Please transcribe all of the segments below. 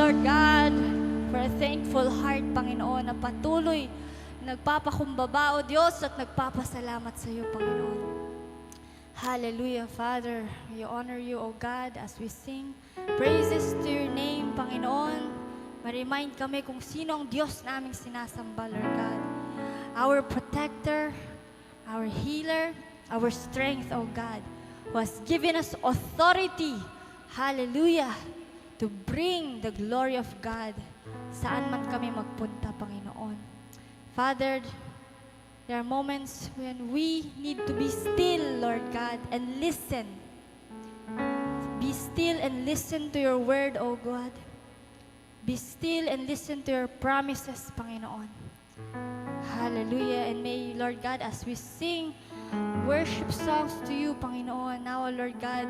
Lord God, for a thankful heart, Panginoon, na patuloy nagpapakumbaba, O Diyos, at nagpapasalamat sa iyo, Panginoon. Hallelujah, Father. We honor you, O God, as we sing praises to your name, Panginoon. Ma-remind kami kung sino ang Diyos naming sinasamba, Lord God. Our protector, our healer, our strength, O God, who has given us authority, hallelujah, to bring the glory of God saan man kami magpunta, Panginoon. Father, there are moments when we need to be still, Lord God, and listen. Be still and listen to your word, O God. Be still and listen to your promises, Panginoon. Hallelujah. And may, Lord God, as we sing worship songs to you, Panginoon, now, Lord God,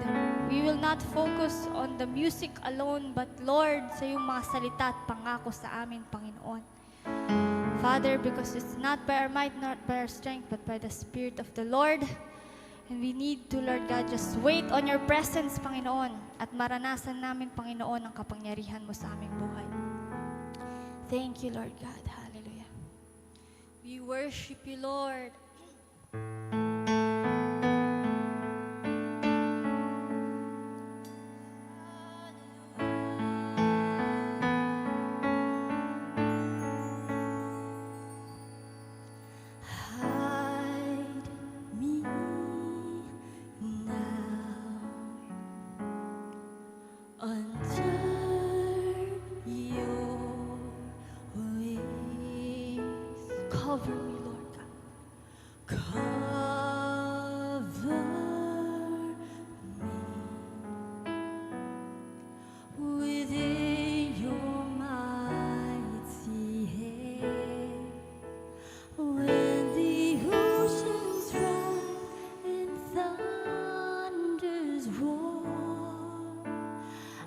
we will not focus on the music alone, but, Lord, sa iyong mga salita at pangako sa amin, Panginoon. Father, because it's not by our might, not by our strength, but by the Spirit of the Lord. And we need to, Lord God, just wait on your presence, Panginoon, at maranasan namin, Panginoon, ang kapangyarihan mo sa aming buhay. Thank you, Lord God. Hallelujah. We worship you, Lord. Cover me, Lord God. Cover me within your mighty hand. When the oceans rise and thunders roar,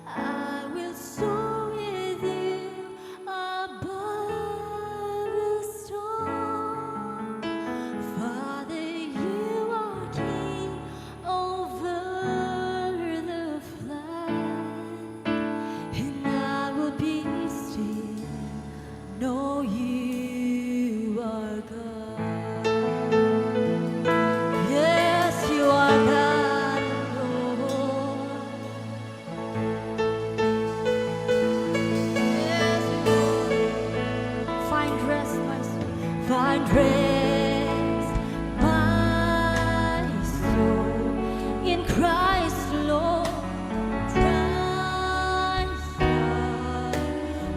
I will soar with you above the storm. Father, you are king over the flood, and I will be still, know you are God. Yes, you are God, Lord. Yes, Lord. Find rest, my soul. Find rest, my soul, in Christ, Lord. Christ,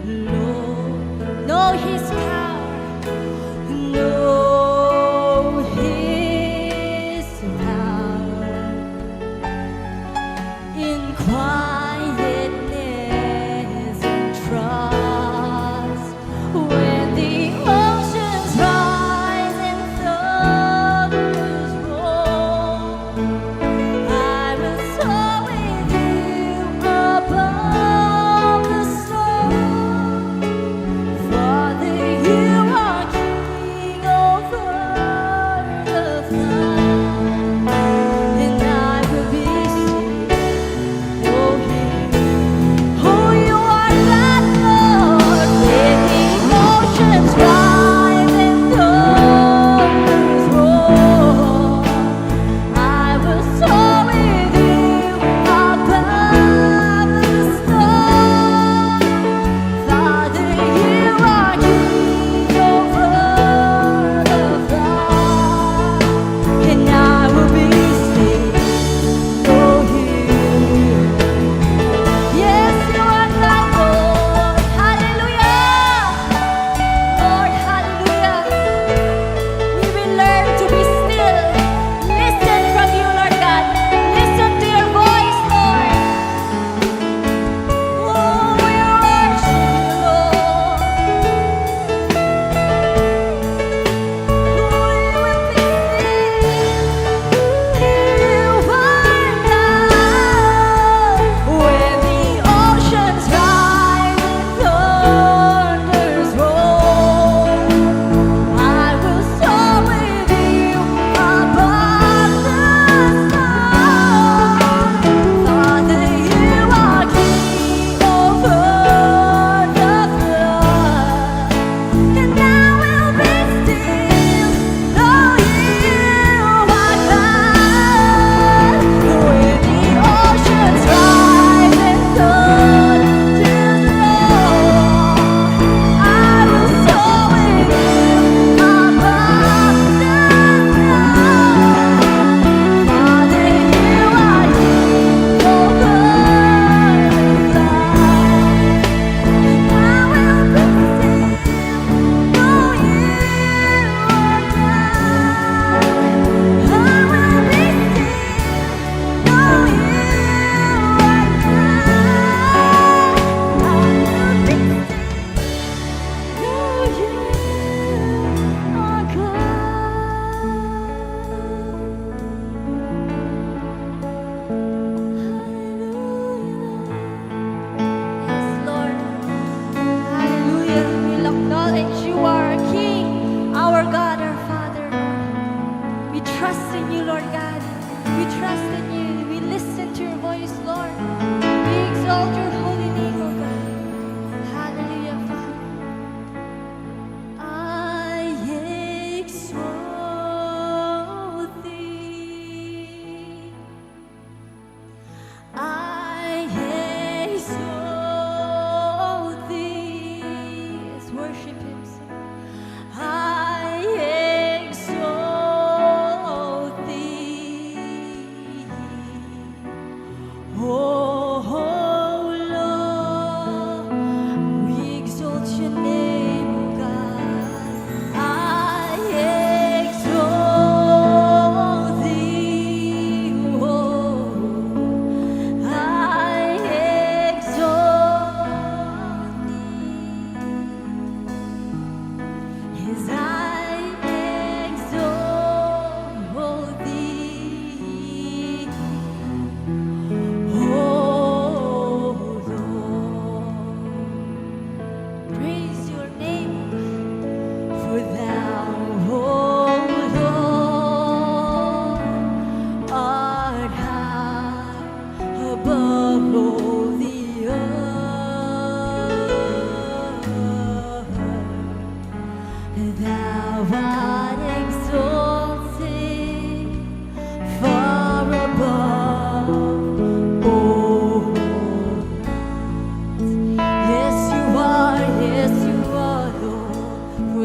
Lord. Know His power. Know His power. In quietness and trust, when the oceans rise and thunders roar, I will soar with you above the storm.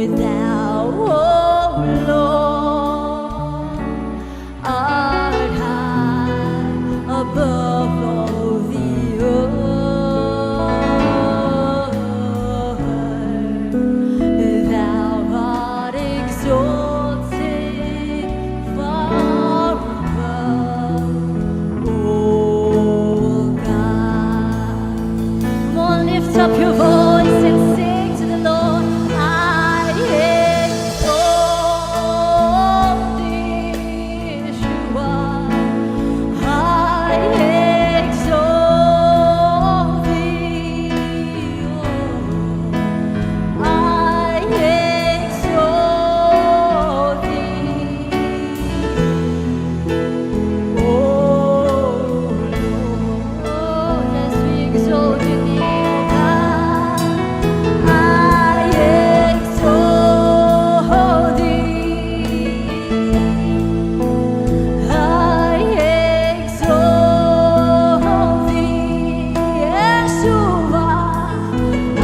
Thou, O Lord, art high above all the earth. Thou art exalted far above, O God. Come on, lift up your voice and sing to the Lord. I exalt thee, Yeshua. I exalt thee, oh. I exalt thee, oh Lord. Yes, we exalt your name, God. I exalt thee. I exalt thee, Yeshua. I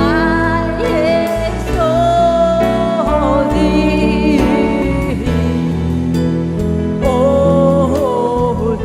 exalt thee, oh Lord.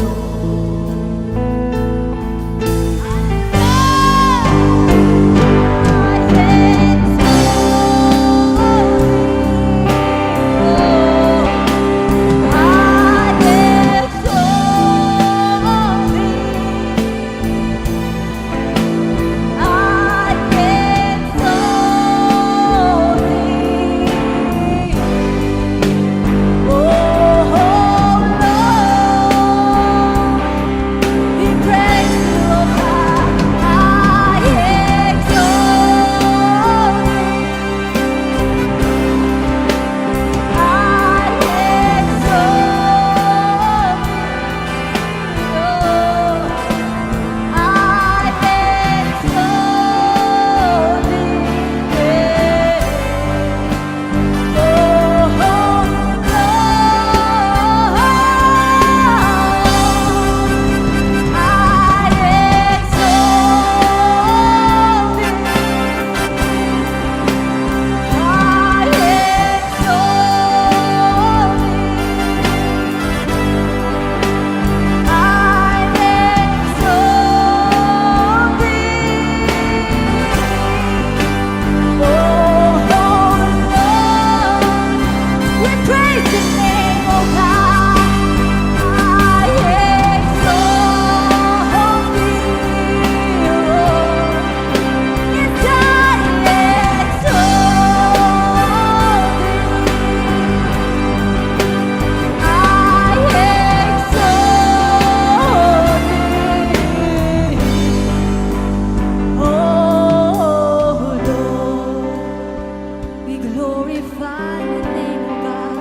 Glorify your name, O God.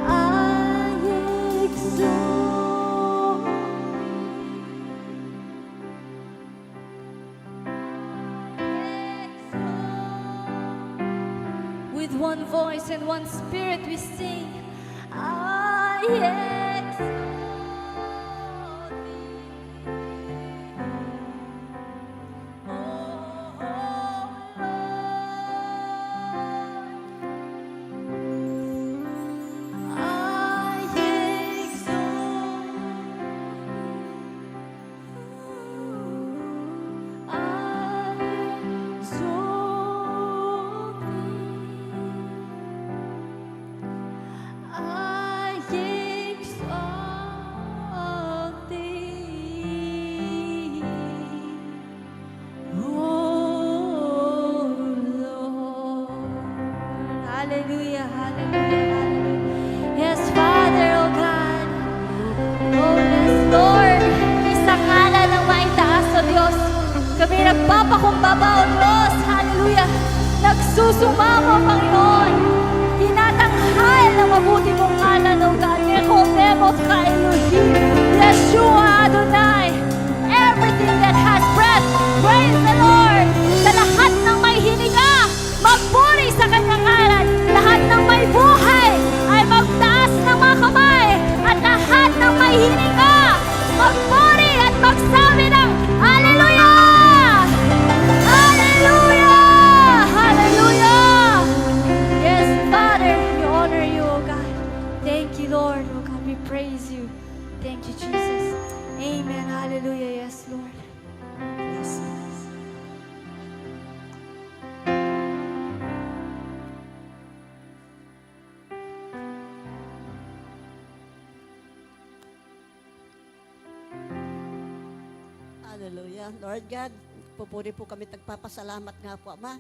I exalt thee. With one voice and one spirit we sing. I exalt thee. Oh Lord. I Hallelujah, hallelujah, hallelujah. Yes, Father, oh God. Oh, yes, Lord. Isang ngalan ng maitaas, O Diyos. Kami nagpapakumbaba, O Diyos. Hallelujah. Nagsusumamo, Panginoon. Tinatanghal ng mabuti mong ngalan, O God. Yehovah ka Elohim. Yeshua Adonai. Everything that has breath, praise the Lord. Sa lahat ng may hininga, magpuri sa kanyang ngalan. Lahat ng may buhay ay magtaas ng mga kamay. At lahat ng may hininga, magpuri at magsabi ng Hallelujah! Hallelujah! Hallelujah! Yes, Hallelujah. Lord God, pupuri po kami, nagpapasalamat nga po, Ama.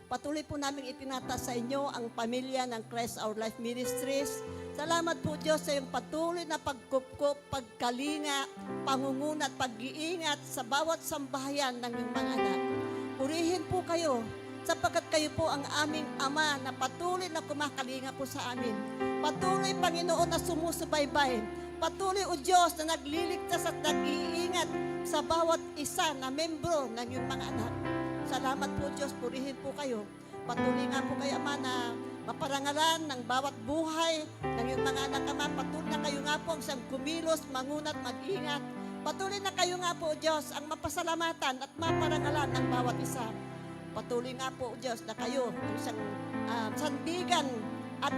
Patuloy po namin itinata sa inyo ang pamilya ng Christ Our Life Ministries. Salamat po Diyos sa iyong patuloy na pagkupkup, pagkalinga, pangunguna at pag-iingat sa bawat sambahayan ng iyong mga anak. Purihin po kayo sapagkat kayo po ang aming Ama na patuloy na kumakalinga po sa amin. Patuloy, Panginoon, na sumusubaybay. Patuloy, O Diyos, na nagliligtas at nag-iingat sa bawat isa na membro ng iyong mga anak. Salamat po Diyos, purihin po kayo. Patuloy nga po kayo, Ama, na maparangalan ng bawat buhay ng iyong mga anak, Ama. Patuloy na kayo nga po ang siyang kumilos, mangunat, mag-ingat. Patuloy na kayo nga po, Diyos, ang mapasalamatan at maparangalan ng bawat isa. Patuloy nga po, Diyos, na kayo ang siyang sandigan at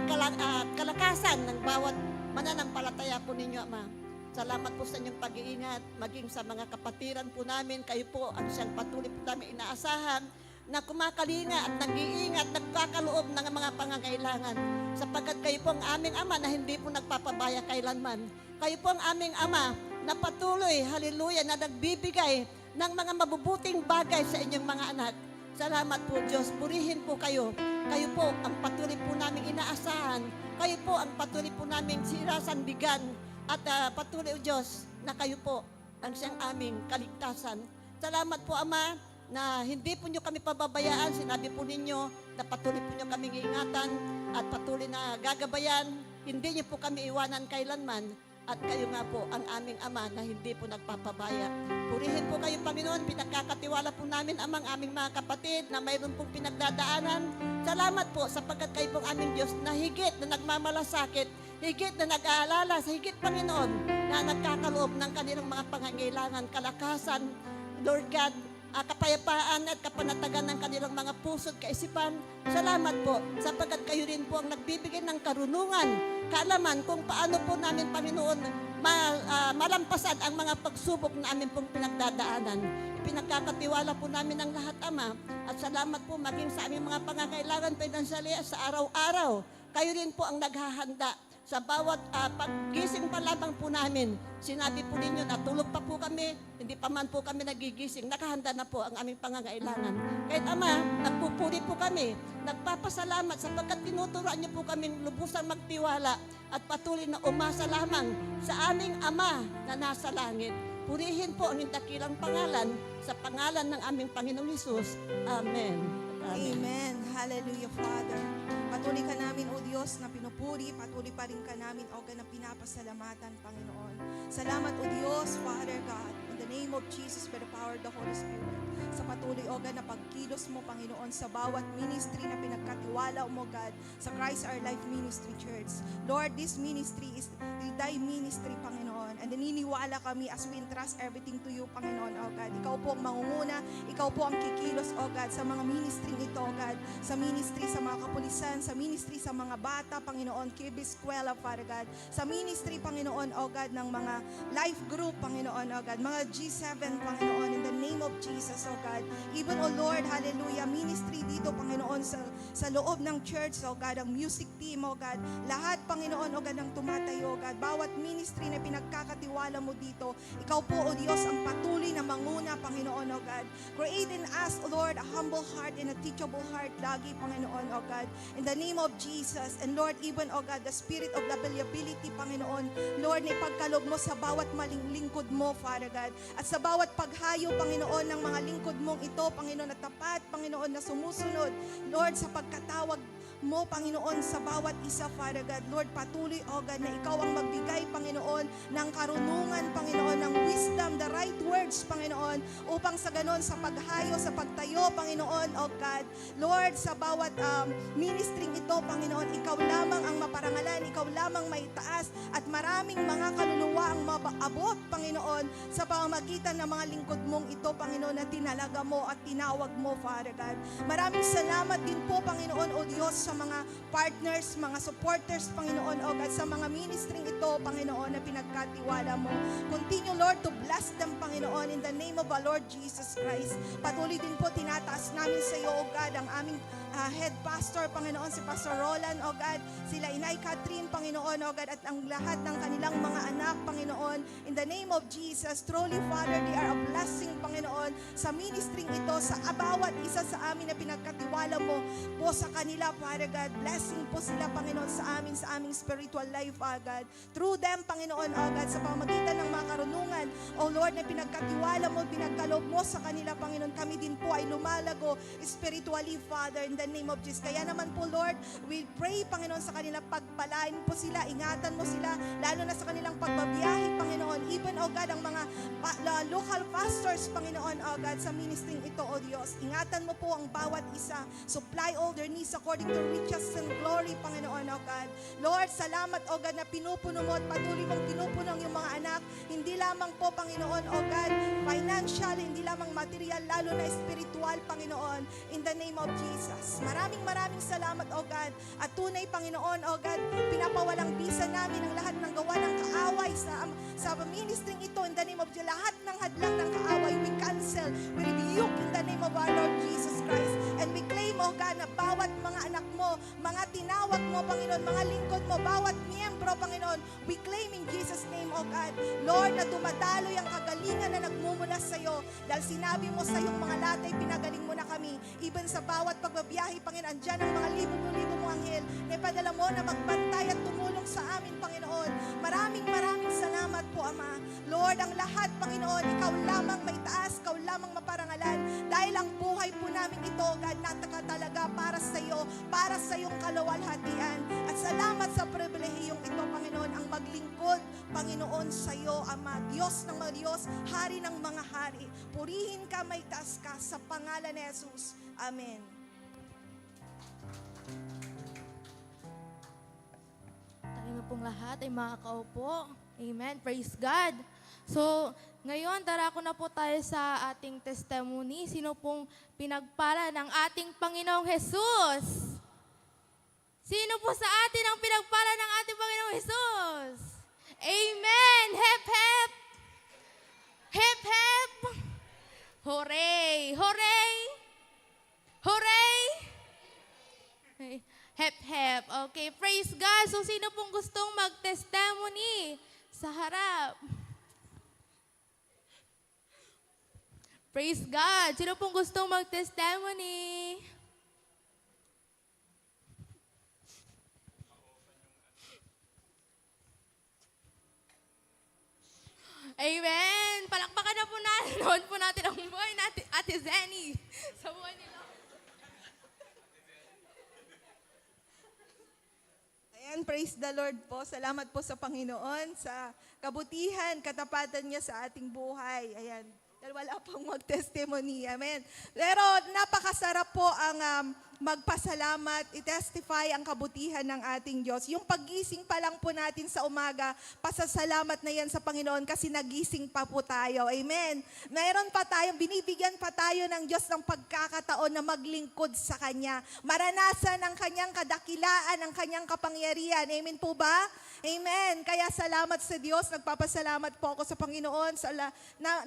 kalakasan ng bawat mananampalataya po ninyo, Ama. Salamat po sa inyong pag-iingat, maging sa mga kapatiran po namin. Kayo po ang siyang patuloy po namin inaasahan na kumakalinga at nag-iingat, nagkakaloob ng mga pangangailangan. Sapagkat kayo po ang aming Ama na hindi po nagpapabaya kailanman. Kayo po ang aming Ama na patuloy, hallelujah, na nagbibigay ng mga mabubuting bagay sa inyong mga anak. Salamat po Diyos, purihin po kayo. Kayo po ang patuloy po namin inaasahan. Kayo po ang patuloy po namin sirasandigan. At patuloy o Diyos na kayo po ang siyang aming kaligtasan. Salamat po Ama na hindi po nyo kami pababayaan. Sinabi po ninyo na patuloy po nyo kami iingatan at patuloy na gagabayan. Hindi nyo po kami iwanan kailanman. At kayo nga po ang aming Ama na hindi po nagpapabaya. Purihin po kayo Panginoon, pinagkakatiwala po namin amang aming mga kapatid na mayroon pong pinagdadaanan. Salamat po sapagkat kayo pong aming Diyos na higit na nagmamalasakit, higit na nag-aalala sa higit Panginoon na nagkakaloob ng kanilang mga pangangailangan, kalakasan, Lord God, kapayapaan at kapanatagan ng kanilang mga puso at kaisipan. Salamat po sapagkat kayo rin po ang nagbibigay ng karunungan, kaalaman kung paano po namin, Panginoon, malampasan ang mga pagsubok na amin pong pinagdadaanan. Pinagkakatiwala po namin ang lahat, Ama, at salamat po maging sa aming mga pangangailangan pinansyali sa araw-araw. Kayo rin po ang naghahanda sa bawat paggising pa lamang po namin. Sinabi po ninyo na tulog pa po kami, hindi pa man po kami nagigising, nakahanda na po ang aming pangangailangan. Kahit Ama, nagpupuri po kami, nagpapasalamat sapagkat tinuturuan niyo po kaming lubusang magtiwala at patuloy na umasa lamang sa aming Ama na nasa langit. Purihin po ang dakilang pangalan sa pangalan ng aming Panginoong Hesus. Amen. Amen. Hallelujah, Father. Patuloy ka namin, O Diyos, na pinupuri. Patuloy pa rin ka namin, O God, na pinapasalamatan, Panginoon. Salamat, O Diyos, Father God, in the name of Jesus, by the power of the Holy Spirit. Sa patuloy, O God, na pagkilos mo, Panginoon, sa bawat ministry na pinagkatiwala mo, God, sa Christ Our Life Ministry Church. Lord, this ministry is Thy ministry, Panginoon. And naniniwala kami as we entrust everything to you, Panginoon, O God. Ikaw po ang mangunguna, ikaw po ang kikilos, O God, sa mga ministry ito, O God. Sa ministry sa mga kapulisan, sa ministry sa mga bata, Panginoon, Kibis Eskwela, Father God. Sa ministry, Panginoon, O God, ng mga life group, Panginoon, O God. Mga G7, Panginoon, in the name of Jesus, O God. Even, O Lord, hallelujah, ministry dito, Panginoon, sa loob ng church, O God, ang music team, O God. Lahat, Panginoon, O God, ang tumatayo, O God. Bawat ministry na pinagkakatiwala mo dito, ikaw po, O Diyos, ang patuloy na manguna, Panginoon, O God. Create in us, O Lord, a humble heart and a teachable heart lagi, Panginoon, O God. In the name of Jesus, and Lord, even, O God, the spirit of availability, Panginoon, Lord, na ipagkaloob mo sa bawat maling lingkod mo, Father God, at sa bawat paghayo, Panginoon, ng mga lingkod mong ito, Panginoon, na tapat, Panginoon, na sumusunod, Lord, sa pagkatawag mo, Panginoon, sa bawat isa, Father God. Lord, patuloy, O God, na ikaw ang magbigay, Panginoon, ng karunungan, Panginoon, ng wisdom, the right words, Panginoon, upang sa ganon, sa paghayo, sa pagtayo, Panginoon, O God. Lord, sa bawat ministry ito, Panginoon, ikaw lamang ang maparangalan, ikaw lamang may taas, at maraming mga kaluluwa ang maabot, Panginoon, sa pamamagitan ng mga lingkod mong ito, Panginoon, na tinalaga mo at tinawag mo, Father God. Maraming salamat din po, Panginoon, O Diyos, sa sa mga partners, mga supporters, Panginoon, O God, sa mga ministering ito, Panginoon, na pinagkatiwala mo. Continue, Lord, to bless them, Panginoon, in the name of our Lord Jesus Christ. Patuloy din po, tinataas namin sa iyo, O God, ang aming head pastor, Panginoon, si Pastor Roland, O God, sila Inay Catherine, Panginoon, O God, at ang lahat ng kanilang mga anak, Panginoon, in the name of Jesus. Truly, Father, they are a blessing, Panginoon, sa ministering ito, sa bawat isa sa amin na pinagkatiwala mo po sa kanila, Father God. Blessing po sila, Panginoon, sa aming spiritual life, O God. Through them, Panginoon, O God, sa pamamagitan ng mga karunungan, O Lord, na pinagkatiwala mo, pinagkaloob mo sa kanila, Panginoon, kami din po ay lumalago spiritually, Father, in the name of Jesus. Kaya naman po, Lord, we pray, Panginoon, sa kanila, pagpalain po sila, ingatan mo sila, lalo na sa kanilang pagbabiyahe, Panginoon. Even, O God, ang mga local pastors, Panginoon, O God, sa ministering ito, O Diyos. Ingatan mo po ang bawat isa. Supply all their needs according to riches and glory, Panginoon, O God. Lord, salamat, O God, na pinupuno mo at patuloy mong pinupuno ang iyong mga anak. Hindi lamang po, Panginoon, O God, financial, hindi lamang material, lalo na spiritual, Panginoon, in the name of Jesus. Maraming salamat, O God. At tunay, Panginoon, O God, pinapawalang bisa namin ang lahat ng gawa ng kaaway sa ministering ito in the name of Jesus. Lahat ng hadlang ng kaaway, we cancel, we rebuke in the name of our Lord Jesus Christ. And we claim, O God, na bawat mga anak mo, mga tinawag mo, Panginoon, mga lingkod mo, bawat miyembro, Panginoon, we claim in Jesus' name, O God. Lord, na dumadaloy ang kagalingan na nagmumula sa iyo. Dahil sinabi mo sa iyong mga latay, pinagaling mo na kami. Even sa bawat pagbabiyahe, Panginoon, andyan ang mga libo-libo mong anghel na ipadala mo na magbantay at tumulong sa amin, Panginoon. Maraming salamat po, Ama. Lord, ang lahat, Panginoon, ikaw lamang may taas, ikaw lamang maparangalan. Dahil ang buhay po namin ito, God, natakatalaga para sa iyo, para sa iyong kaluwalhatian. At salamat sa pribilehiyong ito, Panginoon, ang maglingkod, Panginoon, sa iyo, Ama. Diyos ng mga Diyos, Hari ng mga hari. Purihin ka, may taas ka, sa pangalan ni Jesus. Amen. Tayo na pong lahat ay makakaupo. Amen. Praise God. So, ngayon, darako na po tayo sa ating testimony. Sino pong pinagpala ng ating Panginoong Jesus? Sino po sa atin ang pinagpala ng ating Panginoong Jesus? Amen. Hep, hep. Hep, hep. Hooray. Hooray. Hooray. Hep, hep. Okay, praise God. So, sino pong gustong mag-testimony sa harap? Praise God. Sino pong gustong mag-testimony? Amen. Palakpakan na po natin. Noon po natin ang buhay natin, Ate Zenny. Sa buhay nila. Ayan, praise the Lord po. Salamat po sa Panginoon, sa kabutihan, katapatan niya sa ating buhay. Ayan, dahil wala pong mag-testimony. Amen. Pero napakasarap po ang magpasalamat, i-testify ang kabutihan ng ating Diyos. Yung paggising pa lang po natin sa umaga, pasasalamat na yan sa Panginoon kasi nagising pa po tayo. Amen. Mayroon pa tayong, binibigyan pa tayo ng Diyos ng pagkakataon na maglingkod sa Kanya. Maranasan ang Kanyang kadakilaan, ang Kanyang kapangyarihan. Amen po ba? Amen. Kaya salamat sa Diyos. Nagpapasalamat po ako sa Panginoon.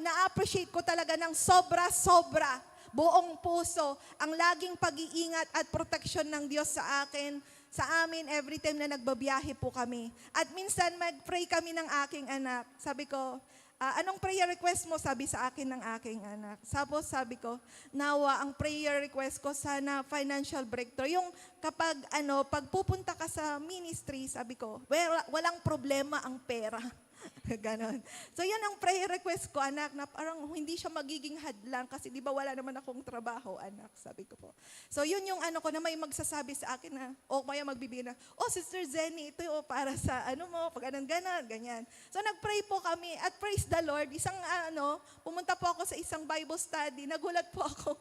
Na-appreciate ko talaga ng sobra-sobra. Buong puso, ang laging pag-iingat at proteksyon ng Diyos sa akin, sa amin every time na nagbabiyahe po kami. At minsan mag-pray kami ng aking anak. Sabi ko, anong prayer request mo? Sabi sa akin ng aking anak. Tapos sabi ko, nawa, ang prayer request ko sana financial breakthrough. Yung kapag pag pupunta ka sa ministry, sabi ko, walang problema ang pera. Ganon. So yan ang prayer request ko, anak, na parang hindi siya magiging hadlang kasi di ba wala naman akong trabaho, anak, sabi ko po. So yun yung ko na may magsasabi sa akin na, o maya magbibigay na, Sister Zenny, ito para sa mo, pag ganon, ganyan. So nagpray po kami at praise the Lord, isang pumunta po ako sa isang Bible study, nagulat po ako.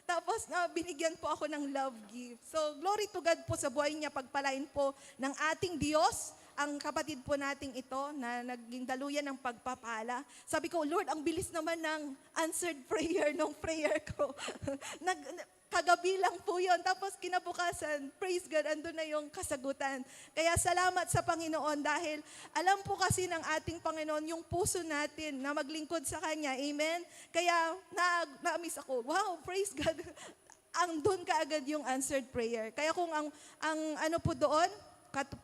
Tapos binigyan po ako ng love gift. So glory to God po sa buhay niya, pagpalain po ng ating Diyos, ang kapatid po nating ito na naging daluyan ng pagpapala. Sabi ko, Lord, ang bilis naman ng answered prayer nung prayer ko. kagabi lang po yun. Tapos kinabukasan, praise God, andun na yung kasagutan. Kaya salamat sa Panginoon dahil alam po kasi ng ating Panginoon yung puso natin na maglingkod sa Kanya. Amen? Kaya na-miss ako. Wow, praise God. Andun kaagad yung answered prayer. Kaya kung ang ano po doon,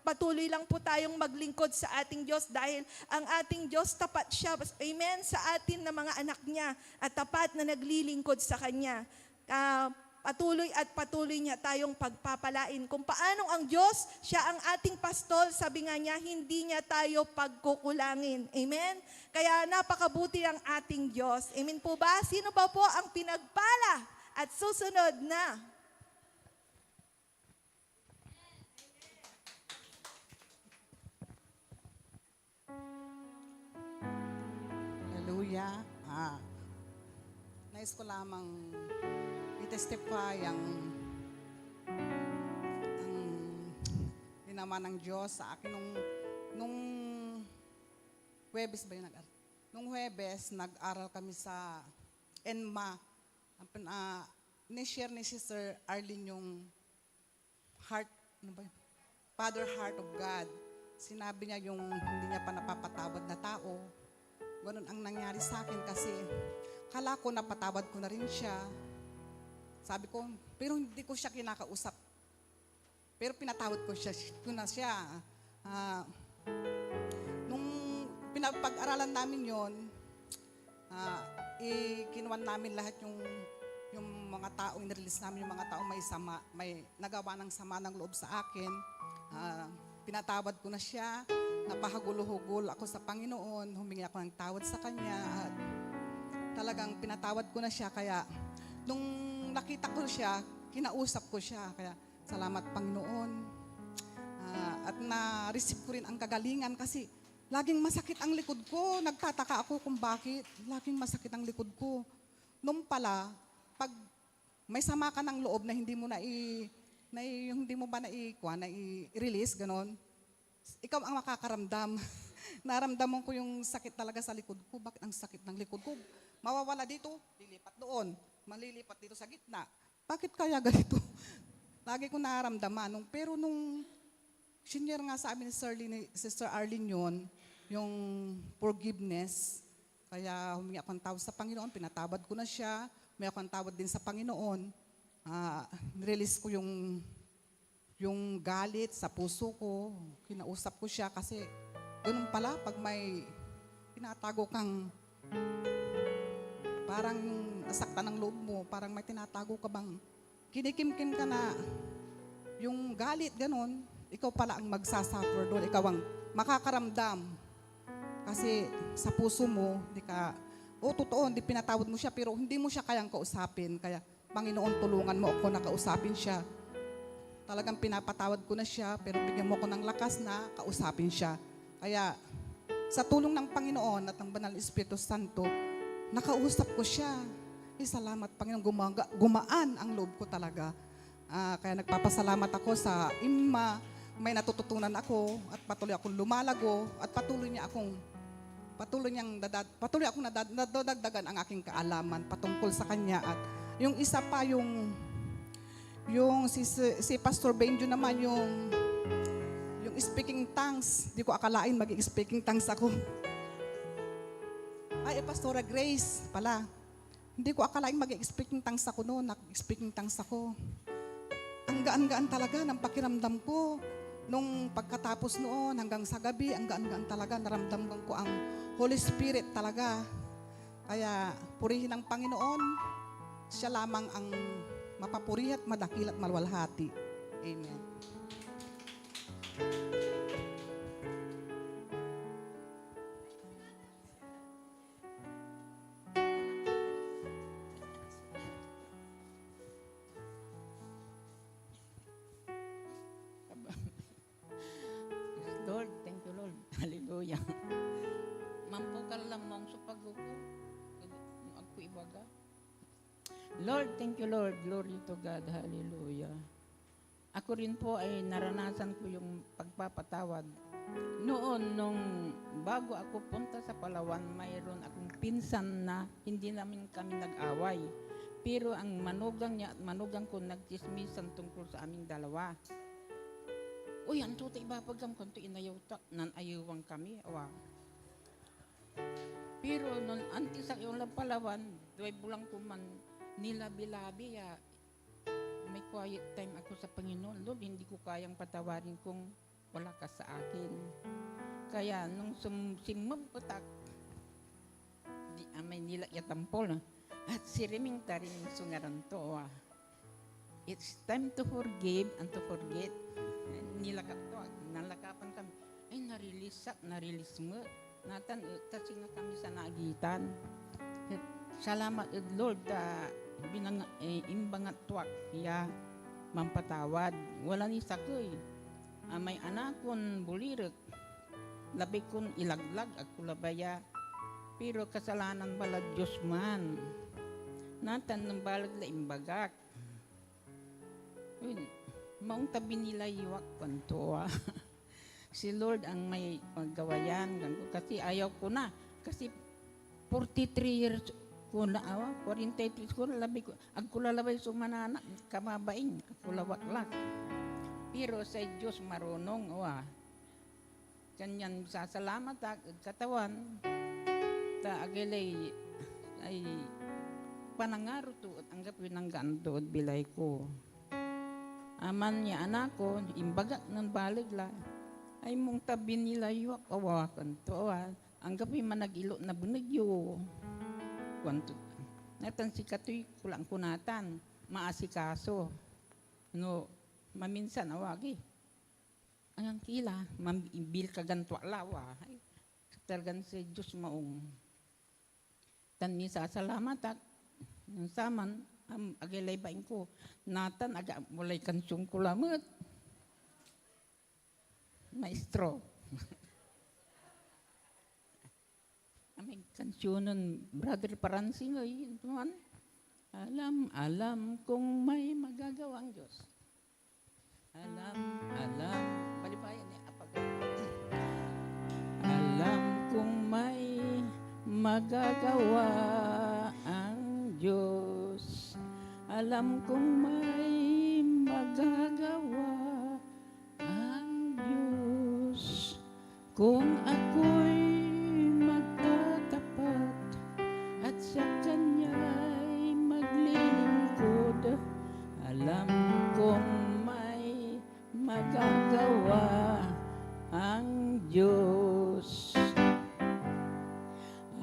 patuloy lang po tayong maglingkod sa ating Diyos dahil ang ating Diyos tapat siya, amen, sa atin na mga anak niya at tapat na naglilingkod sa Kanya. Patuloy niya tayong pagpapalain. Kung paanong ang Diyos, siya ang ating pastol, sabi nga niya, hindi niya tayo pagkukulangin. Amen? Kaya napakabuti ang ating Diyos. Amen po ba? Sino ba po ang pinagpala at susunod na? Hallelujah. Nais ko lamang i-testify ang ginawa ng Diyos sa akin nung Huwebes ba yun Nung Huwebes, nag-aral kami sa ENMA. Ni-share ni Sister Arlene yung heart, ano ba yun? Father Heart of God. Sinabi niya yung hindi niya pa napapatawad na tao. Ganun ang nangyari sa akin kasi kala ko napatawad ko na rin siya. Sabi ko, pero hindi ko siya kinakausap. Pero pinatawad ko na siya. Nung pinapag-aralan namin yon, kinuwan namin lahat yung mga taong inirelease namin, yung mga taong may nagawa ng sama ng loob sa akin. Pinatawad ko na siya, napahagulo-hugol ako sa Panginoon, humingi ako ng tawad sa Kanya, at talagang pinatawad ko na siya. Kaya nung nakita ko siya, kinausap ko siya, kaya salamat Panginoon. At na-receive ko rin ang kagalingan kasi laging masakit ang likod ko. Nagtataka ako kung bakit laging masakit ang likod ko. Nung pala, pag may sama ka ng loob na hindi mo hindi mo ba i-release, ganon, ikaw ang makakaramdam. Naramdaman ko yung sakit talaga sa likod ko. Bakit ang sakit ng likod ko? Mawawala dito, lilipat doon. Malilipat dito sa gitna. Bakit kaya ganito? Lagi ko naramdaman. Pero nung senior nga sa amin ni Sister Arlene yun, yung forgiveness, kaya humingi ako ng tawad sa Panginoon, pinatawad ko na siya, may ako ng tawad din sa Panginoon. Release ko yung galit sa puso ko, kinausap ko siya kasi ganun pala pag may tinatago kang parang nasaktan ng loob mo, parang may tinatago ka bang kinikimkim ka na yung galit, ganun, ikaw pala ang magsasuffer doon, ikaw ang makakaramdam kasi sa puso mo, totoo, hindi pinatawad mo siya pero hindi mo siya kayang kausapin, kaya Panginoon, tulungan mo ako na kausapin siya. Talagang pinapatawad ko na siya, pero bigyan mo ako ng lakas na kausapin siya. Kaya, sa tulong ng Panginoon at ng Banal Espiritu Santo, nakausap ko siya. Salamat, Panginoon, gumaan ang loob ko talaga. Kaya nagpapasalamat ako sa IMMA, may natututunan ako, at patuloy akong lumalago, at patuloy akong nadadagdagan ang aking kaalaman patungkol sa Kanya. At yung isa pa, yung si Pastor Benjo naman, yung speaking tongues. Di ko akalain maging speaking tongues ako. Pastora Grace pala. Hindi ko akalain maging speaking tongues ako noon. Speaking tongues ako. Ang gaan-gaan talaga ng pakiramdam ko. Nung pagkatapos noon, hanggang sa gabi, ang gaan-gaan talaga. Naramdaman ko ang Holy Spirit talaga. Kaya, purihin ang Panginoon. Siya lamang ang mapapuri at madakil at malwalhati. Amen. Lord, thank you, Lord. Hallelujah. Mampukal lang mong sa pagluko. Ako ibaga. Lord, thank you, Lord. Glory to God. Hallelujah. Ako rin po ay naranasan ko yung pagpapatawad. Noon, nung bago ako punta sa Palawan, mayroon akong pinsan na hindi namin kami nag-away. Pero ang manugang niya at manugang ko nagchismisan tungkol sa aming dalawa. Uy, ang tuta ibabagam kanto inayaw ta, nan ayawang kami, awa. Pero nun anti sa iyong Palawan, duway bulang ko man nilabi-labi, ya. May quiet time ako sa Panginoon. Lord, hindi ko kayang patawarin kung wala ka sa akin. Kaya nung simmabutak, may nila yatampol, at siriming taring sungaran to, awa. It's time to forgive and to forget. Nalakapan kami. Ay, narilis mo. Natan, kasi nga kami sa nagitan. Salamat, Lord, imbangat tuwak, ya, mampatawad. Wala ni sakoy. May anak kon bulirik. Labi kon ilaglag, ako labaya. Pero kasalanan bala Diyos man. Natan, ng balag la imbagak. Uy, maong tabi nila iwak panto. Si Lord ang may magawayan. Kasi ayaw ko na. Kasi 43 years ko na, 43 ko na, labi ko. Agko lalabay sumanana, kamabaing, ako lawaklak. Pero sa Diyos marunong, kanyan sasalamat katawan. Ta agilay ay panangaro to at anggap yun ang ganto at bilay ko. Aman niya anak ko, imbagak ng balig la, ay mong tabi nila yuwak awakan to, ang gabi managilo na bunagyo. Kwanto, natan si katoy kulang kunatan, maasikaso. No, maminsan awagi. Ang kila, mambil ka ganto lawa. Ay, talagang si Diyos maong. Tan mi salamat at saman, agilay bain ko, natan aga mulay kansyong kulamat. Maestro. Aming kansyonon, Brother Paransi ngayon, tuman. Alam kung may magagawang Diyos. Alam, palipayan niya, alam kung may magagawa ang Diyos. Alam kong may magagawa ang Diyos. Kung ako'y magtatapat at sa Kanya'y maglilingkod, alam kong may magagawa ang Diyos.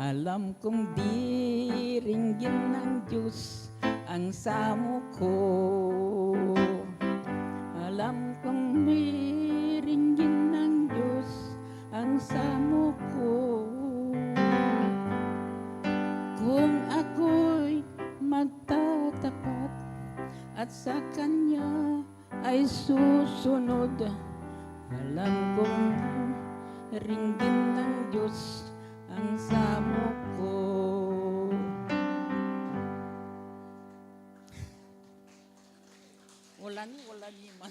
Alam kong diringgin ng Diyos ang samo ko. Alam kong diringgin ng Diyos ang samo ko. Kung ako'y magtatapat at sa Kanya ay susunod, alam kong ringgin ng Diyos ang samo ko. Wala ni man.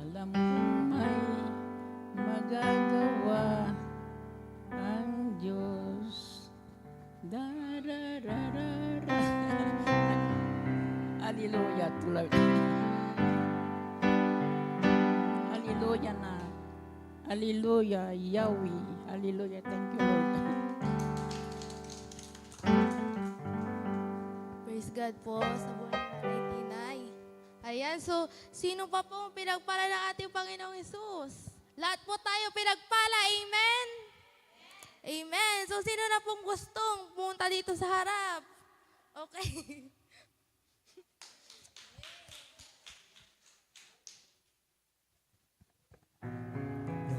Alam kong may magagawa ang Diyos. Da-da-da-da-da. Hallelujah, tulad. Hallelujah na. Hallelujah, Yahweh. Hallelujah, thank you, Lord. Praise God po sa buhay ni Nanay Tinay. Ayan, so sino pa po pinagpala ng ating Panginoong Hesus? Lahat po tayo pinagpala, amen? Amen. So sino na pong gustong pumunta dito sa harap? Okay.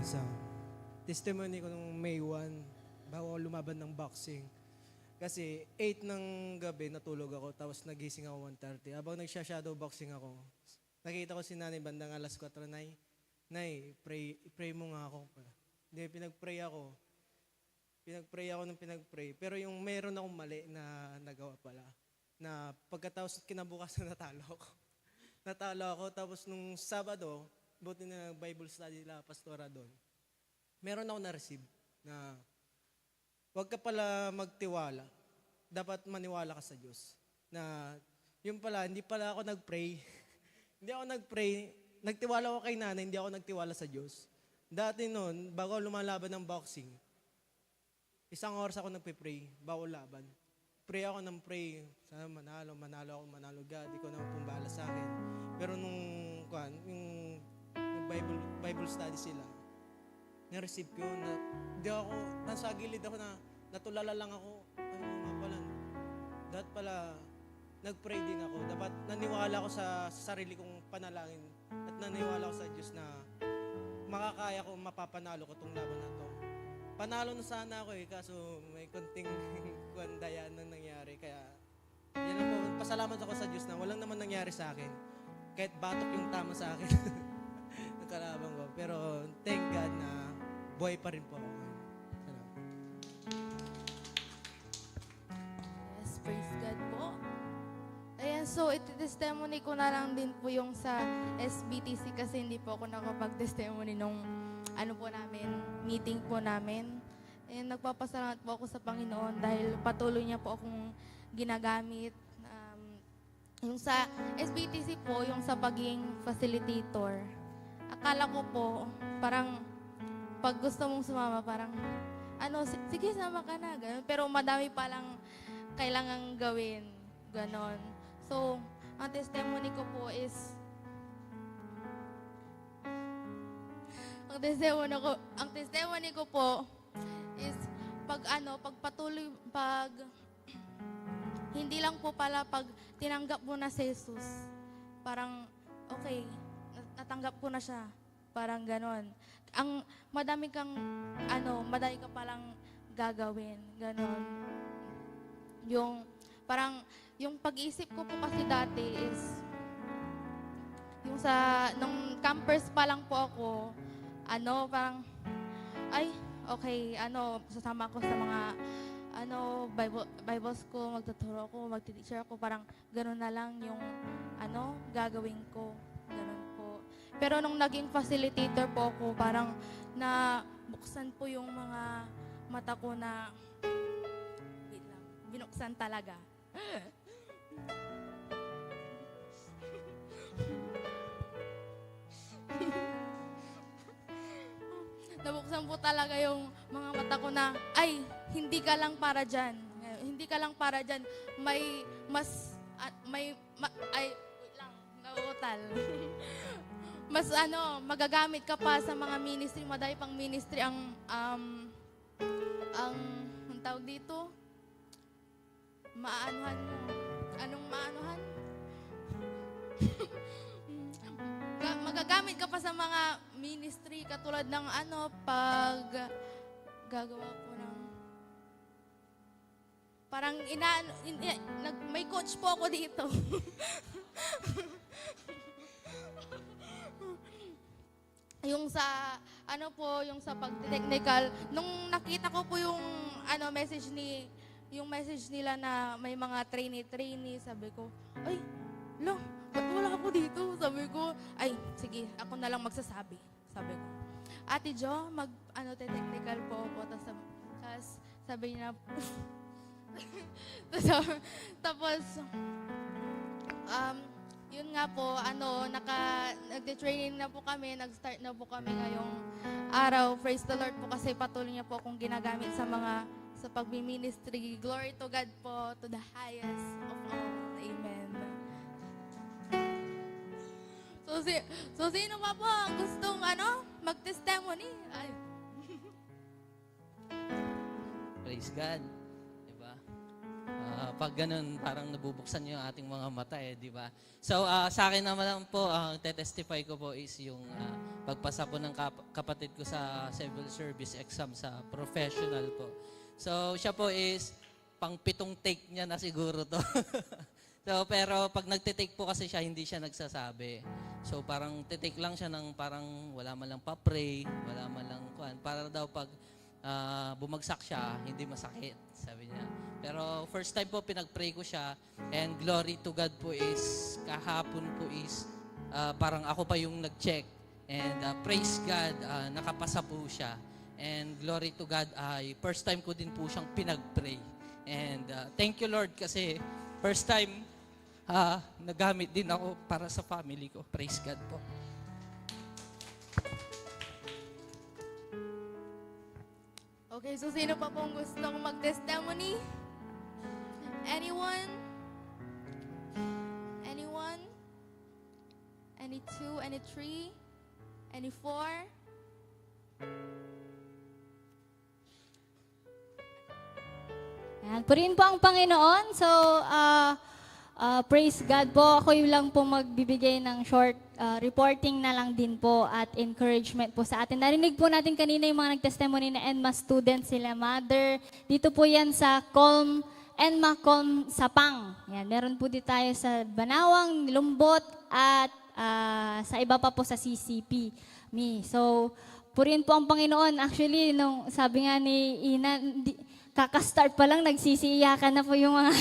Sa testimony ko nung May 1, bago ako lumaban ng boxing. Kasi 8 ng gabi natulog ako, tapos nagising ako 1:30. Habang nagsha-shadow boxing ako, nakita ko si Nanay bandang alas 4, Nay, pray mo nga ako. Hindi, pinag-pray ako. Pero yung meron akong mali na nagawa pala. Na pagkatapos kinabukasan natalo ako. Tapos nung Sabado, buti na Bible study la pastora doon, meron ako na-receive na huwag ka pala magtiwala. Dapat maniwala ka sa Diyos. Na yung pala, hindi pala ako nag-pray. Hindi ako nag-pray. Nagtiwala ako kay nanay, hindi ako nagtiwala sa Diyos. Dati noon, bago ako lumalaban ng boxing, 1 oras ako nagpe-pray, bago laban. Pray ako ng pray. Sana manalo God, ikaw naman pumbala sa akin. Pero yung Bible study sila, na-receive ko na, di ako, nasa gilid ako na, natulala lang ako, ano nga pala, dapat pala, nag-pray din ako. Dapat naniwala ako sa sarili kong panalangin at naniwala ako sa Diyos na makakaya ko, mapapanalo ko tong laban na to. Panalo na sana ako kaso may konting kwandayan na nangyari. Kaya, yan po, pasalamat ako sa Diyos na walang naman nangyari sa akin. Kahit batok yung tama sa akin. Ng kalaban ko. Pero, thank God na buhay pa rin po ako. Salamat. Yes, praise God po. Ayan, so iti-testimony ko na lang din po yung sa SBTC kasi hindi po ako nakapag-testimony nung meeting po namin. And nagpapasalamat po ako sa Panginoon dahil patuloy niya po akong ginagamit. Yung sa SBTC po, yung sa pagiging facilitator. Akala ko po, parang pag gusto mong sumama, parang, sige, sama ka na. Ganun. Pero madami palang kailangang gawin. Ganon. So, ang testimony ko po is, ang testimony ko po is pag hindi lang po pala pag tinanggap mo na si Jesus, parang okay, natanggap ko na siya, parang ganon. Ang madami ka palang gagawin, ganon. Yung pag-isip ko po kasi dati is yung nung campers pa lang po ako, parang, sasama ko sa mga, Bible school, magtuturo ako, magti-teacher ako, parang gano'n na lang yung, gagawin ko. Gano'n po. Pero nung naging facilitator po ako, parang nabuksan po yung mga mata ko na, wait lang, binuksan talaga. Nabuksan po talaga yung mga mata ko na, hindi ka lang para dyan. Hindi ka lang para dyan. Wait lang, nauutal. Mas magagamit ka pa sa mga ministry, madami pang ministry ang tawag dito, maanuhan mo. Anong maanuhan? Magagamit ka pa sa mga ministry katulad ng pag gagawa ko ng parang may coach po ako dito. Yung sa yung sa pag-technical, nung nakita ko po yung message nila na may mga trainee, sabi ko, ba't wala ako dito? Sabi ko, sige, ako na lang magsasabi. Sabi ko, Ate Jo, technical po ako. Tapos sabi niya, tapos, yun nga po, nagde-training na po kami, nag-start na po kami ngayong araw. Praise the Lord po kasi patuloy niya po akong ginagamit sa pag-ministry. Glory to God po, to the highest of all. Amen. So sino pa po ang gustong mag-testimony? Praise God. Diba? Pag ganun, parang nabubuksan yung ating mga mata diba? So, sa akin naman po, ang te-testify ko po is yung pagpasa po ng kapatid ko sa civil service exam sa professional po. So, siya po is pang 7 take niya na siguro to. So, pero pag nagtitake po kasi siya, hindi siya nagsasabi. So, parang titake lang siya ng parang wala man lang pa-pray, wala man lang kuhan. Para daw pag bumagsak siya, hindi masakit, sabi niya. Pero first time po pinag-pray ko siya, and glory to God po is, kahapon po is, parang ako pa yung nag-check. And praise God, nakapasa po siya. And glory to God, first time ko din po siyang pinag-pray. And thank you Lord kasi first time nagamit din ako para sa family ko. Praise God po. Okay, so sino pa pong gustong mag-testimony? Anyone? Anyone? Any two? Any three? Any four? Ayan, purihin po ang Panginoon. So, praise God po. Ako yung lang po magbibigay ng short reporting na lang din po at encouragement po sa atin. Narinig po natin kanina yung mga nag-testimony na ENMA students, sila mother. Dito po yan sa ENMA Calm Sapang. Yan, meron po dito tayo sa Banawang, Lumbot, at sa iba pa po sa CCP. So, purihin po ang Panginoon. Actually, nung sabi nga ni Ina, kaka-start pa lang, nagsisiyakan na po yung mga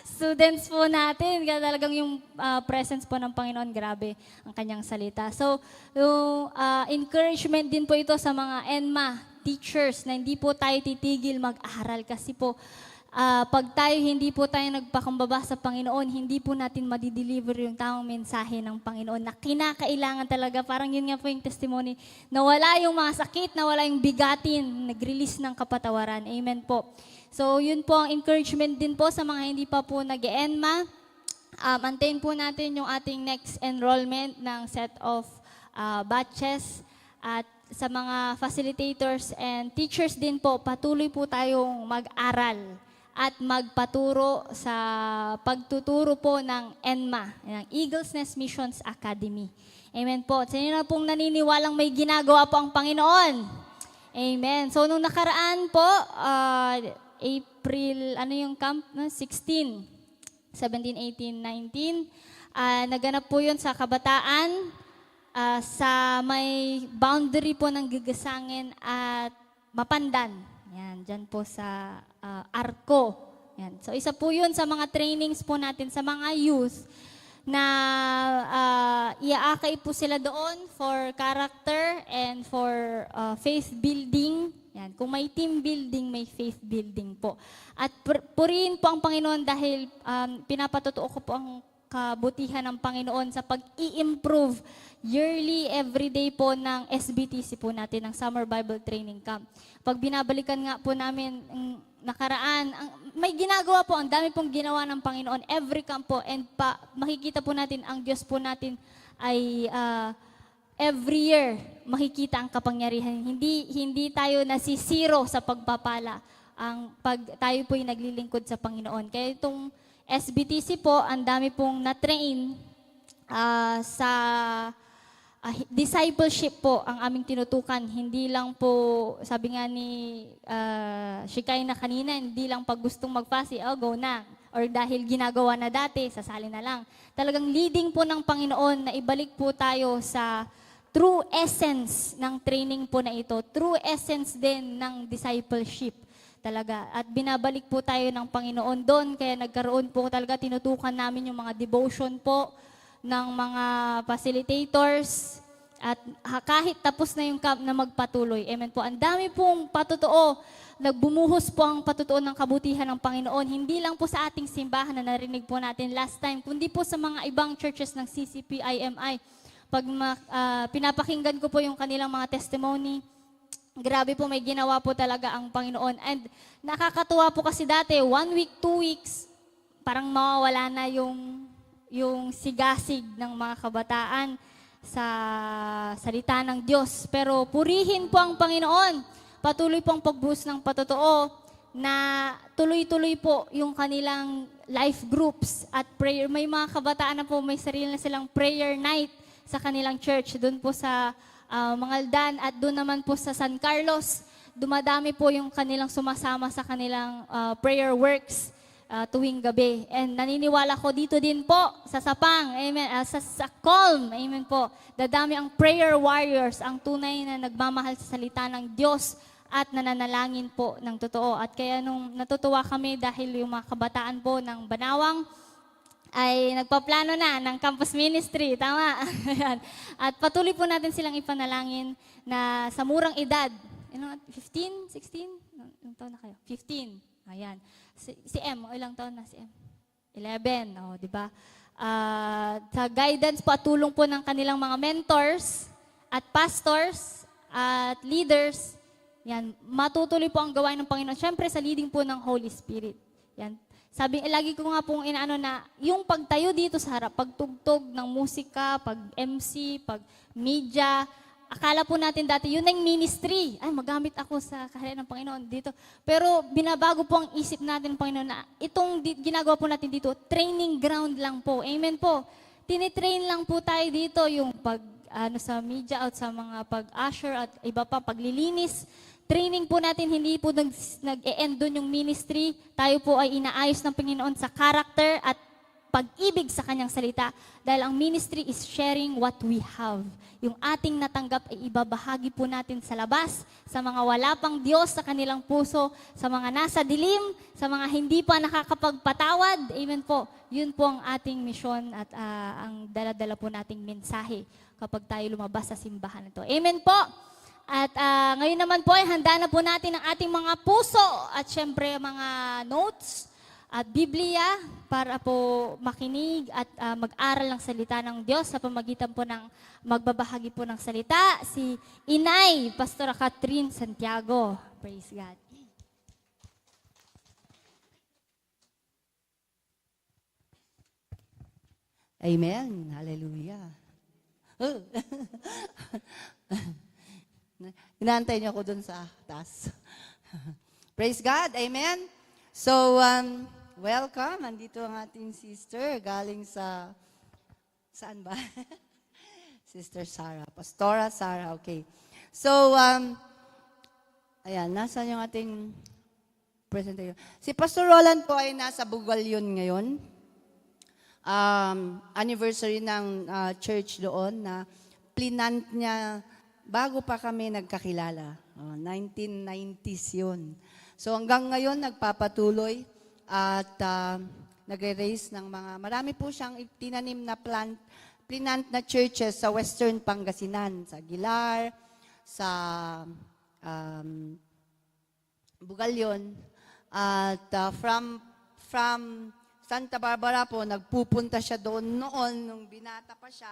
students po natin. Kaya talagang yung presence po ng Panginoon, grabe ang kanyang salita. So, yung encouragement din po ito sa mga ENMA teachers na hindi po tayo titigil mag-aral kasi po, pag tayo hindi po tayo nagpakumbaba sa Panginoon, hindi po natin madideliver yung tamang mensahe ng Panginoon na kinakailangan talaga. Parang yun nga po yung testimony, nawala yung mga sakit, nawala yung bigatin, nag-release ng kapatawaran. Amen po. So yun po ang encouragement din po sa mga hindi pa po nag-ENMA. Antayin po natin yung ating next enrollment ng set of batches. At sa mga facilitators and teachers din po, patuloy po tayong mag-aral at magpaturo sa pagtuturo po ng ENMA, ng Eagles Nest Missions Academy. Amen po. Sa inyo na pong naniniwalang may ginagawa po ang Panginoon. Amen. So, nung nakaraan po, April, ano yung camp? 16, 17, 18, 19. Naganap po yun sa Kabataan, sa may boundary po ng Gigasangin at Mapandan. Yan, dyan po sa Arco. Yan. So, isa po yun sa mga trainings po natin sa mga youth na iaakay po sila doon for character and for faith building. Yan. Kung may team building, may faith building po. At purihin po ang Panginoon dahil pinapatutuo ko po ang kabutihan ng Panginoon sa pag-i-improve yearly, everyday po ng SBTC po natin, ng Summer Bible Training Camp. Pag binabalikan nga po namin nakaraan, may ginagawa po, ang dami pong ginawa ng Panginoon, every camp po, and makikita po natin, ang Diyos po natin ay every year makikita ang kapangyarihan. Hindi tayo nasisiro sa pagpapala pag tayo po ay naglilingkod sa Panginoon. Kaya itong SBTC po, ang dami pong na-train sa discipleship po ang aming tinutukan. Hindi lang po, sabi nga ni Shikay na kanina, hindi lang pag gustong mag-fast, go na. Or dahil ginagawa na dati, sasali na lang. Talagang leading po ng Panginoon na ibalik po tayo sa true essence ng training po na ito. True essence din ng discipleship. Talaga. At binabalik po tayo ng Panginoon doon, kaya nagkaroon po talaga, tinutukan namin yung mga devotion po ng mga facilitators at kahit tapos na yung camp na magpatuloy. Amen po. Ang dami pong patutuo, nagbumuhos po ang patutuo ng kabutihan ng Panginoon, hindi lang po sa ating simbahan na narinig po natin last time, kundi po sa mga ibang churches ng CCP, IMI. Pag pinapakinggan ko po yung kanilang mga testimony, grabe po, may ginawa po talaga ang Panginoon. And nakakatuwa po kasi dati, 1 week, 2 weeks, parang mawawala na yung sigasig ng mga kabataan sa salita ng Diyos. Pero purihin po ang Panginoon. Patuloy pong pagbuhos ng patotoo na tuloy-tuloy po yung kanilang life groups at prayer. May mga kabataan na po, may sarili na silang prayer night sa kanilang church. Doon po sa Mangaldan at doon naman po sa San Carlos, dumadami po yung kanilang sumasama sa kanilang prayer works tuwing gabi. And naniniwala ko dito din po sa Sapang, amen, sa Calm, amen po. Dadami ang prayer warriors, ang tunay na nagmamahal sa salita ng Diyos at nananalangin po ng totoo. At kaya nung natutuwa kami dahil yung mga kabataan po ng Banawang ay nagpaplano na ng campus ministry. Tama. Ayan. At patuloy po natin silang ipanalangin na sa murang edad, 15, 16? Ilang taon na kayo? 15. Ayan. Si M, ilang taon na si M? 11. O, di ba? Sa guidance po at tulong po ng kanilang mga mentors at pastors at leaders, yan, matutuloy po ang gawain ng Panginoon. Siyempre sa leading po ng Holy Spirit. Yan. Sabi, lagi ko nga pong inaano na yung pagtayo dito sa harap, pagtugtog ng musika, pag-MC, pag-media, akala po natin dati, yun ang ministry. Ay, magamit ako sa kaharian ng Panginoon dito. Pero binabago po ang isip natin ng Panginoon na itong ginagawa po natin dito, training ground lang po. Amen po. Tinitrain lang po tayo dito yung sa media at sa mga pag-usher at iba pa, paglilinis. Training po natin, hindi po nag-e-end doon yung ministry. Tayo po ay inaayos ng Panginoon sa character at pag-ibig sa kanyang salita. Dahil ang ministry is sharing what we have. Yung ating natanggap ay ibabahagi po natin sa labas, sa mga wala pang Diyos sa kanilang puso, sa mga nasa dilim, sa mga hindi pa nakakapagpatawad. Amen po. Yun po ang ating misyon at ang dala-dala po nating mensahe kapag tayo lumabas sa simbahan nito. Amen po. At ngayon naman po ay handa na po natin ang ating mga puso at syempre mga notes at Biblia para po makinig at mag-aral ng salita ng Diyos sa pamagitan po ng magbabahagi po ng salita, si Inay, Pastora Catherine Santiago. Praise God. Amen. Hallelujah. Inaantay niyo ako dun sa taas. Praise God. Amen. So, welcome. Andito ang ating sister galing sa, saan ba? Sister Sarah. Pastora Sarah. Okay. So, ayan, nasaan yung ating presentation? Si Pastor Roland po ay nasa Bugalyon ngayon. Anniversary ng church doon na plinant niya bago pa kami nagkakilala. 1990s yun. So hanggang ngayon nagpapatuloy at nag-raise ng marami po siyang tinanim na plinant na churches sa Western Pangasinan, sa Aguilar, sa Bugalyon. At from Santa Barbara po, nagpupunta siya doon noon nung binata pa siya.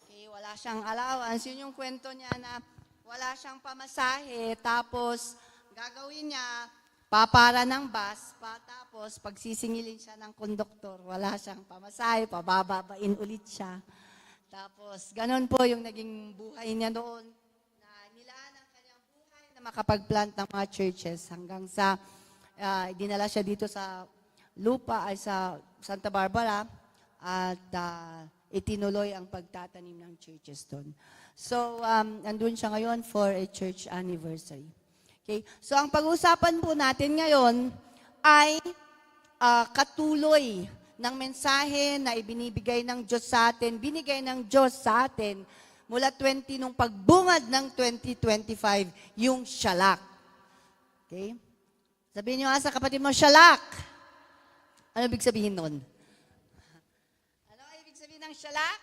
Okay, wala siyang allowance. Yun yung kwento niya na wala siyang pamasahe. Tapos, gagawin niya, papara ng bus. Tapos, pagsisingilin siya ng konduktor, wala siyang pamasahe. Pabababain ulit siya. Tapos, ganun po yung naging buhay niya doon. Na nilaan ang kanyang buhay na makapag-plant ng mga churches hanggang sa dinala siya dito sa lupa ay sa Santa Barbara at itinuloy ang pagtatanim ng churches doon. So, andun siya ngayon for a church anniversary. Okay? So, ang pag-uusapan po natin ngayon ay katuloy ng mensahe na ibinibigay ng Diyos sa atin, binigay ng Diyos sa atin mula nung pagbungad ng 2025, yung shalak. Okay? Sabihin niyo sa kapatid mo, shalak. Ano ibig sabihin nun? Ano ibig sabihin ng shalak?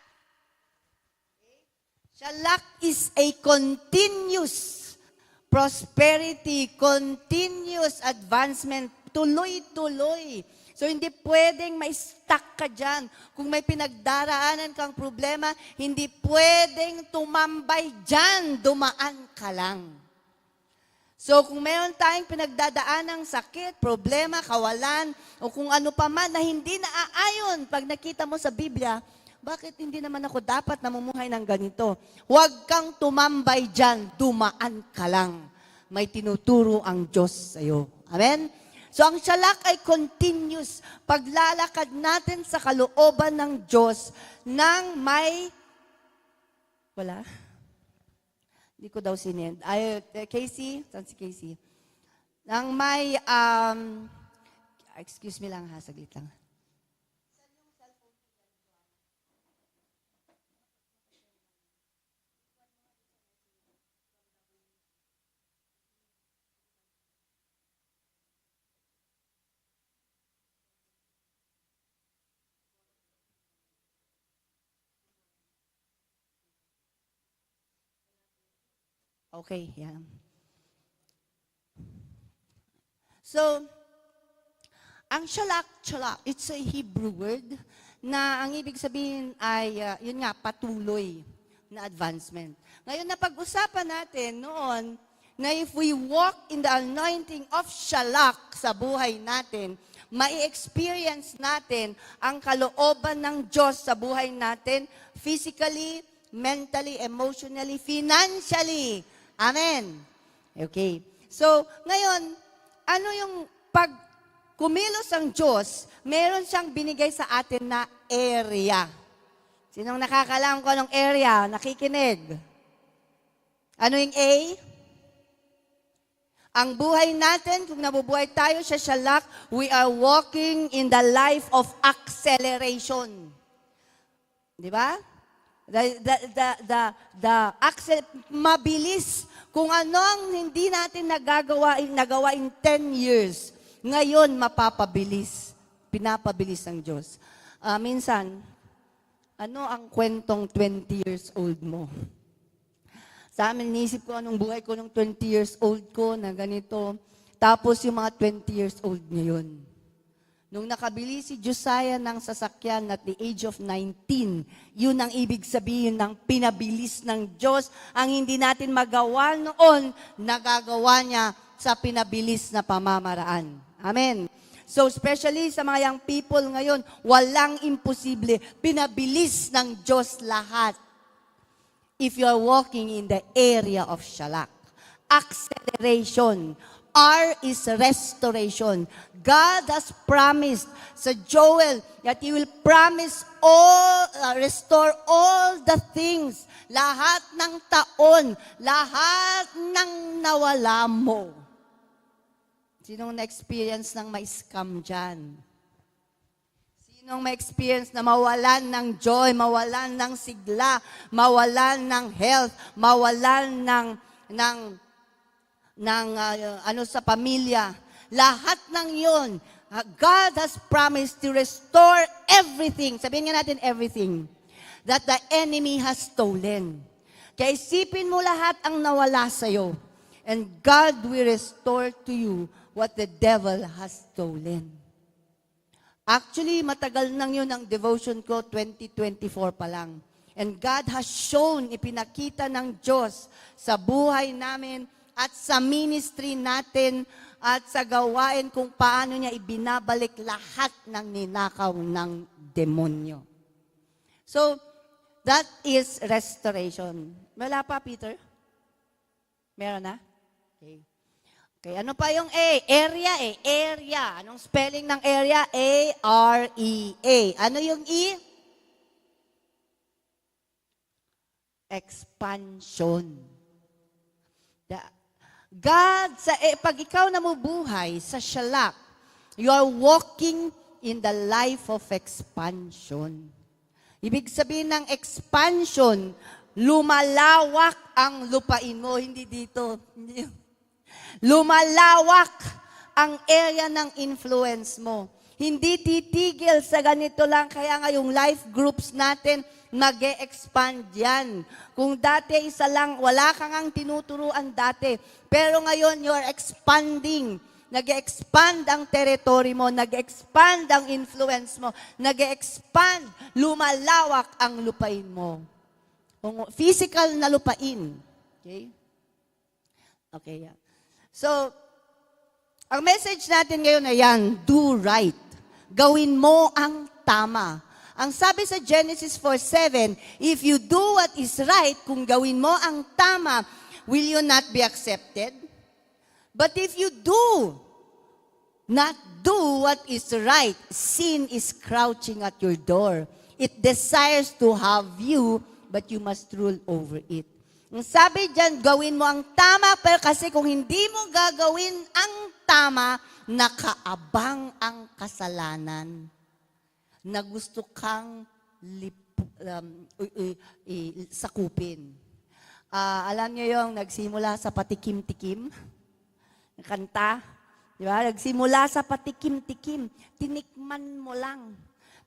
Okay. Shalak is a continuous prosperity, continuous advancement, tuloy-tuloy. So hindi pwedeng ma-stuck ka dyan. Kung may pinagdaraanan kang problema, hindi pwedeng tumambay dyan, dumaan ka lang. So kung mayroon tayong pinagdadaan ng sakit, problema, kawalan, o kung ano pa man na hindi naaayon pag nakita mo sa Biblia, bakit hindi naman ako dapat namumuhay ng ganito? Huwag kang tumambay dyan, dumaan ka lang. May tinuturo ang Diyos sa'yo. Amen? So ang shalak ay continuous. Paglalakad natin sa kalooban ng Diyos nang may, wala? Hindi ko daw sinend. Casey? Saan si Casey? Nang may, excuse me lang ha, saglit lang. Okay, yan. So, ang shalak, it's a Hebrew word na ang ibig sabihin ay, yun nga, patuloy na advancement. Ngayon, napag-usapan natin noon na if we walk in the anointing of shalak sa buhay natin, mai-experience natin ang kalooban ng Diyos sa buhay natin, physically, mentally, emotionally, financially. Amen. Okay. So, ngayon, ano yung pag kumilos ang Diyos, meron siyang binigay sa atin na area. Sinong nakakalam ko anong area? Nakikinig. Ano yung A? Ang buhay natin, kung nabubuhay tayo sa shalak, we are walking in the life of acceleration. Di ba? Mabilis. Kung ano ang hindi natin nagawa in 10 years, ngayon mapapabilis. Pinapabilis ng Diyos. Minsan, ano ang kwentong 20 years old mo? Sa amin, nisip ko anong buhay ko nung 20 years old ko na ganito. Tapos yung mga 20 years old ngayon. Nung nakabili si Josiah ng sasakyan at the age of 19, yun ang ibig sabihin ng pinabilis ng Diyos. Ang hindi natin magawa noon, nagagawa niya sa pinabilis na pamamaraan. Amen. So especially sa mga young people ngayon, walang imposible. Pinabilis ng Diyos lahat. If you are walking in the area of shalak. Acceleration. R is restoration. God has promised sa Joel that He will promise restore all the things. Lahat ng taon, lahat ng nawala mo. Sinong na-experience ng may scam dyan? Sinong ma-experience na mawalan ng joy, mawalan ng sigla, mawalan ng health, mawalan ng sa pamilya. Lahat ng yon, God has promised to restore everything. Sabihin nga natin everything that the enemy has stolen. Kaya isipin mo lahat ang nawala sa'yo. And God will restore to you what the devil has stolen. Actually, matagal nang yun ang devotion ko, 2024 pa lang. And God has shown, ipinakita ng Diyos sa buhay namin at sa ministry natin at sa gawain kung paano niya ibinabalik lahat ng ninakaw ng demonyo. So, that is restoration. Wala pa, Peter? Meron na? Okay. Okay, ano pa yung A? Area area. Anong spelling ng area? A-R-E-A. Ano yung E? Expansion. God, pag ikaw namubuhay sa shalak, you are walking in the life of expansion. Ibig sabihin ng expansion, lumalawak ang lupain mo, hindi dito. Lumalawak ang area ng influence mo. Hindi titigil sa ganito lang, kaya nga yung life groups natin, nag-e-expand yan. Kung dati isa lang, wala kang ang tinuturuan dati. Pero ngayon, you are expanding. Nag-e-expand ang territory mo, nag-e-expand ang influence mo, nag-e-expand, lumalawak ang lupain mo. Physical na lupain. Okay? Okay, yeah. So, ang message natin ngayon ay yan, do right. Gawin mo ang tama. Ang sabi sa Genesis 4:7, if you do what is right, kung gawin mo ang tama, will you not be accepted? But if you do not do what is right, sin is crouching at your door. It desires to have you, but you must rule over it. Ang sabi dyan, gawin mo ang tama, pero kasi kung hindi mo gagawin ang tama, nakaabang ang kasalanan na gusto kang sakupin. Alam niyo yung nagsimula sa patikim-tikim? Kanta? Di ba? Nagsimula sa patikim-tikim. Tinikman mo lang.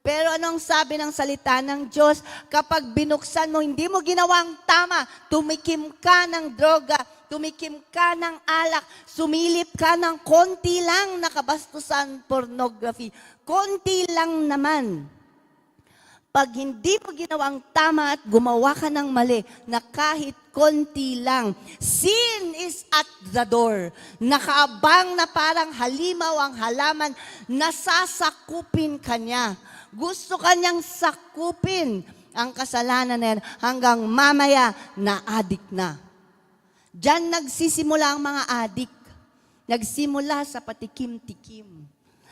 Pero anong sabi ng salita ng Diyos? Kapag binuksan mo, hindi mo ginawang tama, tumikim ka ng droga, tumikim ka ng alak, sumilip ka ng konti lang nakabastusan pornography. Konti lang naman. Pag hindi mo ginawang tama at gumawa ka ng mali na kahit konti lang, sin is at the door. Nakaabang na parang halimaw ang halaman, nasasakupin ka niya. Gusto kanyang sakupin ang kasalanan na yan hanggang mamaya na-addict na. Diyan nagsisimula ang mga addict. Nagsimula sa patikim-tikim.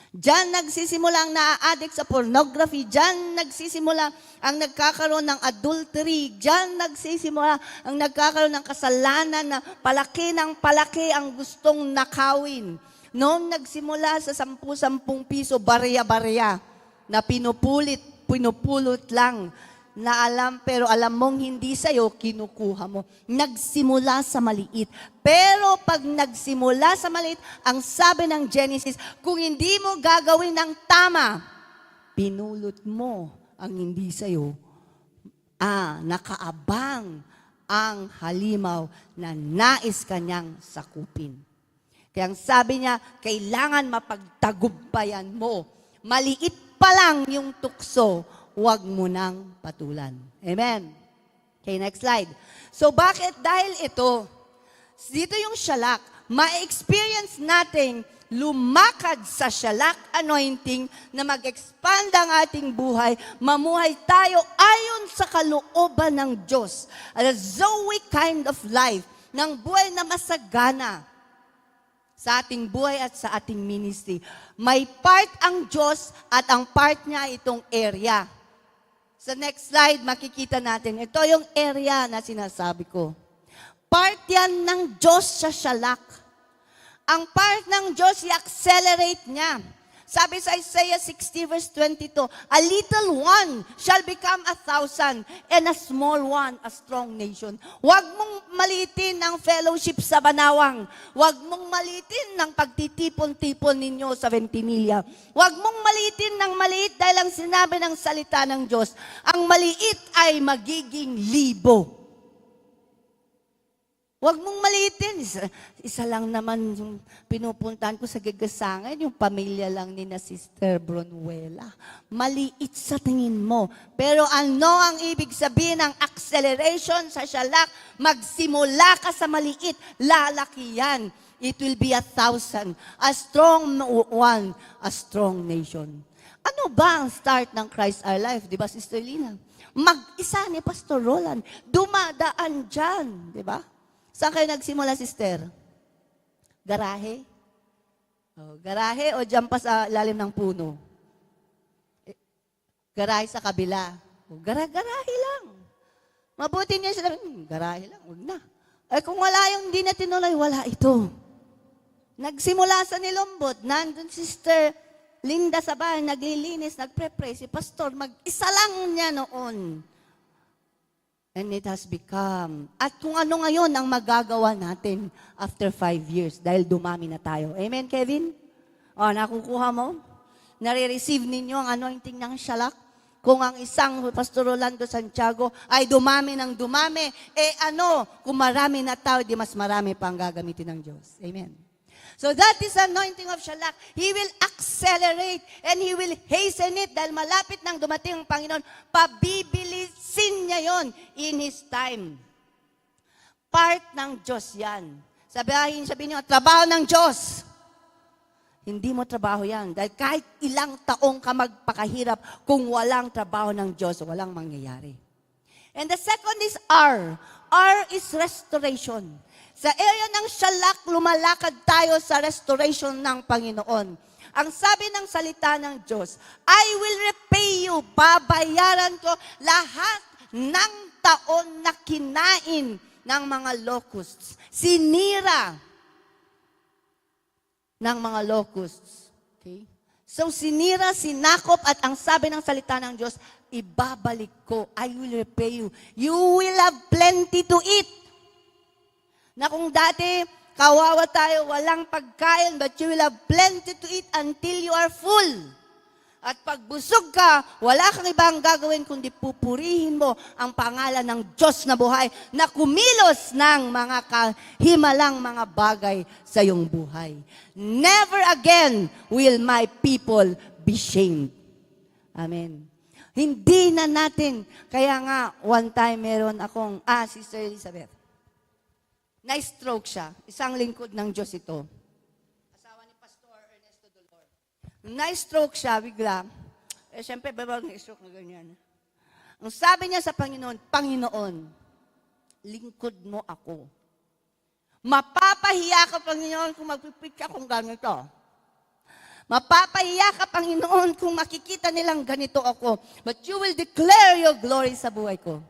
Diyan nagsisimula ang na-addict sa pornography. Diyan nagsisimula ang nagkakaroon ng adultery. Diyan nagsisimula ang nagkakaroon ng kasalanan na palaki ng palaki ang gustong nakawin. Noong nagsimula sa 10 piso, barya-barya, na pinupulot lang, na alam, pero alam mong hindi sa'yo, kinukuha mo. Nagsimula sa maliit. Pero pag nagsimula sa maliit, ang sabi ng Genesis, kung hindi mo gagawin ng tama, pinulot mo ang hindi sa'yo. Nakaabang ang halimaw na nais kanyang sakupin. Kaya ang sabi niya, kailangan mapagtagumpayan mo. Maliit pa lang yung tukso, huwag mo nang patulan. Amen. Okay, next slide. So bakit? Dahil ito, dito yung shalak, ma-experience natin lumakad sa shalak anointing na mag-expand ang ating buhay, mamuhay tayo ayon sa kalooban ng Diyos. A Zoe kind of life, ng buhay na masagana sa ating buhay at sa ating ministry. May part ang Diyos at ang part niya itong area. Sa next slide, makikita natin. Ito yung area na sinasabi ko. Part yan ng Diyos sa shalak. Ang part ng Diyos, i-accelerate niya. Sabi sa Isaiah 60 verse 22, a little one shall become 1,000 and a small one a strong nation. Huwag mong malitin ang fellowship sa Banawang. Huwag mong malitin ng pagtitipon-tipon ninyo sa Ventimiglia. Huwag mong malitin ng maliit dahil ang sinabi ng salita ng Diyos, ang maliit ay magiging libo. Huwag mong maliitin. Isa lang naman yung pinupuntahan ko sa Gagasangan, yung pamilya lang ni na Sister Bronuela. Maliit sa tingin mo. Pero ano ang ibig sabihin ng acceleration sa shalak? Magsimula ka sa maliit, lalaki yan. It will be 1,000. A strong one, a strong nation. Ano ba ang start ng Christ Our Life? Di ba, Sister Lina? Mag-isa ni Pastor Roland, dumadaan dyan. Di ba? Saan kayo nagsimula, sister? Garahe? Garahe o dyan pa sa lalim ng puno? Garahe sa kabila. Garahe lang. Mabuti niya sila, garahe lang, huwag na. Ay kung wala yung di na tinuloy, wala ito. Nagsimula sa Nilombot, nandun sister Linda sa bahay, naglilinis, nagpre-pray. Si pastor, mag-isa lang niya noon. And it has become. At kung ano ngayon ang magagawa natin after 5 years dahil dumami na tayo. Amen, Kevin? Nakukuha mo? Nare-receive ninyo ang anointing ng shalak? Kung ang isang Pastor Rolando Santiago ay dumami ng dumami, kung marami na tao, di mas marami pang gagamitin ng Diyos. Amen. So that is anointing of shalak. He will accelerate and He will hasten it dahil malapit nang dumating ang Panginoon, pabibilisin niya yon in His time. Part ng Diyos yan. Sabihin niyo, trabaho ng Diyos. Hindi mo trabaho yan. Dahil kahit ilang taong ka magpakahirap, kung walang trabaho ng Diyos, walang mangyayari. And the second is R. R is restoration. Sa area ng shalak, lumalakad tayo sa restoration ng Panginoon. Ang sabi ng salita ng Diyos, I will repay you, babayaran ko lahat ng taon na kinain ng mga locusts. Sinira ng mga locusts. Okay? So sinira, sinakop, at ang sabi ng salita ng Diyos, ibabalik ko, I will repay you. You will have plenty to eat. Na kung dati, kawawa tayo, walang pagkain, but you will have plenty to eat until you are full. At pag busog ka, wala kang ibang gagawin kundi pupurihin mo ang pangalan ng Diyos na buhay na kumilos ng mga kahimalang mga bagay sa iyong buhay. Never again will my people be shamed. Amen. Hindi na natin. Kaya nga, one time meron akong, Sister Elizabeth, na-stroke siya. Isang lingkod ng Diyos ito. Asawa ni Pastor Ernesto Dolor. Na-stroke siya, bigla. Siyempre, babag na-stroke na ganyan. Ang sabi niya sa Panginoon, Panginoon, lingkod mo ako. Mapapahiya ka, Panginoon, kung magpipik akong ganito. Mapapahiya ka, Panginoon, kung makikita nilang ganito ako. But you will declare your glory sa buhay ko.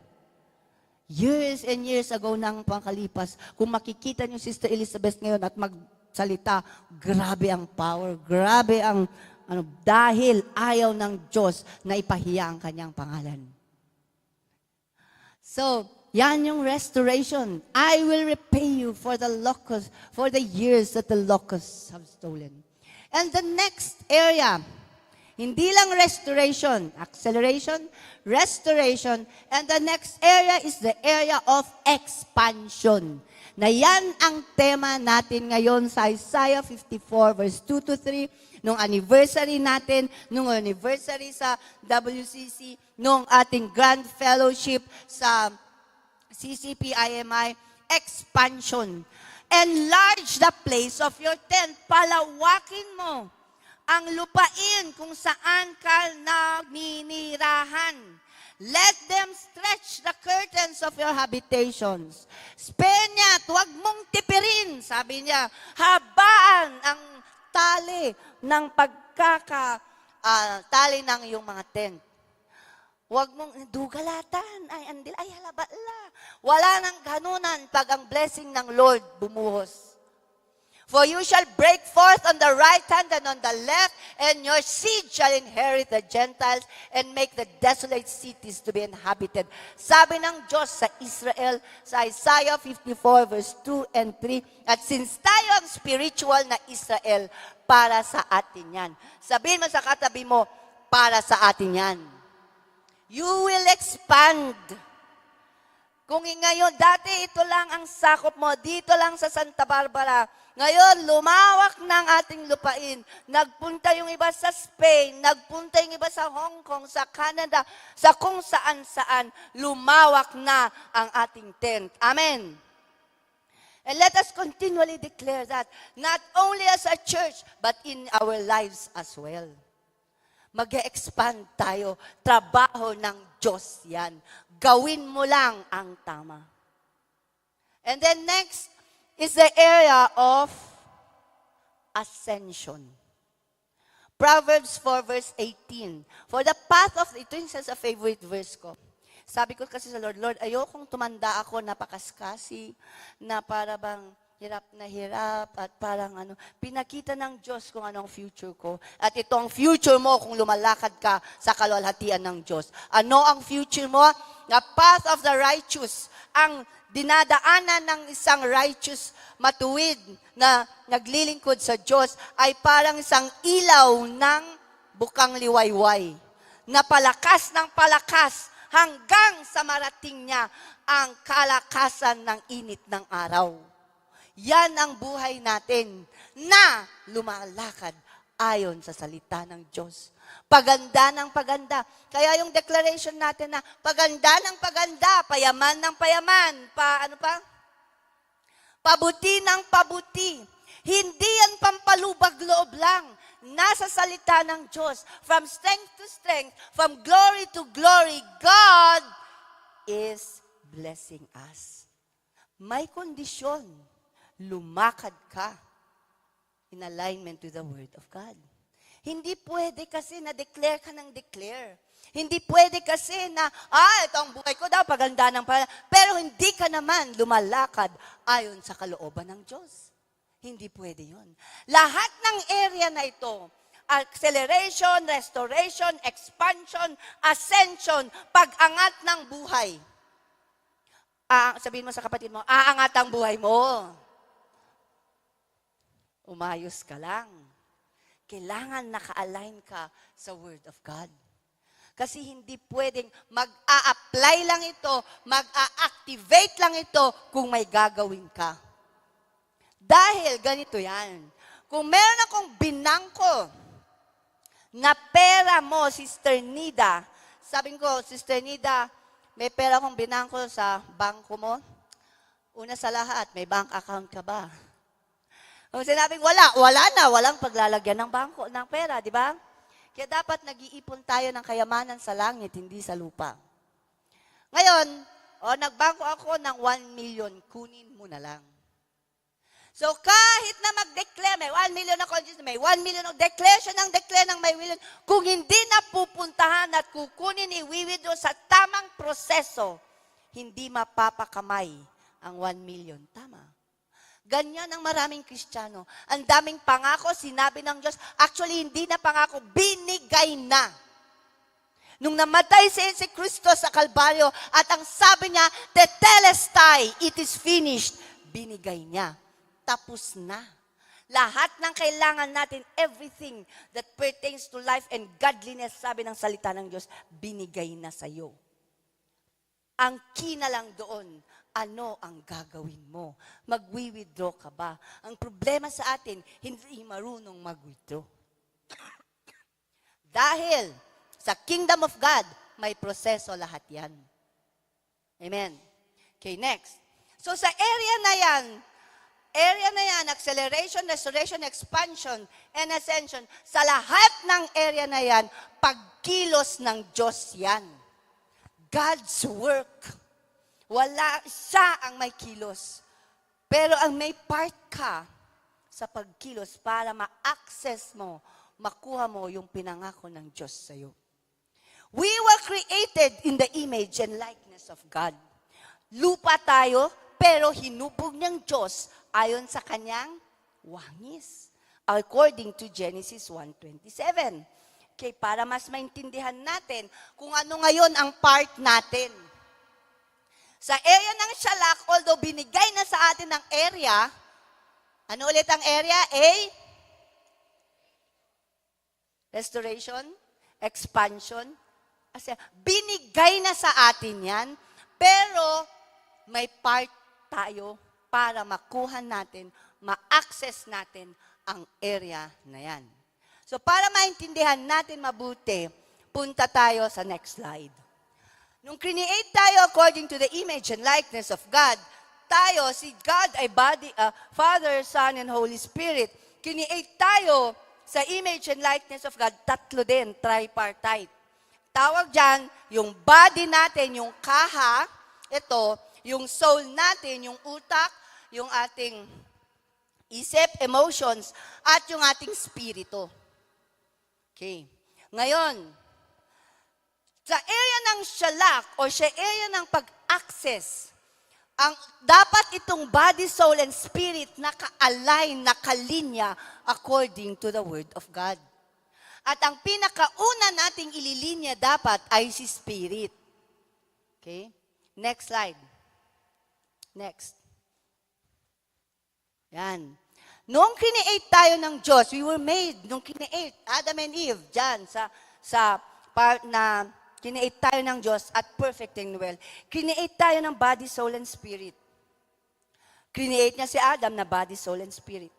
Years and years ago nang pangkalipas, kung makikita niyo Sister Elizabeth ngayon at magsalita, grabe ang power, grabe ang dahil ayaw ng Diyos na ipahiya ang kanyang pangalan. So, yan yung restoration. I will repay you for the locusts, for the years that the locusts have stolen. And the next area, hindi lang restoration, acceleration, restoration, and the next area is the area of expansion. Na yan ang tema natin ngayon sa Isaiah 54 verse 2 to 3, nung anniversary natin, nung anniversary sa WCC, nung ating grand fellowship sa CCPIMI, expansion. Enlarge the place of your tent. Palawakin mo ang lupain kung saan ka naninirahan. Let them stretch the curtains of your habitations. Spenya, huwag mong tipirin. Sabi niya, habaan ang tali ng tali ng iyong mga tent. Huwag mong dugalatan. Ay, andil, ay, halabala. Wala nang ganunan pag ang blessing ng Lord bumuhos. For you shall break forth on the right hand and on the left, and your seed shall inherit the Gentiles and make the desolate cities to be inhabited. Sabi ng Diyos sa Israel, sa Isaiah 54 verse 2 and 3, at since tayo ang spiritual na Israel, para sa atin yan. Sabihin mo sa katabi mo, para sa atin yan. You will expand. Kung ngayon, dati ito lang ang sakop mo, dito lang sa Santa Barbara. Ngayon, lumawak ng ating lupain. Nagpunta yung iba sa Spain, nagpunta yung iba sa Hong Kong, sa Canada, sa kung saan-saan, lumawak na ang ating tent. Amen. And let us continually declare that, not only as a church, but in our lives as well. Mag-expand tayo. Trabaho ng Diyos yan. Gawin mo lang ang tama. And then next is the area of ascension. Proverbs 4 verse 18. For the path of, ito yung sa favorite verse ko. Sabi ko kasi sa Lord, Lord, ayokong tumanda ako napakaskasi, na para bang hirap at parang pinakita ng Diyos kung anong future ko. At ito ang future mo kung lumalakad ka sa kaluwalhatian ng Diyos. Ano ang future mo? The path of the righteous. Ang dinadaanan ng isang righteous, matuwid na naglilingkod sa Diyos ay parang isang ilaw ng bukang liwayway. Na palakas ng palakas hanggang sa marating niya ang kalakasan ng init ng araw. Yan ang buhay natin na lumalakad ayon sa salita ng Diyos. Paganda ng paganda. Kaya yung declaration natin na paganda ng paganda, payaman ng payaman, pabuti ng pabuti. Hindi yan pampalubag loob lang. Nasa salita ng Diyos. From strength to strength, from glory to glory, God is blessing us. May kondisyon. Lumakad ka in alignment with the Word of God. Hindi pwede kasi na-declare ka ng declare. Hindi pwede kasi na, ito ang buhay ko daw, paganda ng paganda. Pero hindi ka naman lumalakad ayon sa kalooban ng Diyos. Hindi pwede yun. Lahat ng area na ito, acceleration, restoration, expansion, ascension, pag-angat ng buhay. Sabihin mo sa kapatid mo, aangat ang buhay mo. Umayos ka lang. kailangan naka-align ka sa Word of God. Kasi hindi pwedeng mag-a-apply lang ito, mag-a-activate lang ito kung may gagawin ka. Dahil ganito yan. Kung meron akong binangko na pera mo, Sister Nida, sabi ko, Sister Nida, may pera akong binangko sa bangko mo. Una sa lahat, may bank account ka ba? Kung sinabing wala na, walang paglalagyan ng bangko, ng pera, di ba? Kaya dapat nag-iipon tayo ng kayamanan sa langit, hindi sa lupa. Ngayon, nagbangko ako ng 1 million, kunin mo na lang. So kahit na mag-declare, may 1 million ako, may 1 million, declare ng may million, kung hindi na pupuntahan at kukunin, i-withdraw sa tamang proseso, hindi mapapakamay ang 1 million. Tama. Ganyan ang maraming Kristiyano. Ang daming pangako, sinabi ng Diyos. Actually, hindi na pangako, binigay na. Nung namatay si Kristo sa Kalbaryo, at ang sabi niya, tetelestai, it is finished. Binigay niya. Tapos na. Lahat ng kailangan natin, everything that pertains to life and godliness, sabi ng salita ng Diyos, binigay na sa'yo. Ang key na lang doon, ano ang gagawin mo? Magwi-withdraw ka ba? Ang problema sa atin, hindi marunong mag-withdraw. Dahil sa kingdom of God, may proseso lahat yan. Amen. Okay, next. So sa area na yan, acceleration, restoration, expansion, and ascension, sa lahat ng area na yan, pagkilos ng Diyos yan. God's work. Wala siya ang may kilos. Pero ang may part ka sa pagkilos para ma-access mo, makuha mo yung pinangako ng Diyos sa'yo. We were created in the image and likeness of God. Lupa tayo, pero hinubog niyang Diyos ayon sa kanyang wangis. According to Genesis 1:27. Okay, para mas maintindihan natin kung ano ngayon ang part natin. Sa area ng Shalak, although binigay na sa atin ang area, ano ulit ang area? Restoration, expansion. Kasi binigay na sa atin yan, pero may part tayo para makuha natin, ma-access natin ang area na yan. So para maintindihan natin mabuti, punta tayo sa next slide. Nung create tayo according to the image and likeness of God, tayo, si God ay body, Father, Son, and Holy Spirit. Create tayo sa image and likeness of God, tatlo din, tripartite. Tawag dyan, yung body natin, yung kaha, ito, yung soul natin, yung utak, yung ating isip, emotions, at yung ating spirito. Okay. Ngayon, sa area ng Shalak o sa area ng pag-access, ang dapat itong body, soul, and spirit naka-align, nakalinya according to the Word of God. At ang pinakauna nating ililinya dapat ay si Spirit. Okay? Next slide. Next. Yan. Noong create tayo ng Diyos, we were made, nung create, Adam and Eve, dyan, sa part na create tayo ng Diyos at perfect and well. Create tayo ng body, soul, and spirit. Create niya si Adam na body, soul, and spirit.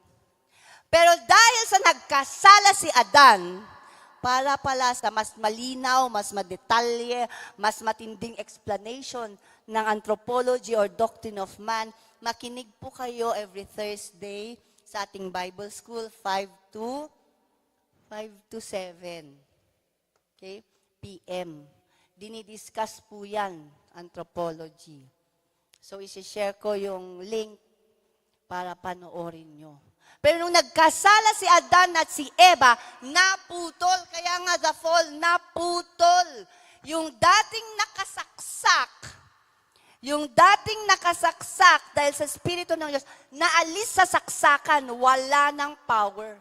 Pero dahil sa nagkasala si Adan, para pala sa mas malinaw, mas madetalye, mas matinding explanation ng anthropology or doctrine of man, makinig po kayo every Thursday sa ating Bible School, 5 to 7. Okay? PM. Dinidiscuss po yan, anthropology. So, isi-share ko yung link para panoorin nyo. Pero nung nagkasala si Adan at si Eva, naputol. Kaya nga the fall, naputol. Yung dating nakasaksak dahil sa Espiritu ng Diyos, naalis sa saksakan, wala ng power.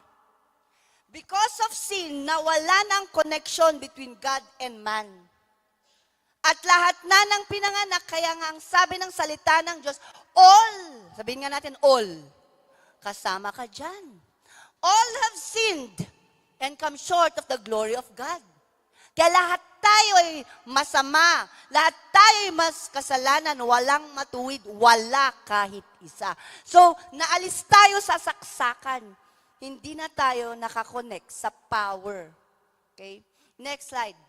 Because of sin, nawala ng connection between God and man. At lahat na ng pinanganak, kaya nga ang sabi ng salita ng Diyos, all, sabihin nga natin all, kasama ka dyan. All have sinned and come short of the glory of God. Kaya lahat tayo ay masama. Lahat tayo ay mas kasalanan. Walang matuwid. Wala kahit isa. So, naalis tayo sa saksakan. Hindi na tayo nakakonect sa power. Okay? Next slide.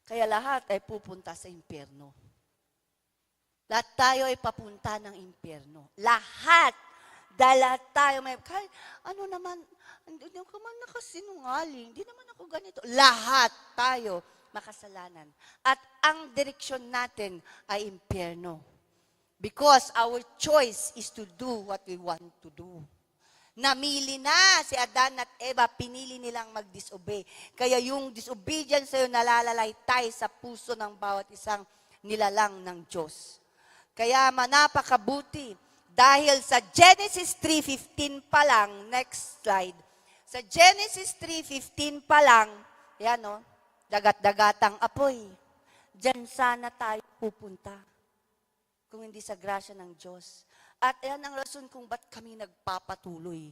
Kaya lahat ay pupunta sa impyerno. Lahat tayo ay papunta ng impyerno. Lahat. Dahil lahat tayo may, ano naman, hindi ko man nakasinungaling, hindi naman ako ganito. Lahat tayo makasalanan. At ang direksyon natin ay impyerno. Because our choice is to do what we want to do. Namili na si Adan at Eva, pinili nilang mag-disobey. Kaya yung disobedience sa'yo nalalalaytay sa puso ng bawat isang nilalang ng Diyos. Kaya napakabuti. Dahil sa Genesis 3:15 pa lang, next slide. Sa Genesis 3:15 pa lang, yan o, dagat-dagatang apoy. Diyan sana tayo pupunta. Kung hindi sa grasya ng Diyos. At yan ang rason kung ba't kami nagpapatuloy.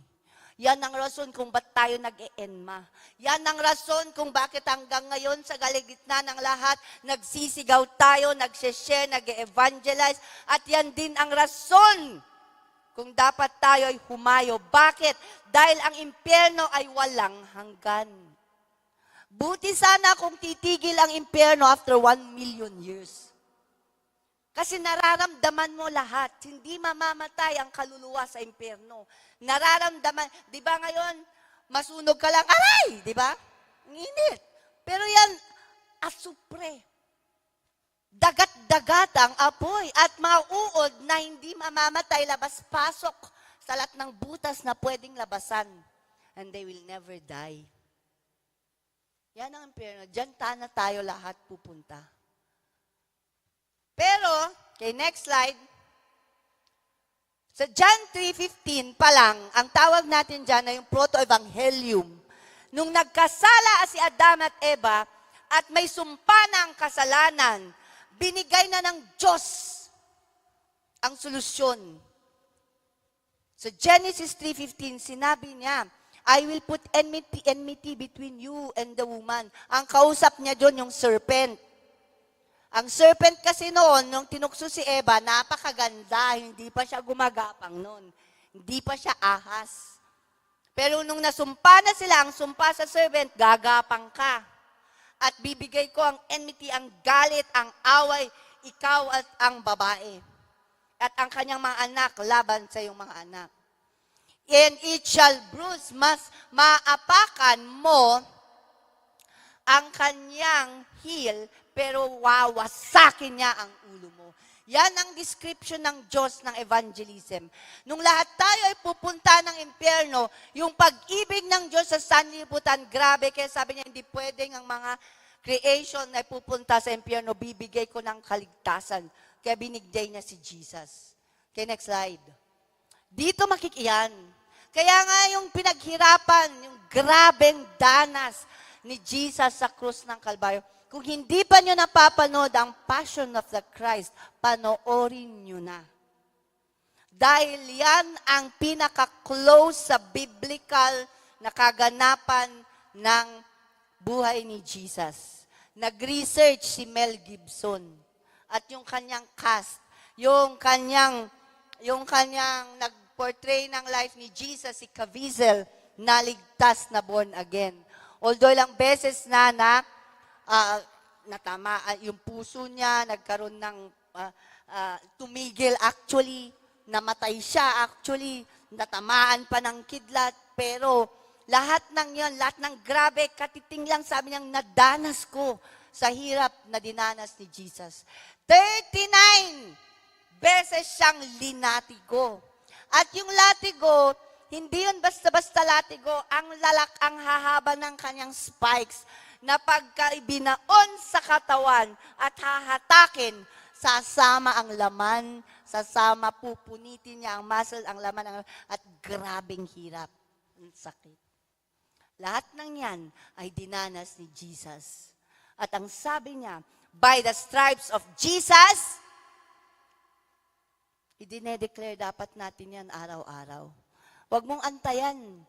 Yan ang rason kung ba't tayo nag-e-enma. Yan ang rason kung bakit hanggang ngayon sa galigitna ng lahat, nagsisigaw tayo, nag-share, nag-evangelize. At yan din ang rason kung dapat tayo ay humayo. Bakit? Dahil ang impyerno ay walang hanggan. Buti sana kung titigil ang impyerno after 1 million years. Kasi nararamdaman mo lahat. Hindi mamamatay ang kaluluwa sa impyerno. Nararamdaman. Di ba ngayon, masunog ka lang, aray! Di ba? Ang init. Pero yan, asupre. Dagat-dagatang apoy at mga uod na hindi mamamatay, labas-pasok sa lahat ng butas na pwedeng labasan. And they will never die. Yan ang impyerno. Diyan na tayo lahat pupunta. Pero, okay, next slide. Sa John 3:15 pa lang, ang tawag natin dyan ay yung proto-evangelium. Nung nagkasala si Adam at Eva at may sumpa na ang kasalanan, binigay na ng Diyos ang solusyon. Sa Genesis 3:15, sinabi niya, I will put enmity between you and the woman. Ang kausap niya doon yung serpent. Ang serpent kasi noon, nung tinukso si Eva, napakaganda, hindi pa siya gumagapang noon. Hindi pa siya ahas. Pero nung nasumpa na sila, ang sumpa sa serpent, gagapang ka. At bibigay ko ang enmity, ang galit, ang away, ikaw at ang babae. At ang kanyang mga anak, laban sa iyong mga anak. And it shall bruise, mas maapakan mo ang kanyang heel, pero wawasakin niya ang ulo mo. Yan ang description ng Diyos ng evangelism. Nung lahat tayo ay pupunta ng impyerno, yung pag-ibig ng Diyos sa sanlibutan, grabe. Kaya sabi niya, hindi pwedeng ang mga creation na pupunta sa impyerno, bibigay ko ng kaligtasan. Kaya binigay niya si Jesus. Okay, next slide. Dito makikiyan. Kaya nga yung pinaghirapan, yung grabeng danas ni Jesus sa krus ng Kalbaryo, kung hindi pa nyo napapanood ang Passion of the Christ, panoorin nyo na. Dahil yan ang pinaka-close sa biblical na kaganapan ng buhay ni Jesus. Nag-research si Mel Gibson at yung kanyang cast, yung kanyang nag-portray ng life ni Jesus, si Caviezel, naligtas na born again. Although ilang beses na natama yung puso niya, nagkaroon ng tumigil actually, namatay siya actually, natamaan pa ng kidlat, pero lahat ng yon, lahat ng grabe, katiting lang sabi niyang nadanas ko sa hirap na dinanas ni Jesus. 39 beses siyang linatigo. At yung latigo, hindi yun basta-basta latigo, ang hahaba ng kanyang spikes na pagka ibinaon sa katawan at hahatakin, sasama ang laman, sasama pupunitin niya ang muscle, ang laman, at grabing hirap. Ang sakit. Lahat ng yan ay dinanas ni Jesus. At ang sabi niya, by the stripes of Jesus, idinedeclare dapat natin yan araw-araw. Huwag mong antayan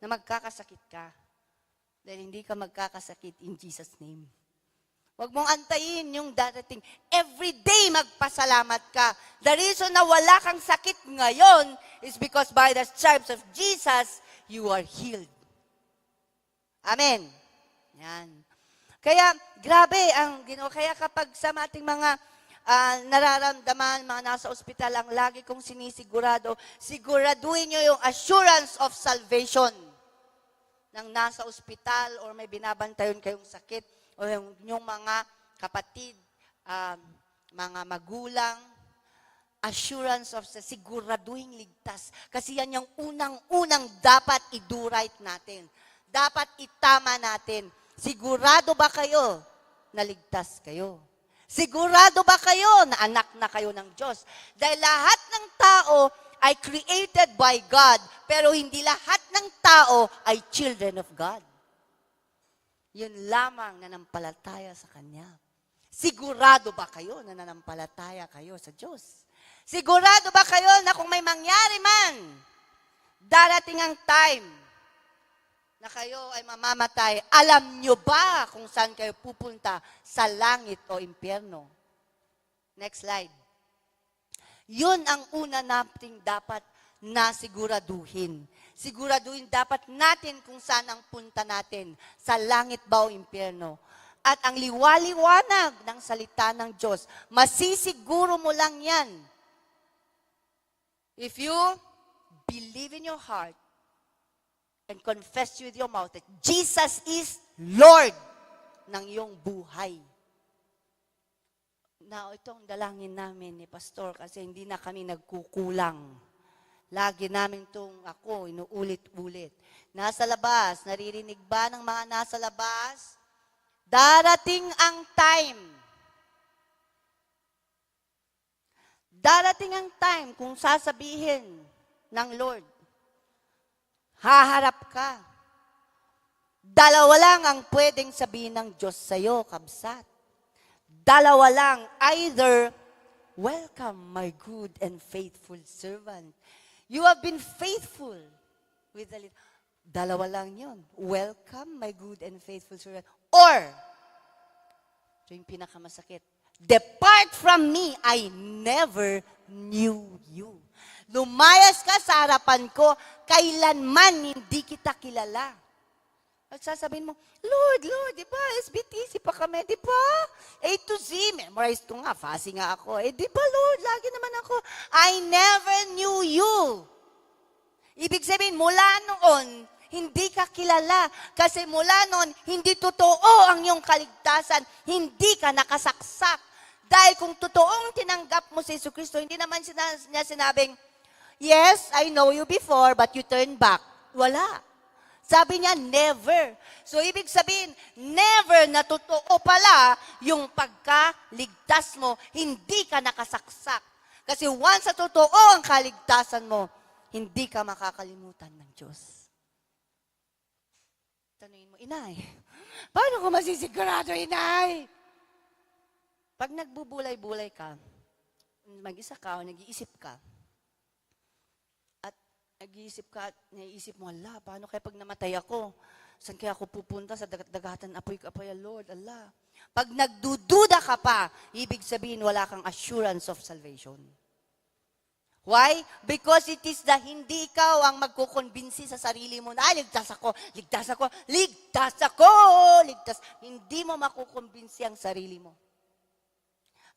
na magkakasakit ka. Dahil hindi ka magkakasakit in Jesus' name. Huwag mong antayin yung darating. Every day magpasalamat ka. The reason na wala kang sakit ngayon is because by the stripes of Jesus, you are healed. Amen. Yan. Kaya, grabe ang ginawa. Kaya kapag sa ating mga nararamdaman, mga nasa ospital, ang lagi kong sinisigurado, siguraduhin nyo yung assurance of salvation ng nasa ospital or may binabantayan kayong sakit o yung mga kapatid, mga magulang, assurance of siguraduhin ligtas. Kasi yan yung unang-unang dapat i-do right natin. Dapat itama natin. Sigurado ba kayo na ligtas kayo? Sigurado ba kayo na anak na kayo ng Diyos? Dahil lahat ng tao ay created by God, pero hindi lahat ng tao ay children of God. Yun lamang nanampalataya sa Kanya. Sigurado ba kayo na nanampalataya kayo sa Diyos? Sigurado ba kayo na kung may mangyari man, darating ang time na kayo ay mamamatay, alam nyo ba kung saan kayo pupunta? Sa langit o impyerno? Next slide. Yun ang una nating dapat na siguraduhin. Siguraduhin dapat natin kung saan ang punta natin, sa langit ba o impyerno. At ang liwaliwanag ng salita ng Diyos, masisiguro mo lang yan. If you believe in your heart and confess with your mouth that Jesus is Lord ng iyong buhay. Now, ito ang dalangin namin ni Pastor kasi hindi na kami nagkukulang. Lagi namin itong ako, inuulit-ulit. Nasa labas, naririnig ba ng mga nasa labas? Darating ang time. Darating ang time kung sasabihin ng Lord, haharap ka. Dalawa lang ang pwedeng sabihin ng Diyos sa'yo, kabsat. Dalawa lang, either, welcome my good and faithful servant. You have been faithful with the little. Dalawa lang yun. Welcome, my good and faithful servant. Or, ito yung pinakamasakit. Depart from me, I never knew you. Lumayas ka sa harapan ko, kailanman hindi kita kilala. At sasabihin mo, Lord, di ba, SBTC pa kami, di ba? A to Z, memorize ko nga, fasting nga ako. Di ba, Lord, lagi naman ako, I never knew you. Ibig sabihin, mula noon, hindi ka kilala. Kasi mula noon, hindi totoo ang iyong kaligtasan. Hindi ka nakasaksak. Dahil kung totoong tinanggap mo si Yesu Cristo, hindi naman niya sinabing, yes, I know you before, but you turn back. Wala. Sabi niya, never. So, ibig sabihin, never na totoo pala yung pagkaligtas mo, hindi ka nakasaksak. Kasi once na totoo ang kaligtasan mo, hindi ka makakalimutan ng Diyos. Tanungin mo, Inay, paano ko masisigurado, Inay? Pag nagbubulay-bulay ka, mag-isa ka o nag-iisip ka, nag-iisip ka at naiisip mo, ala, paano kaya pag namatay ako? Saan kaya ako pupunta? Sa dagat-dagatan, apoy-apoy, Lord, ala. Pag nagdududa ka pa, ibig sabihin wala kang assurance of salvation. Why? Because it is hindi ikaw ang magkukonbinsi sa sarili mo na, ligtas ako, ligtas ako, ligtas ako, ligtas. Hindi mo makukonbinsi ang sarili mo.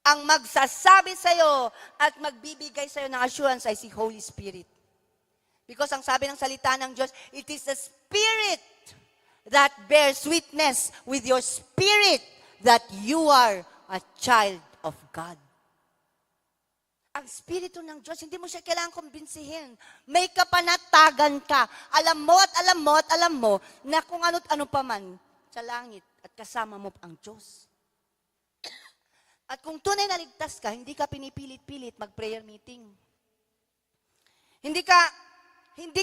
Ang magsasabi sa'yo at magbibigay sa'yo ng assurance ay si Holy Spirit. Because ang sabi ng salita ng Diyos, it is the Spirit that bears witness with your spirit that you are a child of God. Ang Espiritu ng Diyos, hindi mo siya kailangan kumbinsihin. May kapanatagan ka. Alam mo at alam mo at alam mo na kung ano't ano pa man sa langit at kasama mo ang Diyos. At kung tunay na ligtas ka, hindi ka pinipilit-pilit mag-prayer meeting. Hindi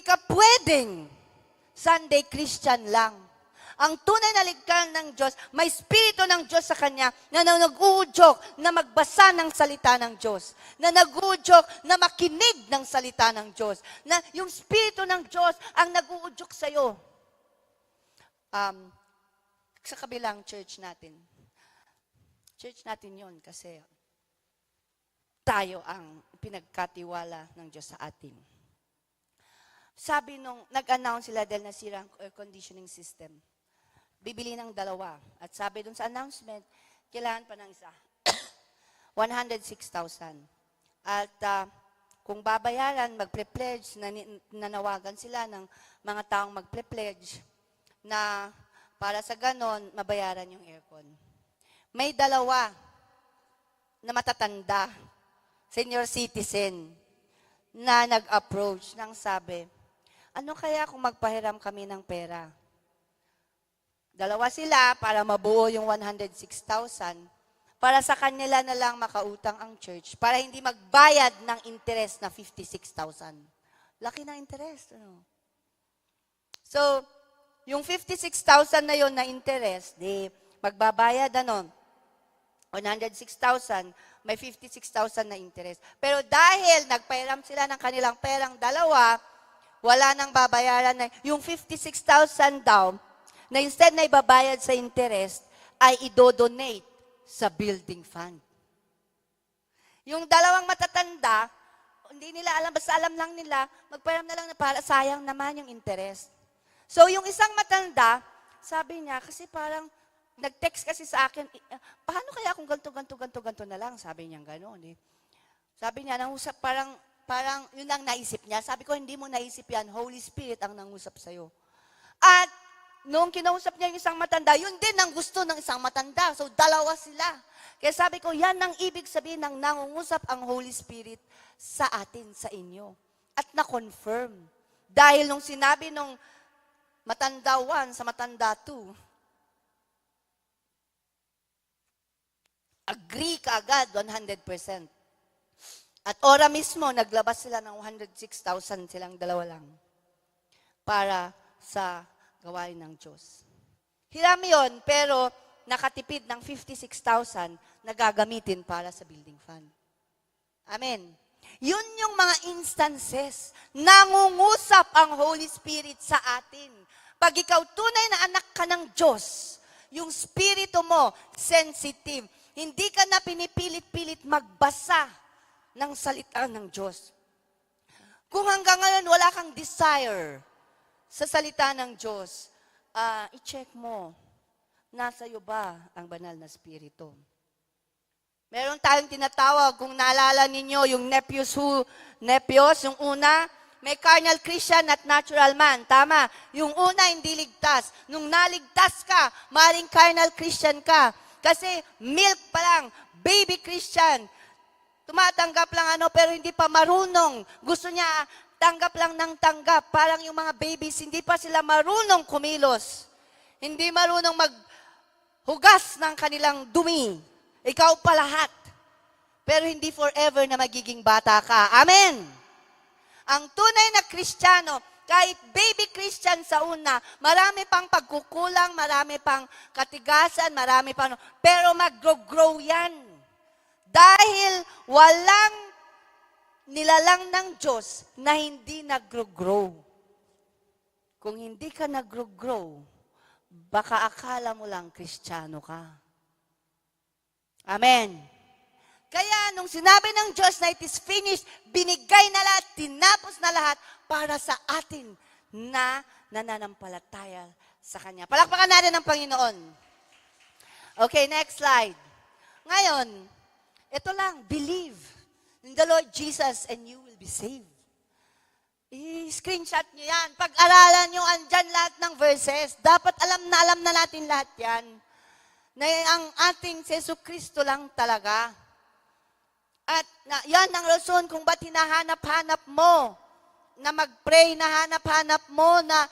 ka pwedeng Sunday Christian lang. Ang tunay na ligtas ng Diyos, may Espiritu ng Diyos sa kanya na nag-uudyok na magbasa ng salita ng Diyos. Na nag-uudyok na makinig ng salita ng Diyos. Na yung Espiritu ng Diyos ang nag-uudyok sa'yo. Sa kabilang church natin. Church natin yon kasi tayo ang pinagkatiwala ng Diyos sa atin. Sabi nung, nag-announce sila dahil nasira ang air conditioning system. Bibili ng 2. At sabi dun sa announcement, kailangan pa ng isa. 106,000. At kung babayaran, magple-pledge, nanawagan sila ng mga taong magple-pledge na para sa ganon, mabayaran yung aircon. May 2 na matatanda, senior citizen, na nag-approach nang sabi, ano kaya kung magpahiram kami ng pera? 2 sila para mabuo yung 106,000 para sa kanila na lang makautang ang church para hindi magbayad ng interest na 56,000. Laki ng interest. Ano? So, yung 56,000 na yon na interest, di magbabayad 106,000, may 56,000 na interest. Pero dahil nagpahiram sila ng kanilang perang 2, wala nang babayaran na. Yung 56,000 daw, na instead na ibabayad sa interest, ay idodonate sa building fund. Yung 2 matatanda, hindi nila alam, basta alam lang nila, magpahiram na lang na para sayang naman yung interest. So yung isang matanda, sabi niya, kasi parang, nag-text kasi sa akin, paano kaya kung ganto na lang? Sabi niya gano'n eh. Sabi niya, nangusap, parang yun ang naisip niya. Sabi ko, hindi mo naisip yan. Holy Spirit ang nangusap sa'yo. At noong kinausap niya yung isang matanda, yun din ang gusto ng isang matanda. So, 2 sila. Kaya sabi ko, yan ang ibig sabihin ng nangungusap ang Holy Spirit sa atin, sa inyo. At na-confirm. Dahil nung sinabi nung matanda 1 sa matanda 2, agree ka agad, 100%. At ora mismo, naglabas sila ng 106,000 silang 2 lang para sa gawain ng Diyos. Hiram yun, pero nakatipid ng 56,000 na gagamitin para sa building fund. Amen. Yun yung mga instances, nangungusap ang Holy Spirit sa atin. Pag ikaw tunay na anak ka ng Diyos, yung spirito mo, sensitive, hindi ka na pinipilit-pilit magbasa ng salita ng Diyos. Kung hanggang ngayon wala kang desire sa salita ng Diyos, i-check mo, nasa iyo ba ang banal na spirito? Meron tayong tinatawag, kung naalala ninyo, yung nepios, yung una, may carnal Christian at natural man. Tama. Yung una, hindi ligtas. Nung naligtas ka, maring carnal Christian ka. Kasi milk pa lang, baby Christian, tumatanggap lang pero hindi pa marunong. Gusto niya tanggap lang ng tanggap. Parang yung mga babies, hindi pa sila marunong kumilos. Hindi marunong maghugas ng kanilang dumi. Ikaw pa lahat. Pero hindi forever na magiging bata ka. Amen! Ang tunay na Kristiyano, kahit baby Christian sa una, marami pang pagkukulang, marami pang katigasan, marami pang, pero mag-grow yan. Dahil walang nilalang ng Diyos na hindi nag-grow. Kung hindi ka nag-grow, baka akala mo lang Kristiyano ka. Amen. Kaya nung sinabi ng Diyos na it is finished, binigay na lahat, tinapos na lahat para sa atin na nananampalataya sa Kanya. Palakpakan natin ang Panginoon. Okay, next slide. Ngayon, ito lang, believe in the Lord Jesus and you will be saved. I-screenshot nyo yan. Pag-aralan nyo, andyan lahat ng verses. Dapat alam na natin lahat yan. Na ang ating Jesu Kristo lang talaga. At yan ang rason kung ba't hinahanap-hanap mo na mag-pray, nahanap-hanap mo na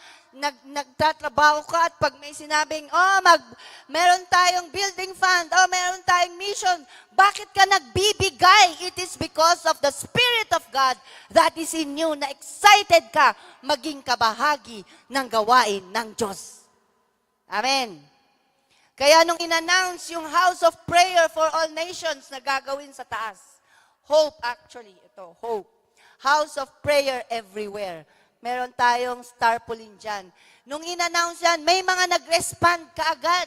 nagtatrabaho ka at pag may sinabing, meron tayong building fund, meron tayong mission, bakit ka nagbibigay? It is because of the Spirit of God that is in you, na excited ka maging kabahagi ng gawain ng Diyos. Amen. Kaya nung in-announce yung House of Prayer for All Nations na gagawin sa taas, Hope actually, ito, Hope. House of Prayer Everywhere. Meron tayong tarpaulin dyan. Nung in-announce yan, may mga nag-respond kaagad.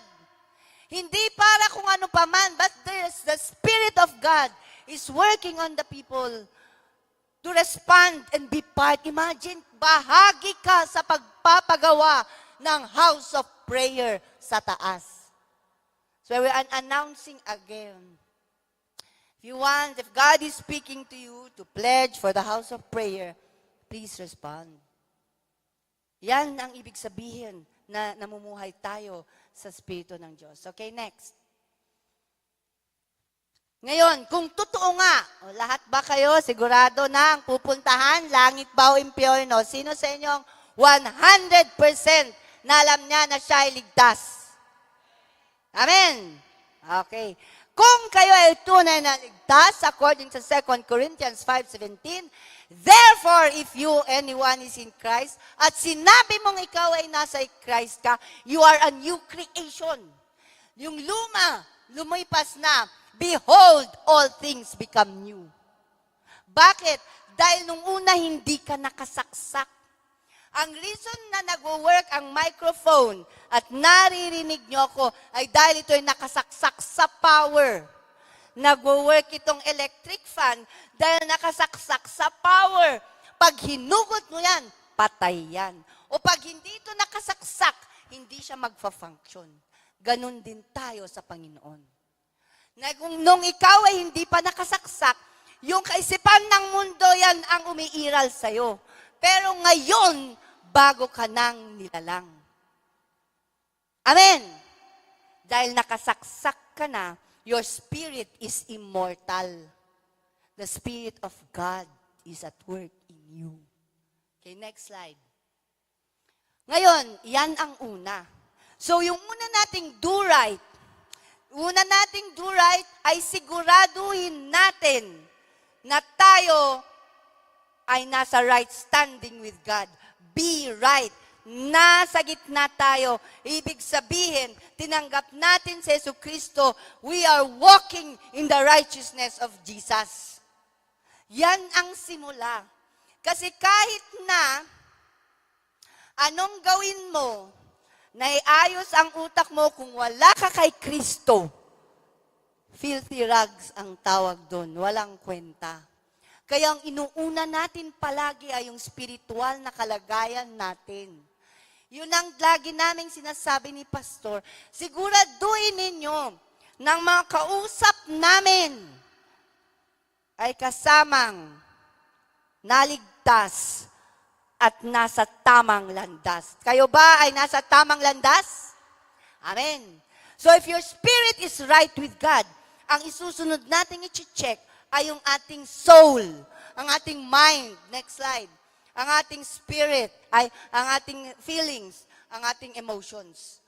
Hindi para kung ano pa man, but the Spirit of God is working on the people to respond and be part. Imagine, bahagi ka sa pagpapagawa ng House of Prayer sa taas. So we are announcing again. If God is speaking to you to pledge for the House of Prayer, please respond. Yan ang ibig sabihin na namumuhay tayo sa Espiritu ng Diyos. Okay, next. Ngayon, kung totoo nga, lahat ba kayo sigurado na ang pupuntahan, langit ba o impyerno? Sino sa inyong 100% na alam niya na siya ay ligtas? Amen. Okay. Kung kayo ay tunay na ligtas, according to 2 Corinthians 5:17, therefore, if anyone is in Christ, at sinabi mong ikaw ay nasa Christ ka, you are a new creation. Yung luma, lumipas na, behold, all things become new. Bakit? Dahil nung una hindi ka nakasaksak. Ang reason na nag-work ang microphone at naririnig nyo ako ay dahil ito'y nakasaksak sa power. Nag-work itong electric fan dahil nakasaksak sa power. Pag hinugot mo yan, patay yan. O pag hindi ito nakasaksak, hindi siya magfa-function. Ganon din tayo sa Panginoon. Nung ikaw ay hindi pa nakasaksak, yung kaisipan ng mundo yan ang umiiral sa'yo. Pero ngayon, bago ka nang nilalang. Amen. Dahil nakasaksak ka na, your spirit is immortal. The Spirit of God is at work in you. Okay, next slide. Ngayon, yan ang una. So, yung una nating do right, ay siguraduhin natin na tayo ay nasa right standing with God. Be right. Nasa gitna tayo. Ibig sabihin, tinanggap natin si Jesucristo. We are walking in the righteousness of Jesus. Yan ang simula. Kasi kahit na anong gawin mo, naiayos ang utak mo kung wala ka kay Kristo, filthy rags ang tawag doon. Walang kwenta. Kaya ang inuuna natin palagi ay yung spiritual na kalagayan natin. Yun ang lagi naming sinasabi ni Pastor, siguraduhin ninyo ng mga kausap namin ay kasamang naligtas at nasa tamang landas. Kayo ba ay nasa tamang landas? Amen. So if your spirit is right with God, ang isusunod nating i-check ay yung ating soul, ang ating mind, next slide, ang ating spirit, ay ang ating feelings, ang ating emotions.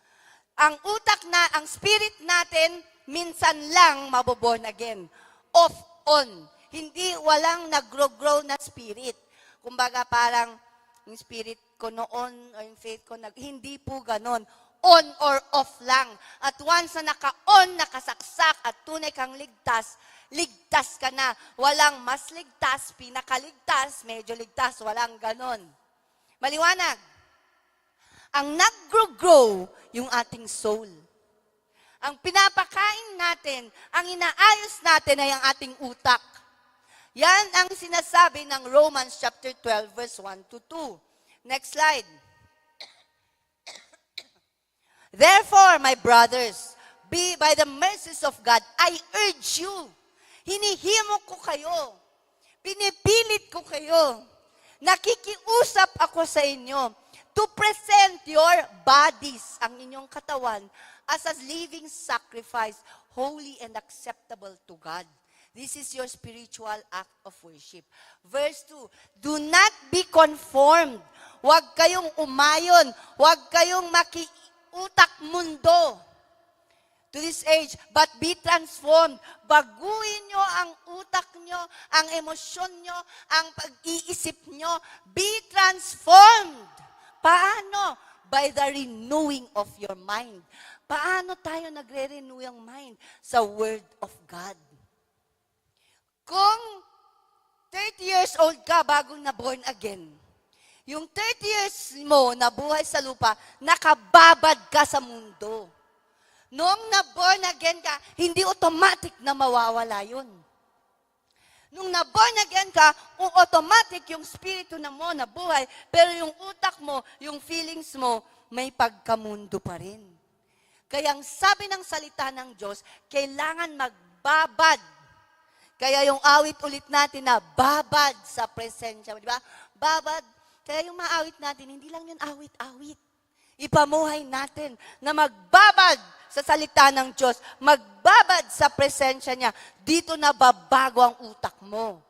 Ang utak ang spirit natin, minsan lang maboborn again. Off, on. Hindi, walang nag-grow na spirit. Kumbaga parang, yung spirit ko noon, o yung faith ko, hindi po ganon. On or off lang. At once na naka-on, nakasaksak, at tunay kang ligtas ka na. Walang mas ligtas, pinakaligtas, medyo ligtas, walang ganon. Maliwanag. Ang nag-grow yung ating soul. Ang pinapakain natin, ang inaayos natin ay ang ating utak. Yan ang sinasabi ng Romans chapter 12, verse 1 to 2. Next slide. Therefore, my brothers, by the mercies of God, I urge you, hinihimok ko kayo, pinipilit ko kayo, nakikiusap ako sa inyo, to present your bodies, ang inyong katawan, as a living sacrifice, holy and acceptable to God. This is your spiritual act of worship. Verse 2, do not be conformed. Huwag kayong umayon. Huwag kayong makiutak mundo to this age, but be transformed. Baguhin nyo ang utak nyo, ang emosyon nyo, ang pag-iisip nyo. Be transformed. Paano? By the renewing of your mind. Paano tayo nagre-renew yung mind? Sa Word of God. Kung 30 years old ka bagong na-born again, yung 30 years mo na buhay sa lupa, nakababad ka sa mundo. Noong na-born again ka, hindi automatic na mawawala yun. Nung na-born again ka, automatic yung spirito na mo na buhay, pero yung utak mo, yung feelings mo, may pagkamundo pa rin. Kaya ang sabi ng salita ng Diyos, kailangan magbabad. Kaya yung awit ulit natin na babad sa presensya. Di ba? Babad. Kaya yung maawit natin, hindi lang yun awit-awit. Ipamuhay natin na magbabad sa salita ng Diyos, magbabad sa presensya niya. Dito na babago ang utak mo.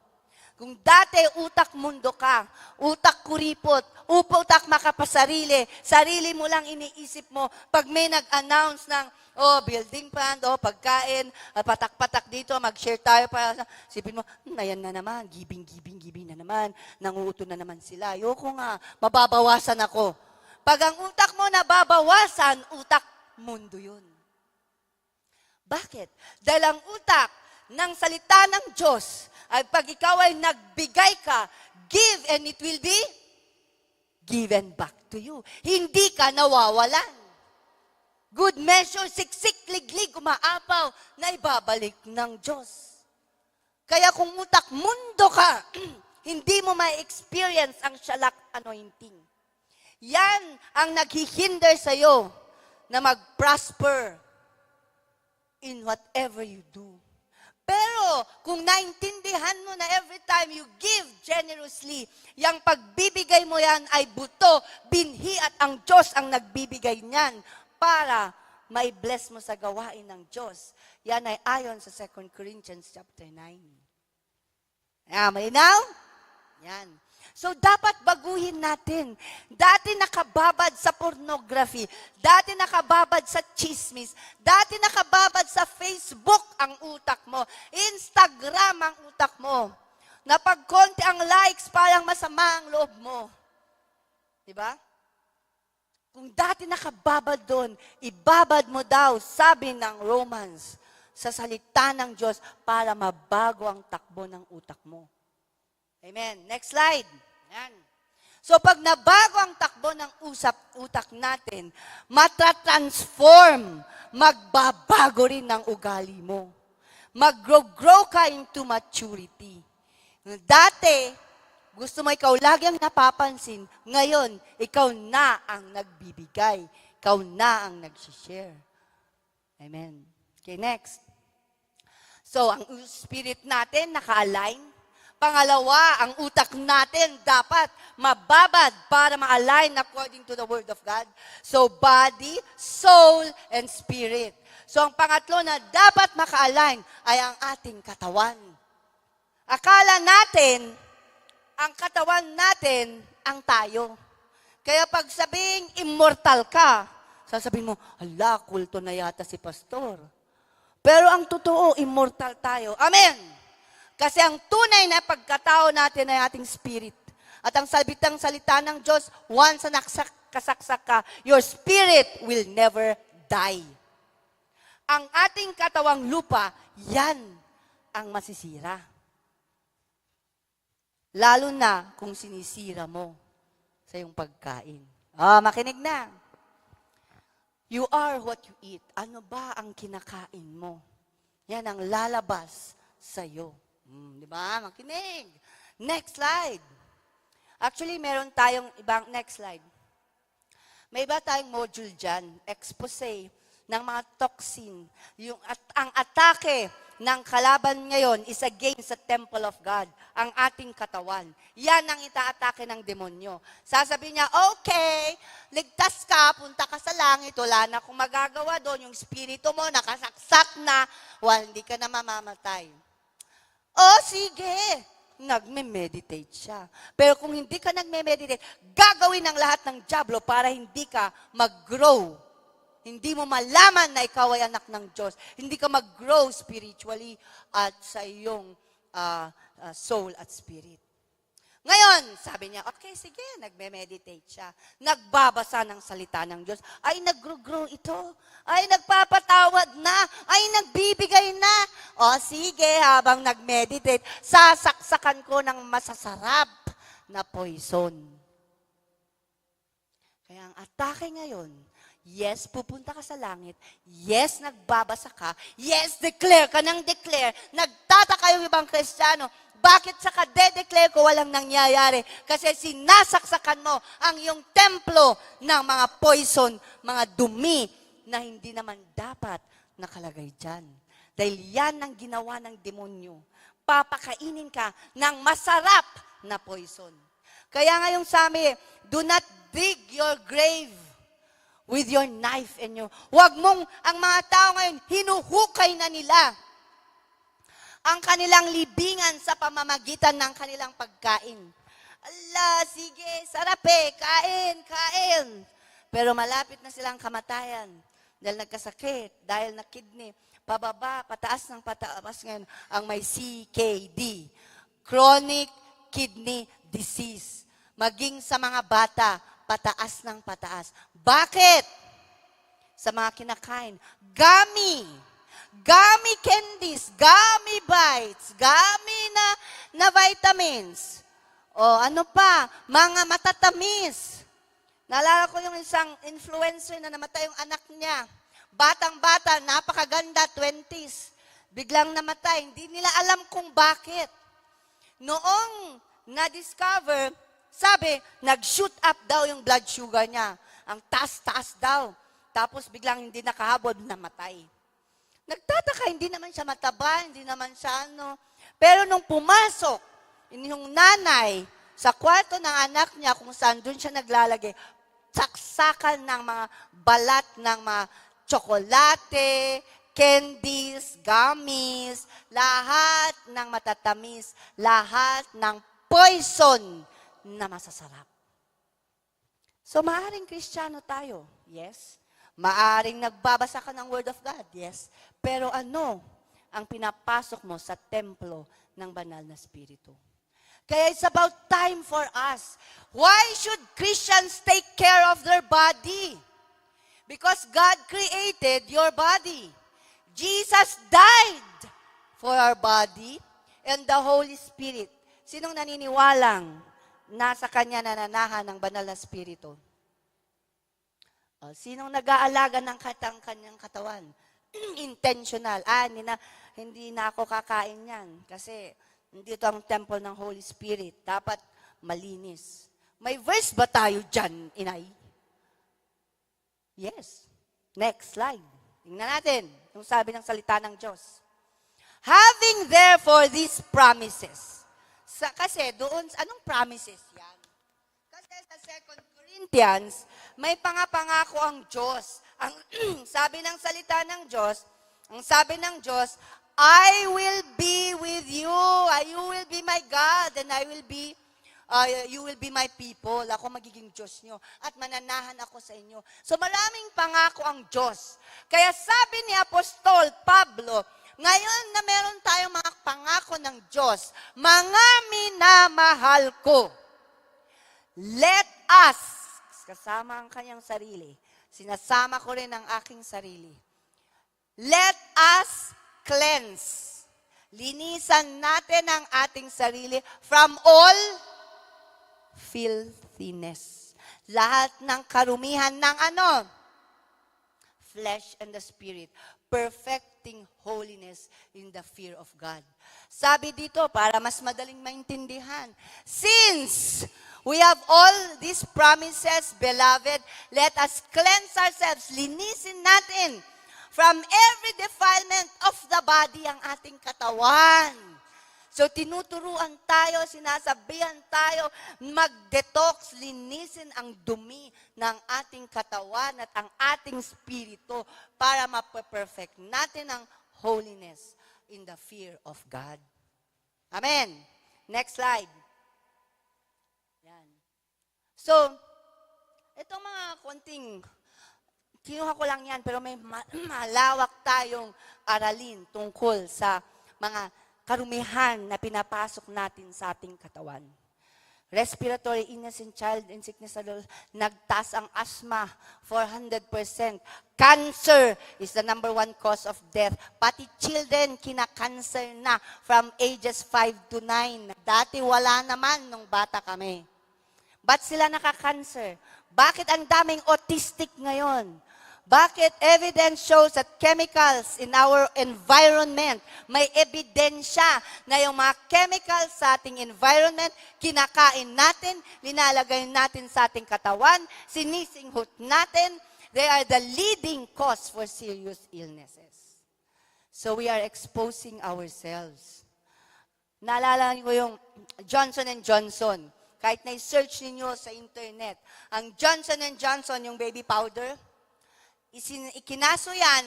Kung dati utak mundo ka, utak kuripot, utak makapasarili, sarili mo lang iniisip mo, pag may nag-announce ng, building fund, pagkain, patak-patak dito, mag-share tayo para sipin mo, ayan na naman, giving na naman, nanguuto na naman sila. Ayoko nga, mababawasan ako. Pag ang utak mo nababawasan, utak mundo yun. Bakit? Dahil ang utak ng salita ng Diyos ay pag ikaw ay nagbigay ka, give and it will be given back to you. Hindi ka nawawalan. Good measure, siksik, liglig, umaapaw, na ibabalik ng Diyos. Kaya kung utak mundo ka, hindi mo ma-experience ang shalak anointing. Yan ang naghihinder sa'yo na mag-prosper in whatever you do. Pero, kung naintindihan mo na every time you give generously, yung pagbibigay mo yan ay buto, binhi at ang Diyos ang nagbibigay niyan para may bless mo sa gawain ng Diyos. Yan ay ayon sa 2 Corinthians chapter 9. Malinaw? Yan. So, dapat baguhin natin. Dati nakababad sa pornography. Dati nakababad sa chismis. Dati nakababad sa Facebook ang utak mo. Instagram ang utak mo. Na pag konti ang likes, parang masama ang loob mo. Diba? Kung dati nakababad doon, ibabad mo daw, sabi ng Romans, sa salita ng Diyos para mabago ang takbo ng utak mo. Amen. Next slide. Yan. So pag nabago ang takbo ng utak natin, matatransform, magbabago rin ng ugali mo. Mag-grow ka into maturity. Dati, gusto mo ikaw lagi ang napapansin, ngayon, ikaw na ang nagbibigay. Ikaw na ang nag-share. Amen. Okay, next. So, ang spirit natin naka-align. Pangalawa, ang utak natin dapat mababad para ma-align according to the Word of God. So, body, soul, and spirit. So, ang pangatlo na dapat maka-align ay ang ating katawan. Akala natin, ang katawan natin, ang tayo. Kaya pag sabing immortal ka, sasabihin mo, hala, kulto na yata si pastor. Pero ang totoo, immortal tayo. Amen! Kasi ang tunay na pagkatao natin ay ating spirit. At ang salbitang salita ng Diyos, once na kasaksak ka, your spirit will never die. Ang ating katawang lupa, yan ang masisira. Lalo na kung sinisira mo sa iyong pagkain. Makinig na. You are what you eat. Ano ba ang kinakain mo? Yan ang lalabas sa iyo. Di ba? Makinig. Next slide. Actually, meron tayong ibang, next slide. May iba tayong module dyan, expose ng mga toxin. Ang atake ng kalaban ngayon is against the temple of God, ang ating katawan. Yan ang itaatake ng demonyo. Sasabihin niya, okay, ligtas ka, punta ka sa langit, wala na kung magagawa doon, yung spirito mo nakasaksak na, hindi ka na mamamatay. Sige. Nagme-meditate siya. Pero kung hindi ka nagme-meditate, gagawin ng lahat ng dyablo para hindi ka mag-grow. Hindi mo malaman na ikaw ay anak ng Diyos. Hindi ka mag-grow spiritually at sa iyong soul at spirit. Ngayon, sabi niya, okay, sige, nagme-meditate siya. Nagbabasa ng salita ng Diyos. Ay, nag-grow ito. Ay, nagpapatawad na. Ay, nagbibigay na. O, sige, habang nag-meditate, sasaksakan ko ng masasarap na poison. Kaya ang atake ngayon, yes, pupunta ka sa langit. Yes, nagbabasa ka. Yes, declare ka ng declare. Nagtataka yung ibang Kristiyano. Bakit sa kade-declare ko walang nangyayari? Kasi sinasaksakan mo ang iyong templo ng mga poison, mga dumi na hindi naman dapat nakalagay dyan. Dahil yan ang ginawa ng demonyo. Papakainin ka ng masarap na poison. Kaya ngayong sabi, do not dig your grave with your knife and your... Huwag mong, ang mga tao ngayon, hinuhukay na nila ang kanilang libingan sa pamamagitan ng kanilang pagkain. Ala, sige, sarap kain. Pero malapit na silang kamatayan dahil nagkasakit, dahil na kidney, pababa, pataas ng pataas ngayon, ang may CKD, chronic kidney disease. Maging sa mga bata, pataas ng pataas. Bakit? Sa mga kinakain, gummy candies, gummy bites, gummy na vitamins. O ano pa, mga matatamis. Naalala ko yung isang influencer na namatay yung anak niya. Batang-bata, napakaganda, 20s. Biglang namatay. Hindi nila alam kung bakit. Noong na-discover, sabi, nag-shoot up daw yung blood sugar niya. Ang taas-taas daw. Tapos biglang hindi nakahabol, namatay. Nagtataka, hindi naman siya mataba, hindi naman siya ano. Pero nung pumasok, yung nanay, sa kwarto ng anak niya, kung saan doon siya naglalagay, saksakan ng mga balat ng mga tsokolate, candies, gummies, lahat ng matatamis, lahat ng poison na masasarap. So, maaring Kristiyano tayo, yes. Maaring nagbabasa ka ng Word of God, yes. Pero ano ang pinapasok mo sa templo ng banal na Espiritu? Kaya it's about time for us. Why should Christians take care of their body? Because God created your body. Jesus died for our body and the Holy Spirit. Sinong naniniwalang nasa Kanya nananahan ng banal na Espiritu? Sinong nag-aalaga ng kanyang katawan? Intentional. Hindi na ako kakain yan. Kasi dito ang temple ng Holy Spirit. Dapat malinis. May verse ba tayo dyan, inay? Yes. Next slide. Tingnan natin yung sabi ng salita ng Diyos. Having therefore these promises. Kasi doon, anong promises yan? Kasi sa 2 Corinthians, may pangako ang Diyos. Ang sabi ng salita ng Diyos, I will be with you. You will be my God and you will be my people. Ako magiging Diyos nyo at mananahan ako sa inyo. So maraming pangako ang Diyos. Kaya sabi ni Apostol Pablo, ngayon na meron tayong mga pangako ng Diyos, mga minamahal ko, let us, kasama ang kanyang sarili, sinasama ko rin ang aking sarili, let us cleanse. Linisan natin ang ating sarili from all filthiness. Lahat ng karumihan ng flesh and the spirit. Perfecting holiness in the fear of God. Sabi dito, para mas madaling maintindihan, since we have all these promises, beloved, let us cleanse ourselves, linisin natin from every defilement of the body ang ating katawan. So, tinuturuan tayo, sinasabihan tayo, mag-detox, linisin ang dumi ng ating katawan at ang ating spirito para ma-perfect natin ang holiness in the fear of God. Amen. Next slide. Yan. So, itong mga konting, kinuha ko lang yan, pero may malawak tayong aralin tungkol sa mga karumihan na pinapasok natin sa ating katawan. Respiratory illness in child and sickness adult. Nagtaas ang asthma, 400%. Cancer is the number 1 cause of death. Pati children, kina-cancer na from ages 5 to 9. Dati wala naman nung bata kami. Ba't sila naka-cancer? Bakit ang daming autistic ngayon? Bakit evidence shows that chemicals in our environment, may ebidensya na yung mga chemicals sa ating environment, kinakain natin, linalagay natin sa ating katawan, sinisinghot natin, they are the leading cause for serious illnesses. So we are exposing ourselves. Naalala ko yung Johnson & Johnson. Kahit na-search ninyo sa internet, ang Johnson & Johnson, yung baby powder, ikinaso yan,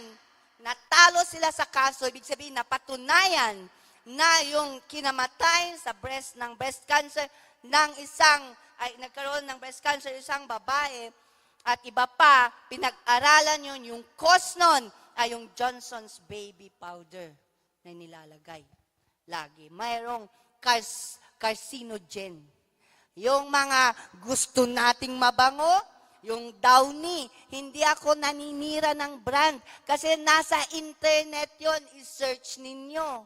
natalo sila sa kaso, ibig sabihin napatunayan na yung kinamatay sa ng breast cancer ng nagkaroon ng breast cancer isang babae at iba pa, pinag-aralan yun, yung cause nun ay yung Johnson's baby powder na nilalagay. Lagi. Mayroong carcinogen. Yung mga gusto nating mabango, yung Downy, hindi ako naninira ng brand kasi nasa internet yon, i-search ninyo.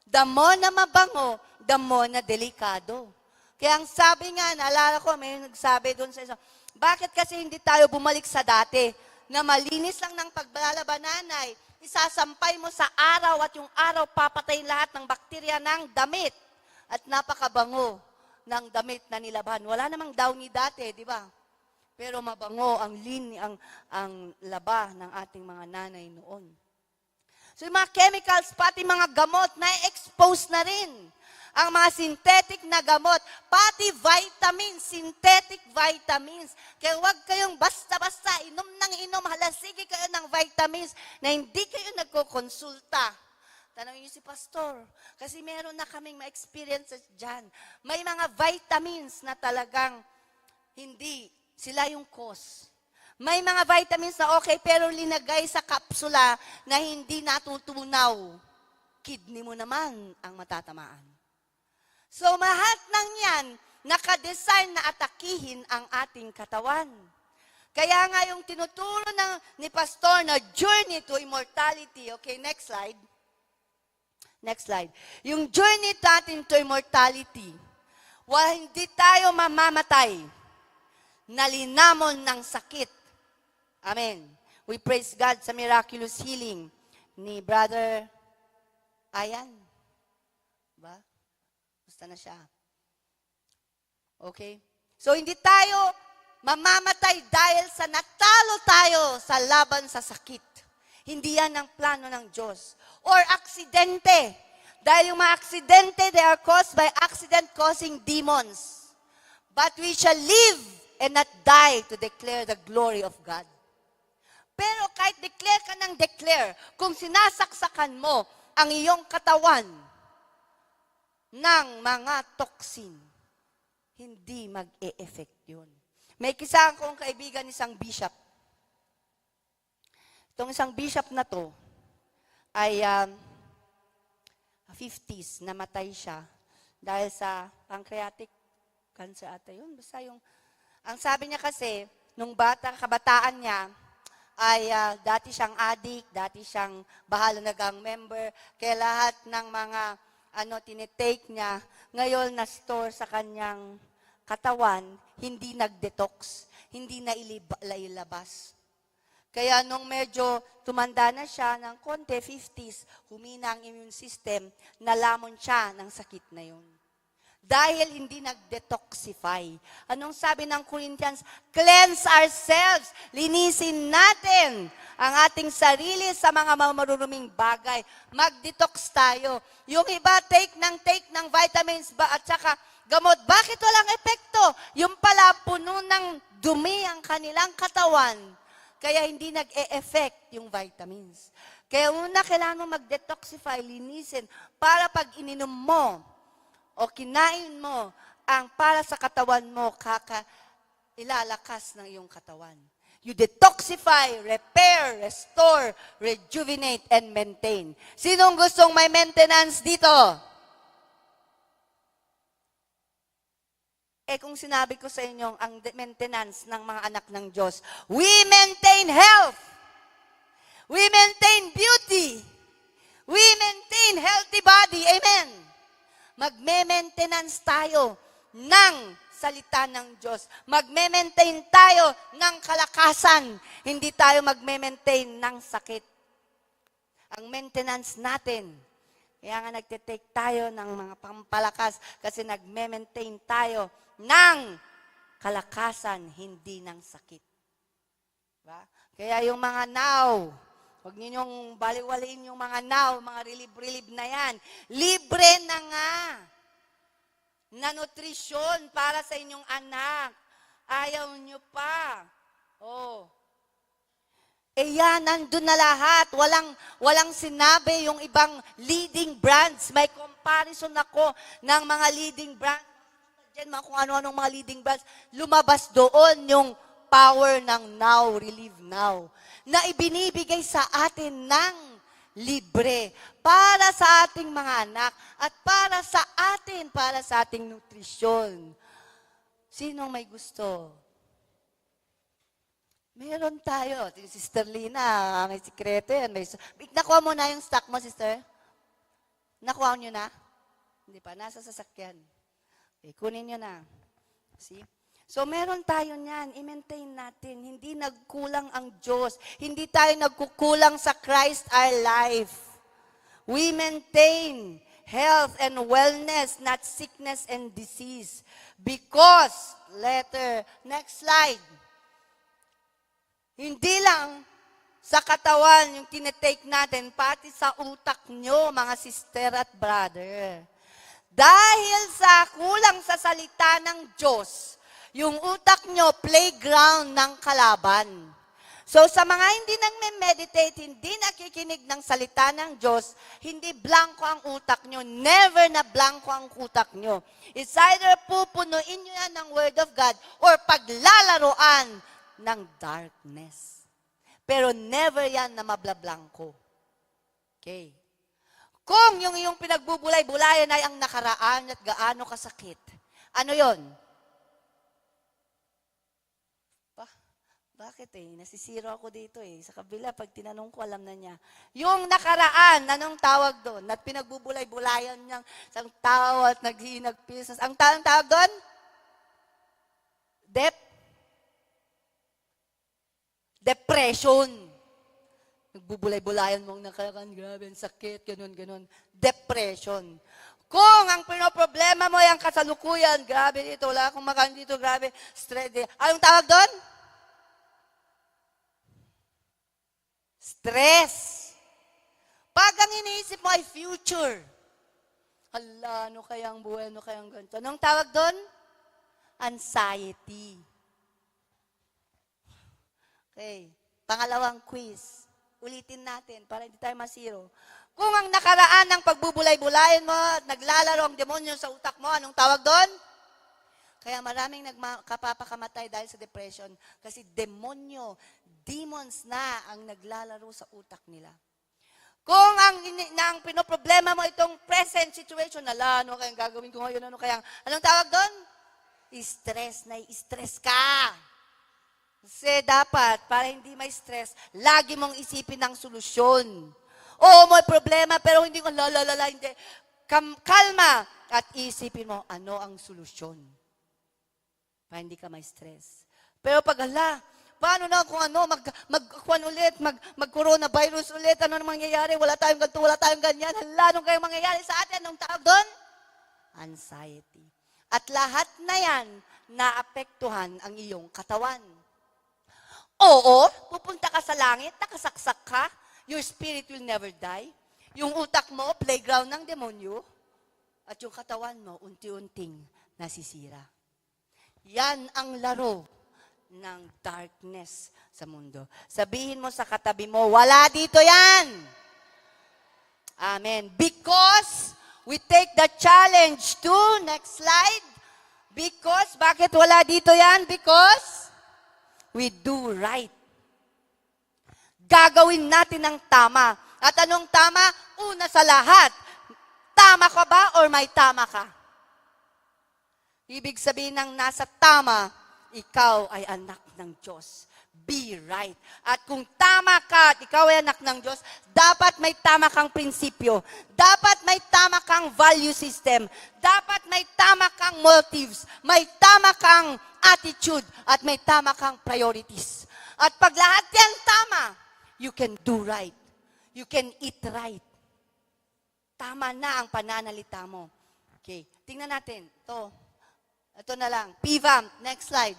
The more na mabango, the more na delikado. Kaya ang sabi nga, naalala ko, may nagsabi doon sa isa, bakit kasi hindi tayo bumalik sa dati na malinis lang ng paglalabananay, isasampay mo sa araw at yung araw papatay lahat ng bakterya ng damit at napakabango ng damit na nilaban. Wala namang Downy dati, di ba? Pero mabango ang laba ng ating mga nanay noon. So yung mga chemicals, pati mga gamot, na-expose na rin. Ang mga synthetic na gamot, pati vitamins, synthetic vitamins. Kaya huwag kayong basta-basta, inom ng inom, halasigi kayo ng vitamins na hindi kayo nagkokonsulta. Tanongin niyo si pastor, kasi meron na kaming ma-experiences dyan. May mga vitamins na talagang hindi sila yung cause. May mga vitamins na okay, pero linagay sa kapsula na hindi natutunaw. Kidney mo naman ang matatamaan. So, lahat ng yan, nakadesign na atakihin ang ating katawan. Kaya nga yung tinuturo ni pastor na journey to immortality. Okay, next slide. Next slide. Yung journey natin to immortality, hindi tayo mamamatay. Nalinamon ng sakit. Amen. We praise God sa miraculous healing ni Brother Ayan. Ba? Basta na siya. Okay? So, hindi tayo mamamatay dahil sa natalo tayo sa laban sa sakit. Hindi yan ang plano ng Diyos. Or aksidente. Dahil yung mga aksidente, they are caused by accident-causing demons. But we shall live and not die to declare the glory of God. Pero kahit declare ka ng declare, kung sinasaksakan mo ang iyong katawan ng mga toxin, hindi mag-e-effect yun. May kisa akong kaibigan, isang bishop. Itong isang bishop na to ay 50s, namatay siya dahil sa pancreatic cancer ata yun. Basta yung ang sabi niya kasi, nung kabataan niya, ay dati siyang addict, dati siyang bahala na gang member, kaya lahat ng mga tinitake niya, ngayon na-store sa kanyang katawan, hindi nag-detox, hindi na ilabas. Kaya nung medyo tumanda na siya ng konti, 50s, humina ang immune system, nalamon siya ng sakit na yun. Dahil hindi nag-detoxify. Anong sabi ng Corinthians? Cleanse ourselves. Linisin natin ang ating sarili sa mga maruruming bagay. Mag-detox tayo. Yung iba, take ng vitamins at saka gamot. Bakit walang epekto? Yung pala, puno ng dumi ang kanilang katawan. Kaya hindi nag-e-effect yung vitamins. Kaya una, kailangan mo mag-detoxify, linisin, para pag ininom mo, o kinain mo, ang para sa katawan mo, ilalakas ng iyong katawan. You detoxify, repair, restore, rejuvenate, and maintain. Sinong gustong may maintenance dito? Eh kung sinabi ko sa inyo, ang maintenance ng mga anak ng Diyos, we maintain health. We maintain beauty. We maintain healthy body. Amen. Magme-maintenance tayo ng salita ng Diyos. Magme-maintain tayo ng kalakasan. Hindi tayo magme-maintain ng sakit. Ang maintenance natin, kaya nga nagtitake tayo ng mga pampalakas kasi nagme-maintain tayo ng kalakasan, hindi ng sakit. Diba? Kaya yung mga now, huwag ninyong baliwaliin yung mga now, mga relief na yan. Libre na nga na nutrisyon para sa inyong anak. Ayaw nyo pa. Oh. Eh yan, nandun na lahat. Walang sinabi yung ibang leading brands. May comparison ako ng mga leading brands. Diyan, mga kung ano-anong mga leading brands. Lumabas doon yung power ng now, relieve now, na ibinibigay sa atin ng libre para sa ating mga anak at para sa ating nutrisyon. Sinong may gusto? Meron tayo. Sister Lina, may sikreto yan. Nakuha mo na yung stock mo, sister? Nakuha nyo na? Hindi pa, nasa sasakyan. Okay, kunin nyo na. See? So, meron tayo niyan. I-maintain natin. Hindi nagkulang ang Diyos. Hindi tayo nagkukulang sa Christ our life. We maintain health and wellness, not sickness and disease. Because, next slide. Hindi lang sa katawan yung tinetake natin, pati sa utak nyo, mga sister at brother. Dahil sa kulang sa salita ng Diyos, yung utak nyo, playground ng kalaban. So sa mga hindi nang-meditate, hindi nakikinig ng salita ng Diyos, hindi blanco ang utak nyo. Never na blanco ang utak nyo. It's either pupunuin nyo yan ng Word of God or paglalaroan ng darkness. Pero never yan na mablablanko. Okay. Kung yung iyong pinagbubulay-bulayan ay ang nakaraan at gaano kasakit, ano yon? Bakit nasisiro ako dito Sa kabila, pag tinanong ko, alam na niya. Yung nakaraan, anong tawag doon? At pinagbubulay-bulayan niyang isang tao at naghinagpisas. Ang tawag doon? Depression. Nagbubulay-bulayan mong nakaraan, grabe, ang sakit, ganun. Depression. Kung ang pinoproblema mo ay ang kasalukuyan, grabe dito, wala akong makan dito, grabe, stress. Anong tawag doon? Stress. Pag ang iniisip mo ay future, hala, ano kayang buhay, ano kayang ganito. Anong tawag doon? Anxiety. Okay. Pangalawang quiz. Ulitin natin para hindi tayo masiro. Kung ang nakaraan ng pagbubulay-bulayan mo, naglalaro ang demonyo sa utak mo, anong tawag doon? Kaya maraming kapapakamatay dahil sa depression kasi demons na ang naglalaro sa utak nila. Kung ang pinoproblema mo itong present situation, ano kayang gagawin ko ngayon, anong tawag doon? Stress, stress ka. Kasi dapat, para hindi may stress, lagi mong isipin ang solusyon. Oo, may problema, pero hindi ko, hindi. Kalma at isipin mo, ano ang solusyon. Para hindi ka may stress. Pero pag, paano na kung mag-coronavirus ulit, ano na mangyayari, wala tayong ganito, wala tayong ganyan, anong kayong mangyayari sa atin, anong tawag doon? Anxiety. At lahat na yan, naapektuhan ang iyong katawan. Oo, pupunta ka sa langit, nakasaksak ka, your spirit will never die. Yung utak mo, playground ng demonyo, at yung katawan mo, unti-unting nasisira. Yan ang laro ng darkness sa mundo. Sabihin mo sa katabi mo, wala dito yan! Amen. Because we take the challenge to, next slide, because, bakit wala dito yan? Because we do right. Gagawin natin ang tama. At anong tama? Una sa lahat, tama ka ba or may tama ka? Ibig sabihin ng nasa tama, ikaw ay anak ng Diyos. Be right. At kung tama ka at ikaw ay anak ng Diyos, dapat may tama kang prinsipyo. Dapat may tama kang value system. Dapat may tama kang motives. May tama kang attitude. At may tama kang priorities. At pag lahat yan tama, you can do right. You can eat right. Tama na ang pananalita mo. Okay, tingnan natin. Ito na lang. PVAMP, next slide.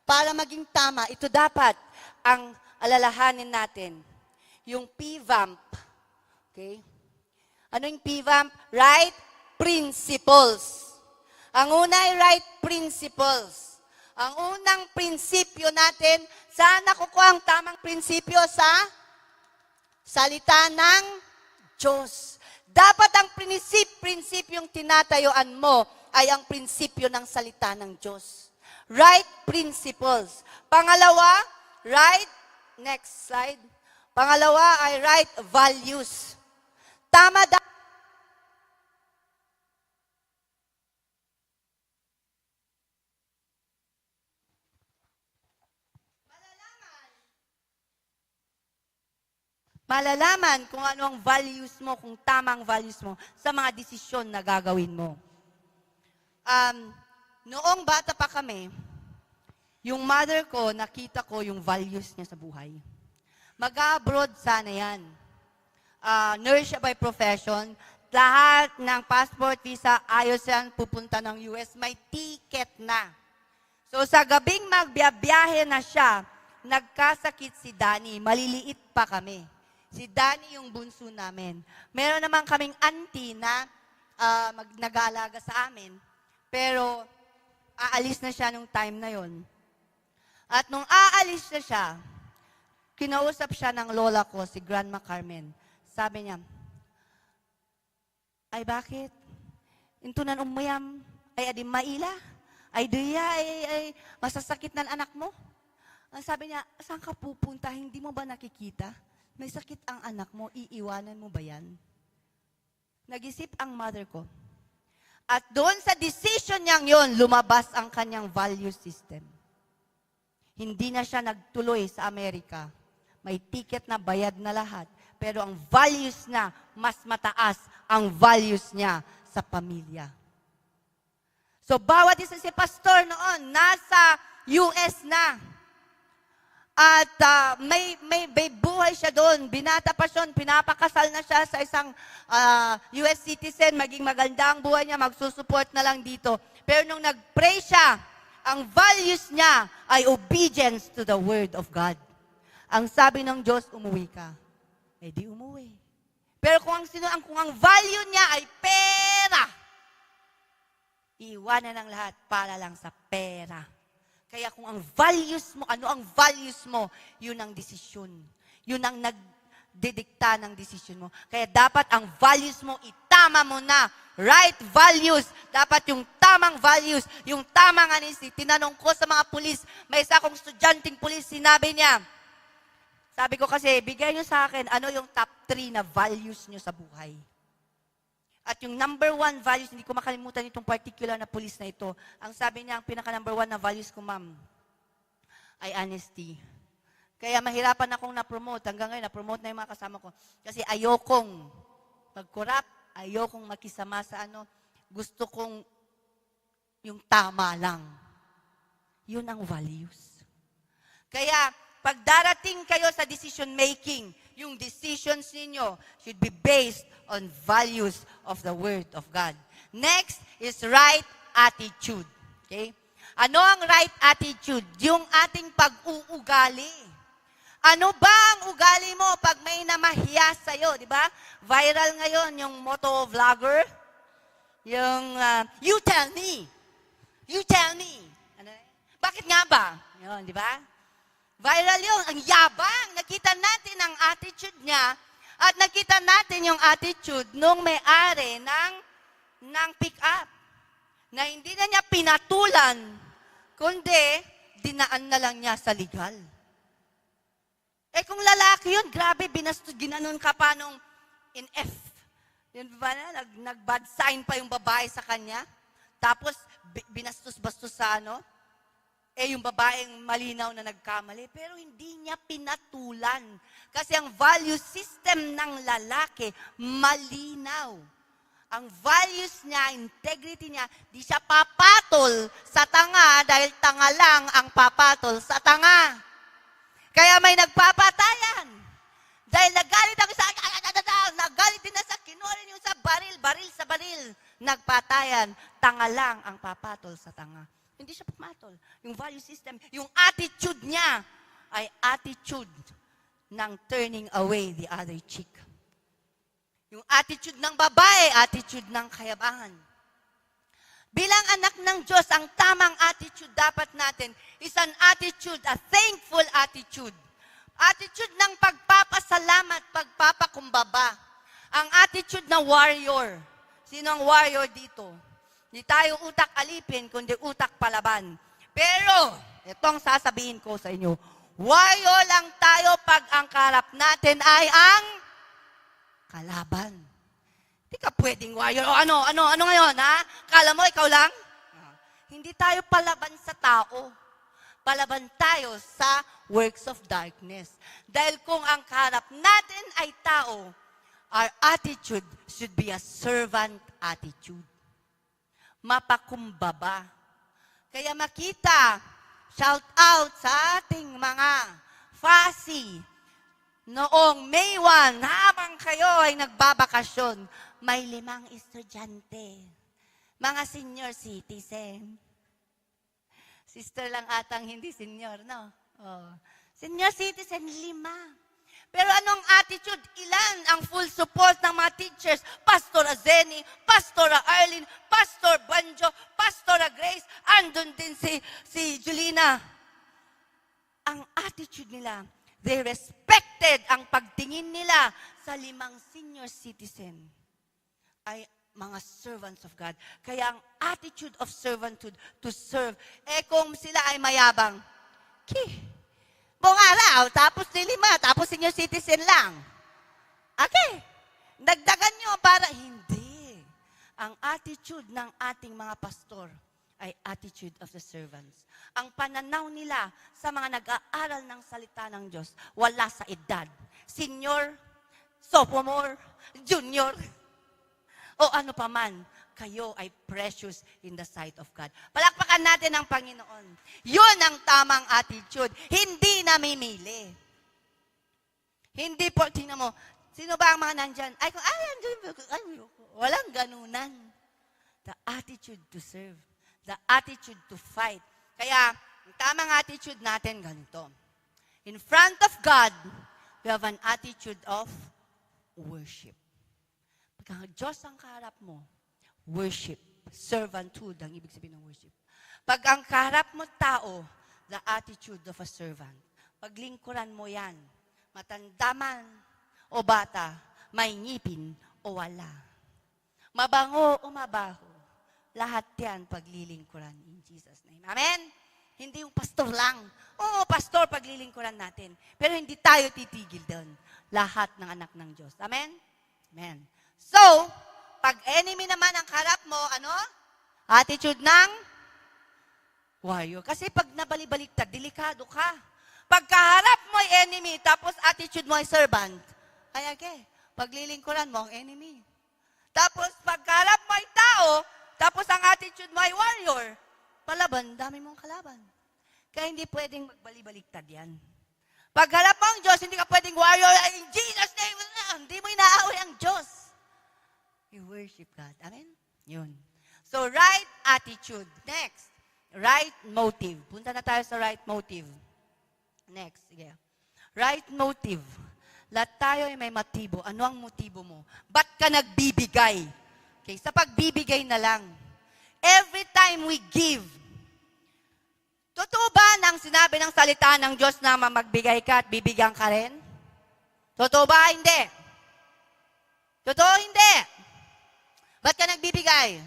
Para maging tama, ito dapat ang alalahanin natin. Yung PVAMP. Okay? Ano yung PVAMP? Right principles. Ang una ay right principles. Ang unang prinsipyo natin, saan nakukuha ang tamang prinsipyo? Sa salita ng Diyos. Dapat ang prinsipyong tinatayuan mo ay ang prinsipyo ng salita ng Diyos. Right principles. Pangalawa, next slide. Pangalawa ay right values. Tama malalaman kung ano ang values mo, kung tamang values mo sa mga desisyon na gagawin mo. Noong bata pa kami, yung mother ko, nakita ko yung values niya sa buhay. Mag-abroad sana yan. Nurse siya by profession. Lahat ng passport, visa, ayos yan, pupunta ng US. May ticket na. So sa gabing magbiyahe na siya, nagkasakit si Danny. Maliliit pa kami. Si Danny yung bunso namin. Meron naman kaming auntie na nag-aalaga sa amin. Pero aalis na siya nung time na yon. At nung aalis na siya, kinausap siya ng lola ko, si Grandma Carmen. Sabi niya, ay bakit? Intunan umayam, ay adim maila, ay duya, ay masasakit ng anak mo. Ang sabi niya, saan ka pupunta? Hindi mo ba nakikita? May sakit ang anak mo, iiwanan mo ba yan? Nag-isip ang mother ko. At doon sa decision niyang yon, lumabas ang kanyang value system. Hindi na siya nagtuloy sa Amerika. May ticket na, bayad na lahat. Pero ang values na, mas mataas ang values niya sa pamilya. So, bawat isa si pastor noon, nasa US na. At may buhay siya doon. Binata pa siya, pinapakasal na siya sa isang US citizen. Maging maganda ang buhay niya, magsusupport na lang dito. Pero nung nag-pray siya, ang values niya ay obedience to the Word of God. Ang sabi ng Diyos, umuwi ka. Eh di umuwi. Pero kung ang value niya ay pera, iiwanan ng lahat para lang sa pera. Kaya kung ang values mo, ano ang values mo, yun ang desisyon. Yun ang nagdidikta ng desisyon mo. Kaya dapat ang values mo, itama mo na. Right values. Dapat yung tamang values, yung tamang honesty. Tinanong ko sa mga pulis, may isa akong estudyanteng pulis, sinabi niya, sabi ko kasi, bigay niyo sa akin, ano yung top 3 na values niyo sa buhay. At yung number 1 values, hindi ko makalimutan itong particular na police na ito. Ang sabi niya, ang pinaka number 1 na values ko, ma'am, ay honesty. Kaya mahirapan akong na-promote. Hanggang ngayon, na-promote na yung mga kasama ko. Kasi ayokong mag-corrupt, ayokong makisama sa ano. Gusto kong yung tama lang. Yun ang values. Kaya, pag darating kayo sa decision making, yung decisions ninyo should be based on values of the Word of God. Next is right attitude. Okay? Ano ang right attitude? Yung ating pag-uugali. Ano ba ang ugali mo pag may namahiya sa'yo? Di ba? Viral ngayon yung moto vlogger. Yung, you tell me. You tell me. Ano? Bakit nga ba? Yun, di ba? Viral yun. Ang yabang. Nakita natin ang attitude niya at nakita natin yung attitude nung may-ari ng pick-up na hindi na niya pinatulan, kundi dinaan na lang niya sa legal. Eh kung lalaki yun, grabe, ginanon ka pa nung in F. Yun ba na? Nag-bad sign pa yung babae sa kanya. Tapos, binastos-bastos sa ano? Yung babaeng malinaw na nagkamali, pero hindi niya pinatulan. Kasi ang value system ng lalaki, malinaw. Ang values niya, integrity niya, di siya papatol sa tanga dahil tanga lang ang papatol sa tanga. Kaya may nagpapatayan. Dahil nagalit ako sa nagalit din na sa kinuha yung sa baril sa baril. Nagpatayan, tanga lang ang papatol sa tanga. Hindi siya pumatol. Yung value system, yung attitude niya ay attitude ng turning away the other cheek. Yung attitude ng babae, attitude ng kayabangan. Bilang anak ng Diyos, ang tamang attitude dapat natin is an attitude, a thankful attitude. Attitude ng pagpapasalamat, pagpapakumbaba. Ang attitude ng warrior. Sino ang warrior dito? Hindi tayo utak alipin, kundi utak palaban. Pero, itong sasabihin ko sa inyo, warrior lang tayo pag ang kaharap natin ay ang kalaban. Hindi ka pwedeng warrior. O ano ngayon, ha? Kala mo, ikaw lang? Hindi tayo palaban sa tao. Palaban tayo sa works of darkness. Dahil kung ang kaharap natin ay tao, our attitude should be a servant attitude. Mapakumbaba. Kaya makita, shout out sa ating mga FASI. Noong May 1, habang kayo ay nagbabakasyon, may 5 estudyante. Mga senior citizen. Sister lang atang hindi senior, no? Oh. Senior citizen, 5. Pero anong attitude? Ilan ang full support ng mga teachers? Pastora Zeni, Pastora Arlene, Pastor Banjo, Pastora Grace, andun din si Julina. Ang attitude nila, they respected ang pagtingin nila sa 5 senior citizen ay mga servants of God. Kaya ang attitude of servanthood to serve, kung sila ay mayabang, buong araw, tapos 5, tapos senior citizen lang. Okay. Dagdagan nyo para, hindi. Ang attitude ng ating mga pastor ay attitude of the servants. Ang pananaw nila sa mga nag-aaral ng salita ng Diyos, wala sa edad. Senior, sophomore, junior, o ano pa man, kayo ay precious in the sight of God. Palakpakan natin ang Panginoon. Yun ang tamang attitude. Hindi namimili. Hindi po, tingnan mo, sino ba ang mga nandyan? Walang ganunan. The attitude to serve. The attitude to fight. Kaya, ang tamang attitude natin ganito. In front of God, we have an attitude of worship. Pagka Diyos ang kaharap mo, worship. Servanthood ang ibig sabihin ng worship. Pag ang kaharap mo tao, the attitude of a servant. Paglingkuran mo yan, matanda man o bata, may ngipin o wala. Mabango o mabaho, lahat yan paglilingkuran in Jesus' name. Amen? Hindi yung pastor lang. Oo, pastor, paglilingkuran natin. Pero hindi tayo titigil doon. Lahat ng anak ng Diyos. Amen? Amen. So, pag enemy naman ang harap mo, ano? Attitude ng warrior. Kasi pag nabalibaliktad, delikado ka. Pagkaharap mo ay enemy, tapos attitude mo ay servant. Kaya paglilingkuran mo ang enemy. Tapos pagkaharap mo ay tao, tapos ang attitude mo ay warrior. Palaban, dami mong kalaban. Kaya hindi pwedeng magbalibaliktad yan. Pagharap mo ang Diyos, hindi ka pwedeng warrior. In Jesus' name, hindi mo inaaway ang Diyos. You worship God. Amen? Yun. So, right attitude. Next. Right motive. Punta na tayo sa right motive. Next. Sige. Right motive. Lahat tayo ay may motibo. Ano ang motibo mo? Ba't ka nagbibigay? Okay, sa pagbibigay na lang. Every time we give, totoo ba nang sinabi ng salita ng Diyos na magbigay ka at bibigyan ka rin? Totoo ba? Hindi. Totoo? Hindi. Ba't ka nagbibigay?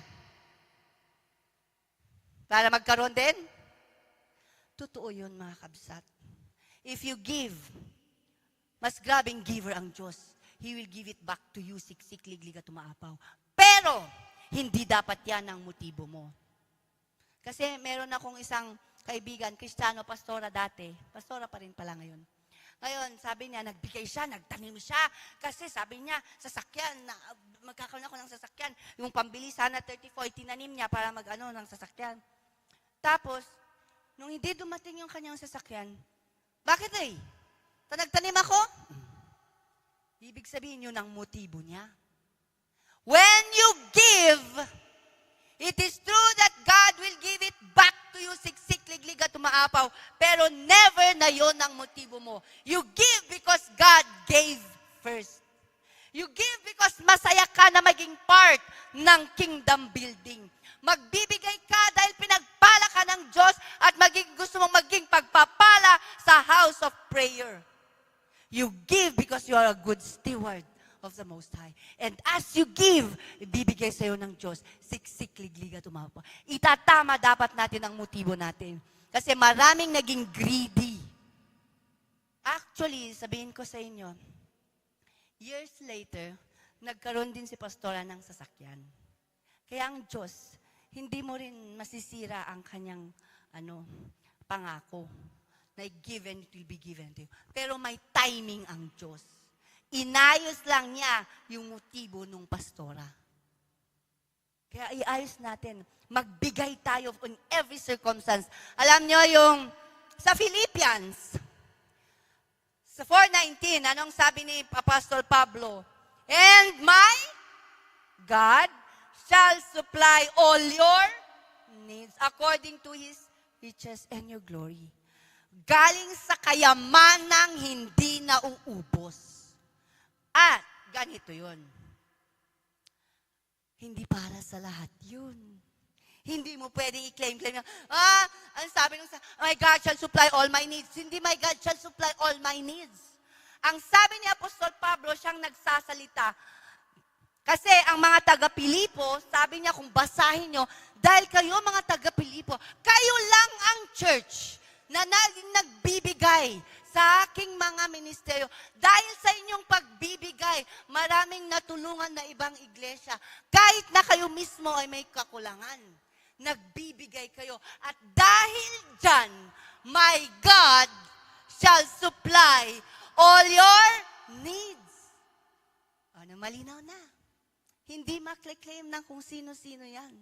Para magkaroon din? Totoo yun, mga kabsat. If you give, mas grabing giver ang Diyos. He will give it back to you, siksik, liglig at umaapaw. Pero, hindi dapat yan ang motibo mo. Kasi meron akong isang kaibigan, Kristiyano, pastora dati. Pastora pa rin pala ngayon. Ngayon, sabi niya, nagbigay siya, nagtanim siya. Kasi sabi niya, sasakyan, magkakaroon ako ng sasakyan. Yung pambili sana 30-40, tinanim niya para mag-ano ng sasakyan. Tapos, nung hindi dumating yung kanyang sasakyan, bakit nagtanim ako? Ibig sabihin yun ang motibo niya. When you give, it is true that God will give it back to you, siksik, liglig at umaapaw. Pero never na yon ang motibo mo. You give because God gave first. You give because masaya ka na maging part ng kingdom building. Magbibigay ka dahil pinagpala ka ng Diyos at gusto mong maging pagpapala sa house of prayer. You give because you are a good steward of the Most High. And as you give, ibibigay sa'yo ng Diyos, siksik, liglig at umapa. Itatama dapat natin ang motibo natin. Kasi maraming naging greedy. Actually, sabihin ko sa inyo, years later, nagkaroon din si pastora ng sasakyan. Kaya ang Diyos, hindi mo rin masisira ang kanyang pangako na given, it will be given to you. Pero may timing ang Diyos. Inayos lang niya yung motibo ng pastora. Kaya iayos natin. Magbigay tayo in every circumstance. Alam niyo yung sa Philippians, sa 4:19, anong sabi ni Apostle Pablo? And my God shall supply all your needs according to His riches and your glory. Galing sa kayamanang hindi nauubos. At ganito yun. Hindi para sa lahat yun. Hindi mo pwedeng i-claim na, ang sabi nung my God shall supply all my needs. Hindi my God shall supply all my needs. Ang sabi ni Apostol Pablo, siyang nagsasalita. Kasi ang mga taga-Pilipo, sabi niya kung basahin nyo, dahil kayo mga taga-Pilipo, kayo lang ang church na nagbibigay sa aking mga ministeryo. Dahil sa inyong pagbibigay, maraming natulungan na ibang iglesia. Kahit na kayo mismo ay may kakulangan, nagbibigay kayo. At dahil dyan, my God shall supply all your needs. Malinaw na. Hindi makle-claim ng kung sino-sino yan.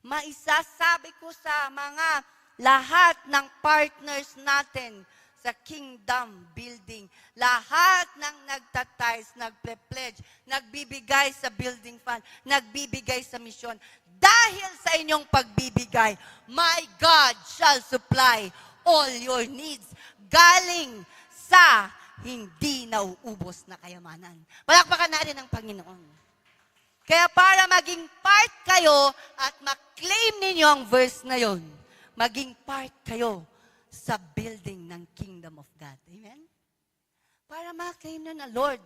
Maisasabi ko sa mga lahat ng partners natin sa kingdom building. Lahat ng nagtatize, nagple-pledge, nagbibigay sa building fund, nagbibigay sa misyon. Dahil sa inyong pagbibigay, my God shall supply all your needs. Galing sa hindi nauubos na kayamanan. Palakpakan natin ang Panginoon. Kaya para maging part kayo at maklaim ninyo ang verse na yon, maging part kayo sa building ng kingdom of God. Amen? Para maklaim na Lord,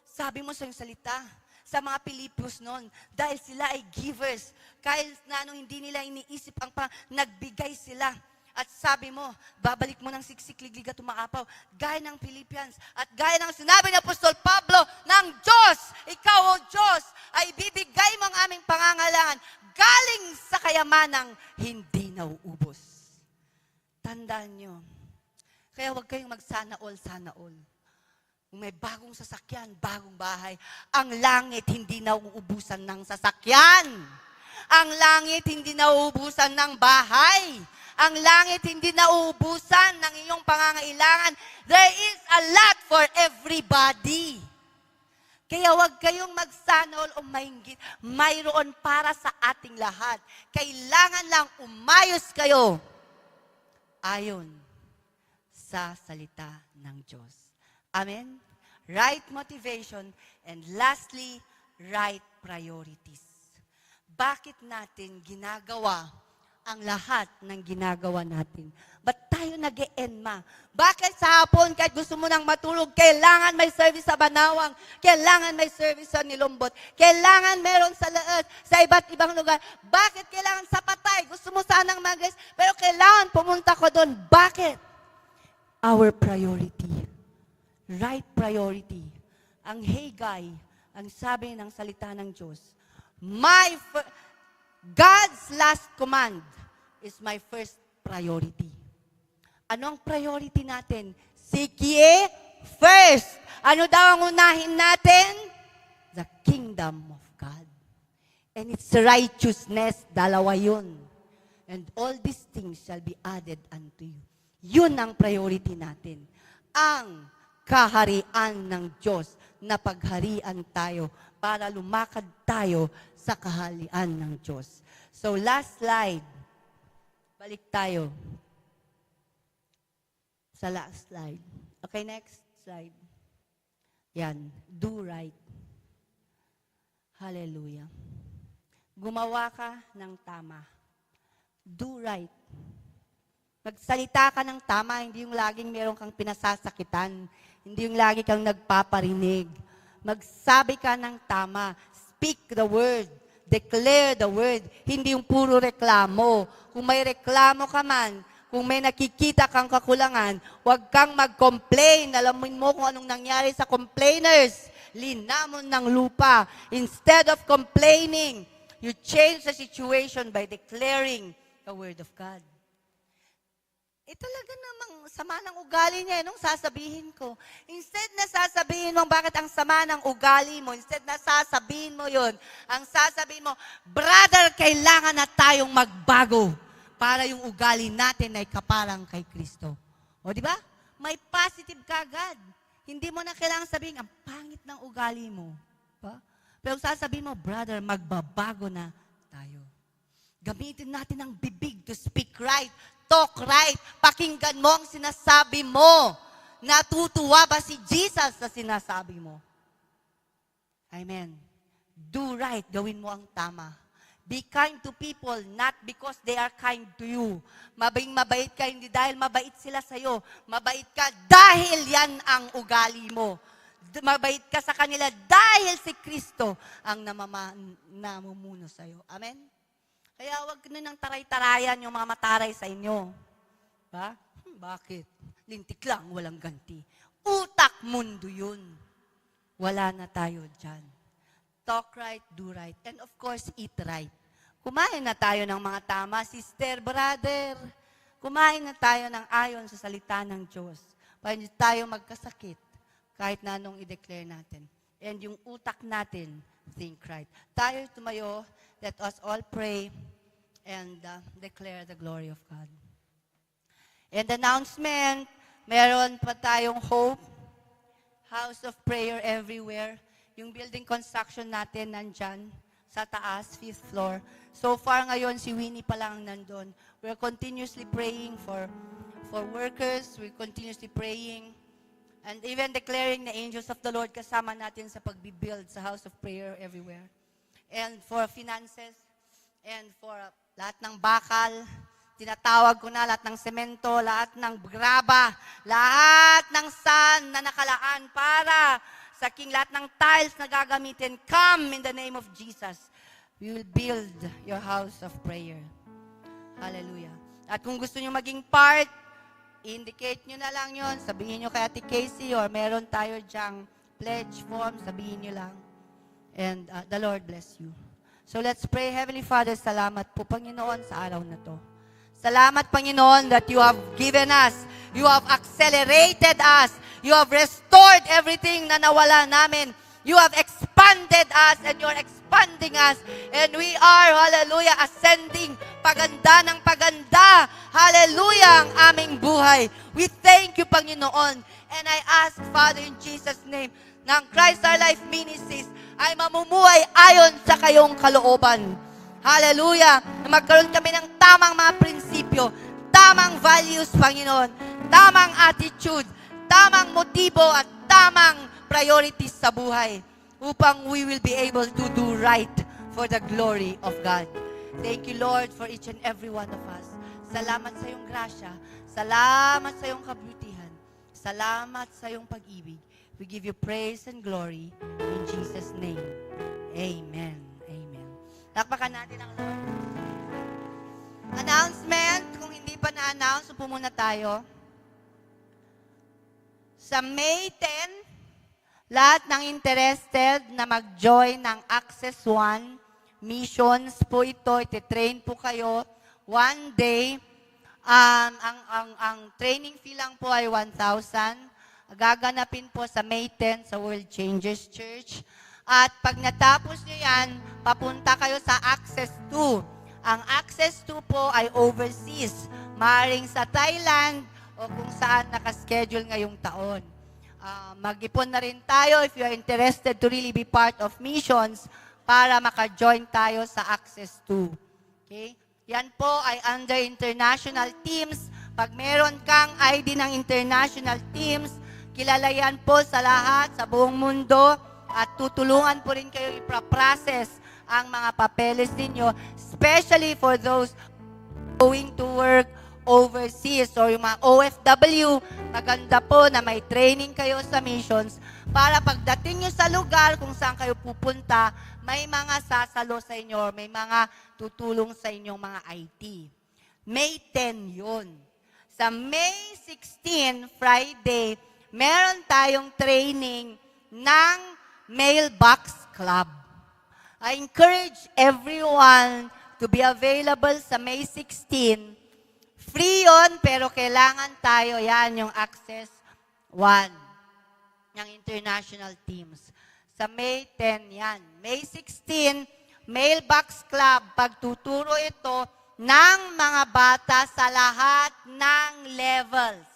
sabi mo sa iyong salita, sa mga Pilipos noon, dahil sila ay givers, kahit na nung hindi nila iniisip ang nagbigay sila. At sabi mo, babalik mo ng siksik, liglig at umaapaw, gaya ng Philippians, at gaya ng sinabi ni Apostol Pablo, ng Diyos, ikaw o Diyos, ay bibigay mo ang aming pangangailangan, galing sa kayamanang hindi nauubos. Tandaan nyo, kaya huwag kayong magsana all. Kung may bagong sasakyan, bagong bahay, ang langit hindi nauubusan ng sasakyan. Ang langit hindi nauubusan ng bahay. Ang langit hindi nauubusan ng iyong pangangailangan. There is a lot for everybody. Kaya huwag kayong magsanol o mainggit. Mayroon para sa ating lahat. Kailangan lang umayos kayo ayon sa salita ng Diyos. Amen? Right motivation and lastly, right priorities. Bakit natin ginagawa ang lahat ng ginagawa natin? Ba't tayo nag-e-enma? Bakit sa hapon, kahit gusto mo nang matulog, kailangan may service sa Banawang, kailangan may service sa Nilombot, kailangan meron sa iba't ibang lugar. Bakit kailangan sa Patay? Gusto mo sanang mag-guys, pero kailangan pumunta ko doon. Bakit? Our priority. Right priority. Ang Haggai, ang sabi ng salita ng Diyos, God's last command is my first priority. Ano ang priority natin? Seek ye first. Ano daw ang unahin natin? The kingdom of God. And its righteousness, dalawa yun. And all these things shall be added unto you. Yun ang priority natin. Ang kaharian ng Diyos na pagharian tayo para lumakad tayo sa kaharian ng Diyos. So last slide. Balik tayo sa last slide. Okay, next slide. Yan. Do right. Hallelujah. Gumawa ka ng tama. Do right. Magsalita ka ng tama, hindi yung laging meron kang pinasasakitan. Hindi yung lagi kang nagpaparinig. Magsabi ka ng tama. Speak the word. Declare the word. Hindi yung puro reklamo. Kung may reklamo ka man, kung may nakikita kang kakulangan, huwag kang mag-complain. Alamin mo kung anong nangyari sa complainers. Linamon ng lupa. Instead of complaining, you change the situation by declaring the word of God. Talaga namang sama ng ugali niya, nung sasabihin ko. Instead na sasabihin mo, bakit ang sama ng ugali mo? Instead na sasabihin mo yun, ang sasabihin mo, brother, kailangan na tayong magbago para yung ugali natin ay kaparang kay Kristo. O, di ba? May positive ka agad. Hindi mo na kailangan sabihin, ang pangit ng ugali mo. Ba? Pero sasabihin mo, brother, magbabago na tayo. Gamitin natin ang bibig to speak right, talk right. Pakinggan mo ang sinasabi mo. Natutuwa ba si Jesus sa sinasabi mo? Amen. Do right. Gawin mo ang tama. Be kind to people, not because they are kind to you. Mabait ka, hindi dahil mabait sila sa'yo. Mabait ka dahil yan ang ugali mo. Mabait ka sa kanila dahil si Kristo ang namumuno sa'yo. Amen? Kaya wag na nang taray-tarayan yung mga mataray sa inyo. Ba? Bakit? Lintik lang, walang ganti. Utak mundo yun. Wala na tayo dyan. Talk right, do right, and of course, eat right. Kumain na tayo ng mga tama, sister, brother. Kumain na tayo ng ayon sa salita ng Diyos. Para hindi tayo magkasakit kahit na anong i-declare natin. And yung utak natin, think right. Tayo tumayo, let us all pray and declare the glory of God. And announcement, meron pa tayong Hope, House of Prayer everywhere. Yung building construction natin nandyan sa taas, 5th floor. So far ngayon, si Winnie pa lang nandun. We're continuously praying for workers. We're continuously praying and even declaring the angels of the Lord kasama natin sa pagbibuild sa House of Prayer everywhere. And for finances, and for lahat ng bakal, tinatawag ko na lahat ng semento, lahat ng graba, lahat ng sand na nakalaan para sa lahat ng tiles na gagamitin, come in the name of Jesus. We will build your house of prayer. Hallelujah. At kung gusto nyo maging part, indicate nyo na lang yon. Sabihin nyo kay Ate Casey or meron tayo dyang pledge form, sabihin nyo lang. And the Lord bless you. So let's pray. Heavenly Father, salamat po, Panginoon, sa araw na to. Salamat, Panginoon, that you have given us, you have accelerated us, you have restored everything na nawala namin. You have expanded us and you're expanding us. And we are, hallelujah, ascending paganda ng paganda. Hallelujah, ang aming buhay. We thank you, Panginoon. And I ask, Father, in Jesus' name, ng Christ Our Life Ministries ay mamumuhay ayon sa kayong kalooban. Hallelujah. Na magkaroon kami ng tamang mga prinsipyo, tamang values, Panginoon, tamang attitude, tamang motibo at tamang priorities sa buhay upang we will be able to do right for the glory of God. Thank you, Lord, for each and every one of us. Salamat sa iyong grasya. Salamat sa iyong kabutihan. Salamat sa iyong pag-ibig. We give you praise and glory in Jesus' name. Amen. Amen. Takpakan natin ang Lord. Announcement. Kung hindi pa na-announce, upo muna tayo. Sa May 10, lahat ng interested na mag-join ng Access 1, missions po ito. Iti-train po kayo. One day, ang training fee lang po ay 1,000. Gaganapin po sa May 10 sa World Changers Church. At pag natapos nyo yan, papunta kayo sa Access 2. Ang Access 2 po ay overseas. Maring sa Thailand o kung saan nakaschedule ngayong taon. Mag-ipon na rin tayo if you are interested to really be part of missions para maka-join tayo sa Access 2. Okay? Yan po ay under international teams. Pag meron kang ID ng international teams, kilala yan po sa lahat, sa buong mundo, at tutulungan po rin kayo ipaprocess ang mga papeles ninyo, especially for those going to work overseas or yung mga OFW. Maganda po na may training kayo sa missions para pagdating nyo sa lugar kung saan kayo pupunta, may mga sasalo sa inyo, may mga tutulong sa inyong mga IT. May 10 yun. Sa May 16, Friday, meron tayong training ng Mailbox Club. I encourage everyone to be available sa May 16. Free yun, pero kailangan tayo, yan yung Access 1 ng international teams. Sa May 10 yan. May 16, Mailbox Club, pagtuturo ito ng mga bata sa lahat ng levels.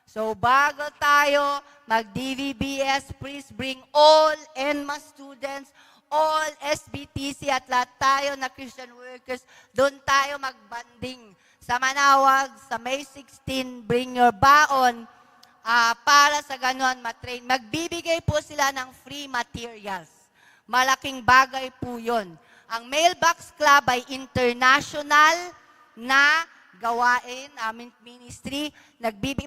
So bago tayo mag-DVBS, please bring all ENMA students, all SBTC at lahat tayo na Christian workers, doon tayo magbanding sa Manawag, sa May 16, bring your baon para sa ganon matrain. Magbibigay po sila ng free materials. Malaking bagay po yun. Ang Mailbox Club ay international na gawain, aming ministry.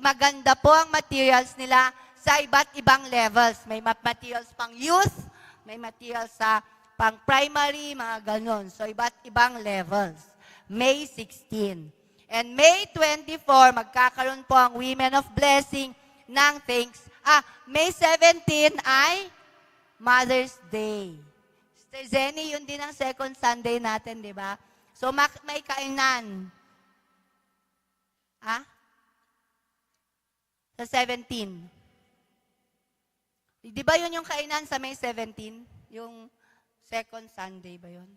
Maganda po ang materials nila sa iba't ibang levels. May materials pang youth, may materials sa pang primary, mga ganon. So, iba't ibang levels. May 16. And May 24, magkakaroon po ang Women of Blessing ng thanks. May 17 ay Mother's Day. Sister Zenny, yun din ang second Sunday natin, di ba? So, may kainan. Sa 17. Di ba yun yung kainan sa May 17? Yung second Sunday ba yun?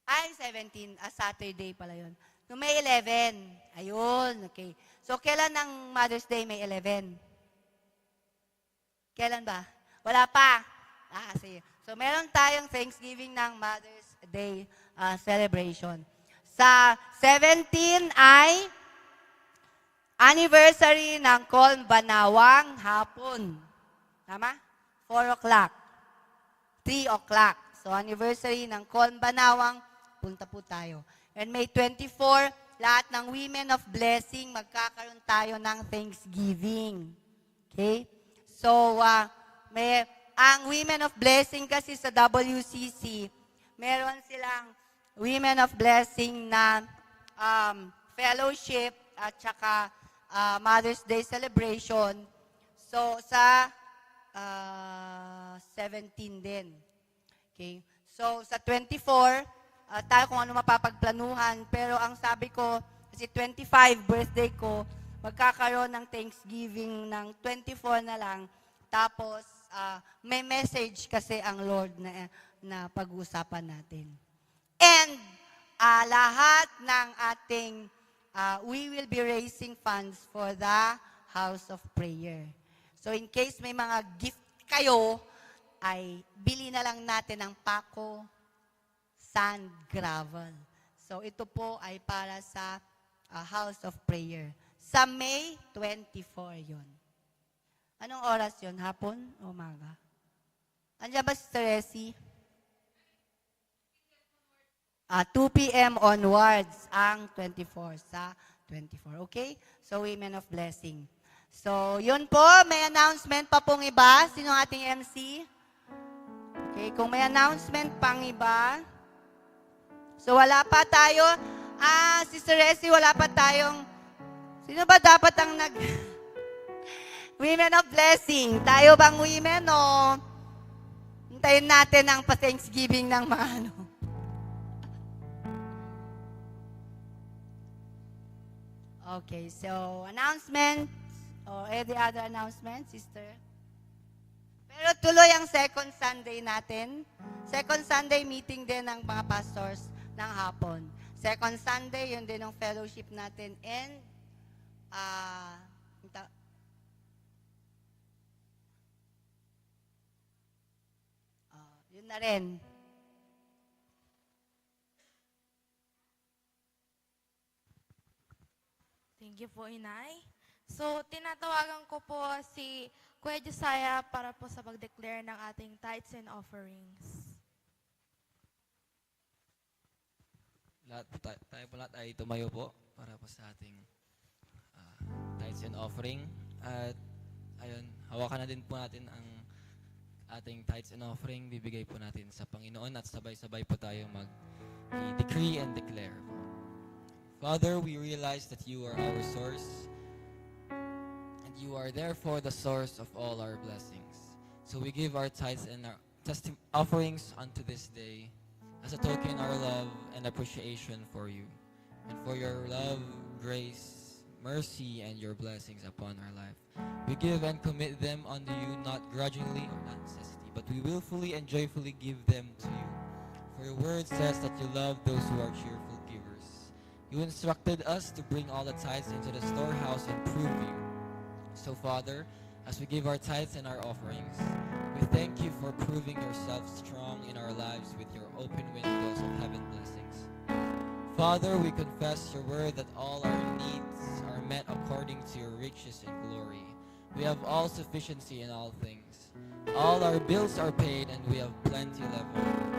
Ay, 17. Saturday pala yun. No, May 11. Ayun, okay. So, kailan ang Mother's Day, May 11? Kailan ba? Wala pa. Sige. So, meron tayong Thanksgiving ng Mother's Day celebration. Sa 17 ay anniversary ng Col Banawang hapon. Tama? 4 o'clock. 3 o'clock. So, anniversary ng Col Banawang, punta po tayo. And May 24, lahat ng Women of Blessing, magkakaroon tayo ng Thanksgiving. Okay? So, ang Women of Blessing kasi sa WCC, meron silang Women of Blessing na fellowship at saka Mother's Day celebration. So, sa 17 din. Okay? So, sa 24, tayo kung ano mapapagplanuhan. Pero ang sabi ko, kasi 25 birthday ko, magkakaroon ng Thanksgiving ng 24 na lang. Tapos, may message kasi ang Lord na pag-uusapan natin. And, lahat ng ating, we will be raising funds for the House of Prayer. So, in case may mga gift kayo, ay bili na lang natin ng pako, sand, gravel. So, ito po ay para sa House of Prayer. Sa May 24 yon. Anong oras yon? Hapon o umaga? Andiyan ba si Teresi? 2 p.m. onwards ang 24 sa 24. Okay? So, Women of Blessing. So, yun po. May announcement pa pong iba. Sino ang ating MC? Okay, kung may announcement pang iba. So, wala pa tayo. Sister Resi, wala pa tayong... Sino ba dapat ang Women of Blessing? Tayo bang women o... Hintayin natin ang pa-Thanksgiving ng mga ano. Okay, so announcements or any other announcement, sister? Pero tuloy ang second Sunday natin. Second Sunday meeting din ng mga pastors ng hapon. Second Sunday, yun din ang fellowship natin. And, yun na rin. Thank you po, Inay. So, tinatawagan ko po si Kuya Josiah para po sa pag-declare ng ating tithes and offerings. Tayo po lahat ay tumayo po para po sa ating tithes and offering. At ayun, hawakan na din po natin ang ating tithes and offering. Bibigay po natin sa Panginoon at sabay-sabay po tayo mag-decree and declare. Father, we realize that you are our source and you are therefore the source of all our blessings. So we give our tithes and our offerings unto this day as a token of our love and appreciation for you and for your love, grace, mercy, and your blessings upon our life. We give and commit them unto you not grudgingly or not necessity, but we willfully and joyfully give them to you. For your word says that you love those who are cheerful. You instructed us to bring all the tithes into the storehouse and prove you. So, Father, as we give our tithes and our offerings, we thank you for proving yourself strong in our lives with your open windows of heaven blessings. Father, we confess your word that all our needs are met according to your riches and glory. We have all sufficiency in all things. All our bills are paid and we have plenty left over.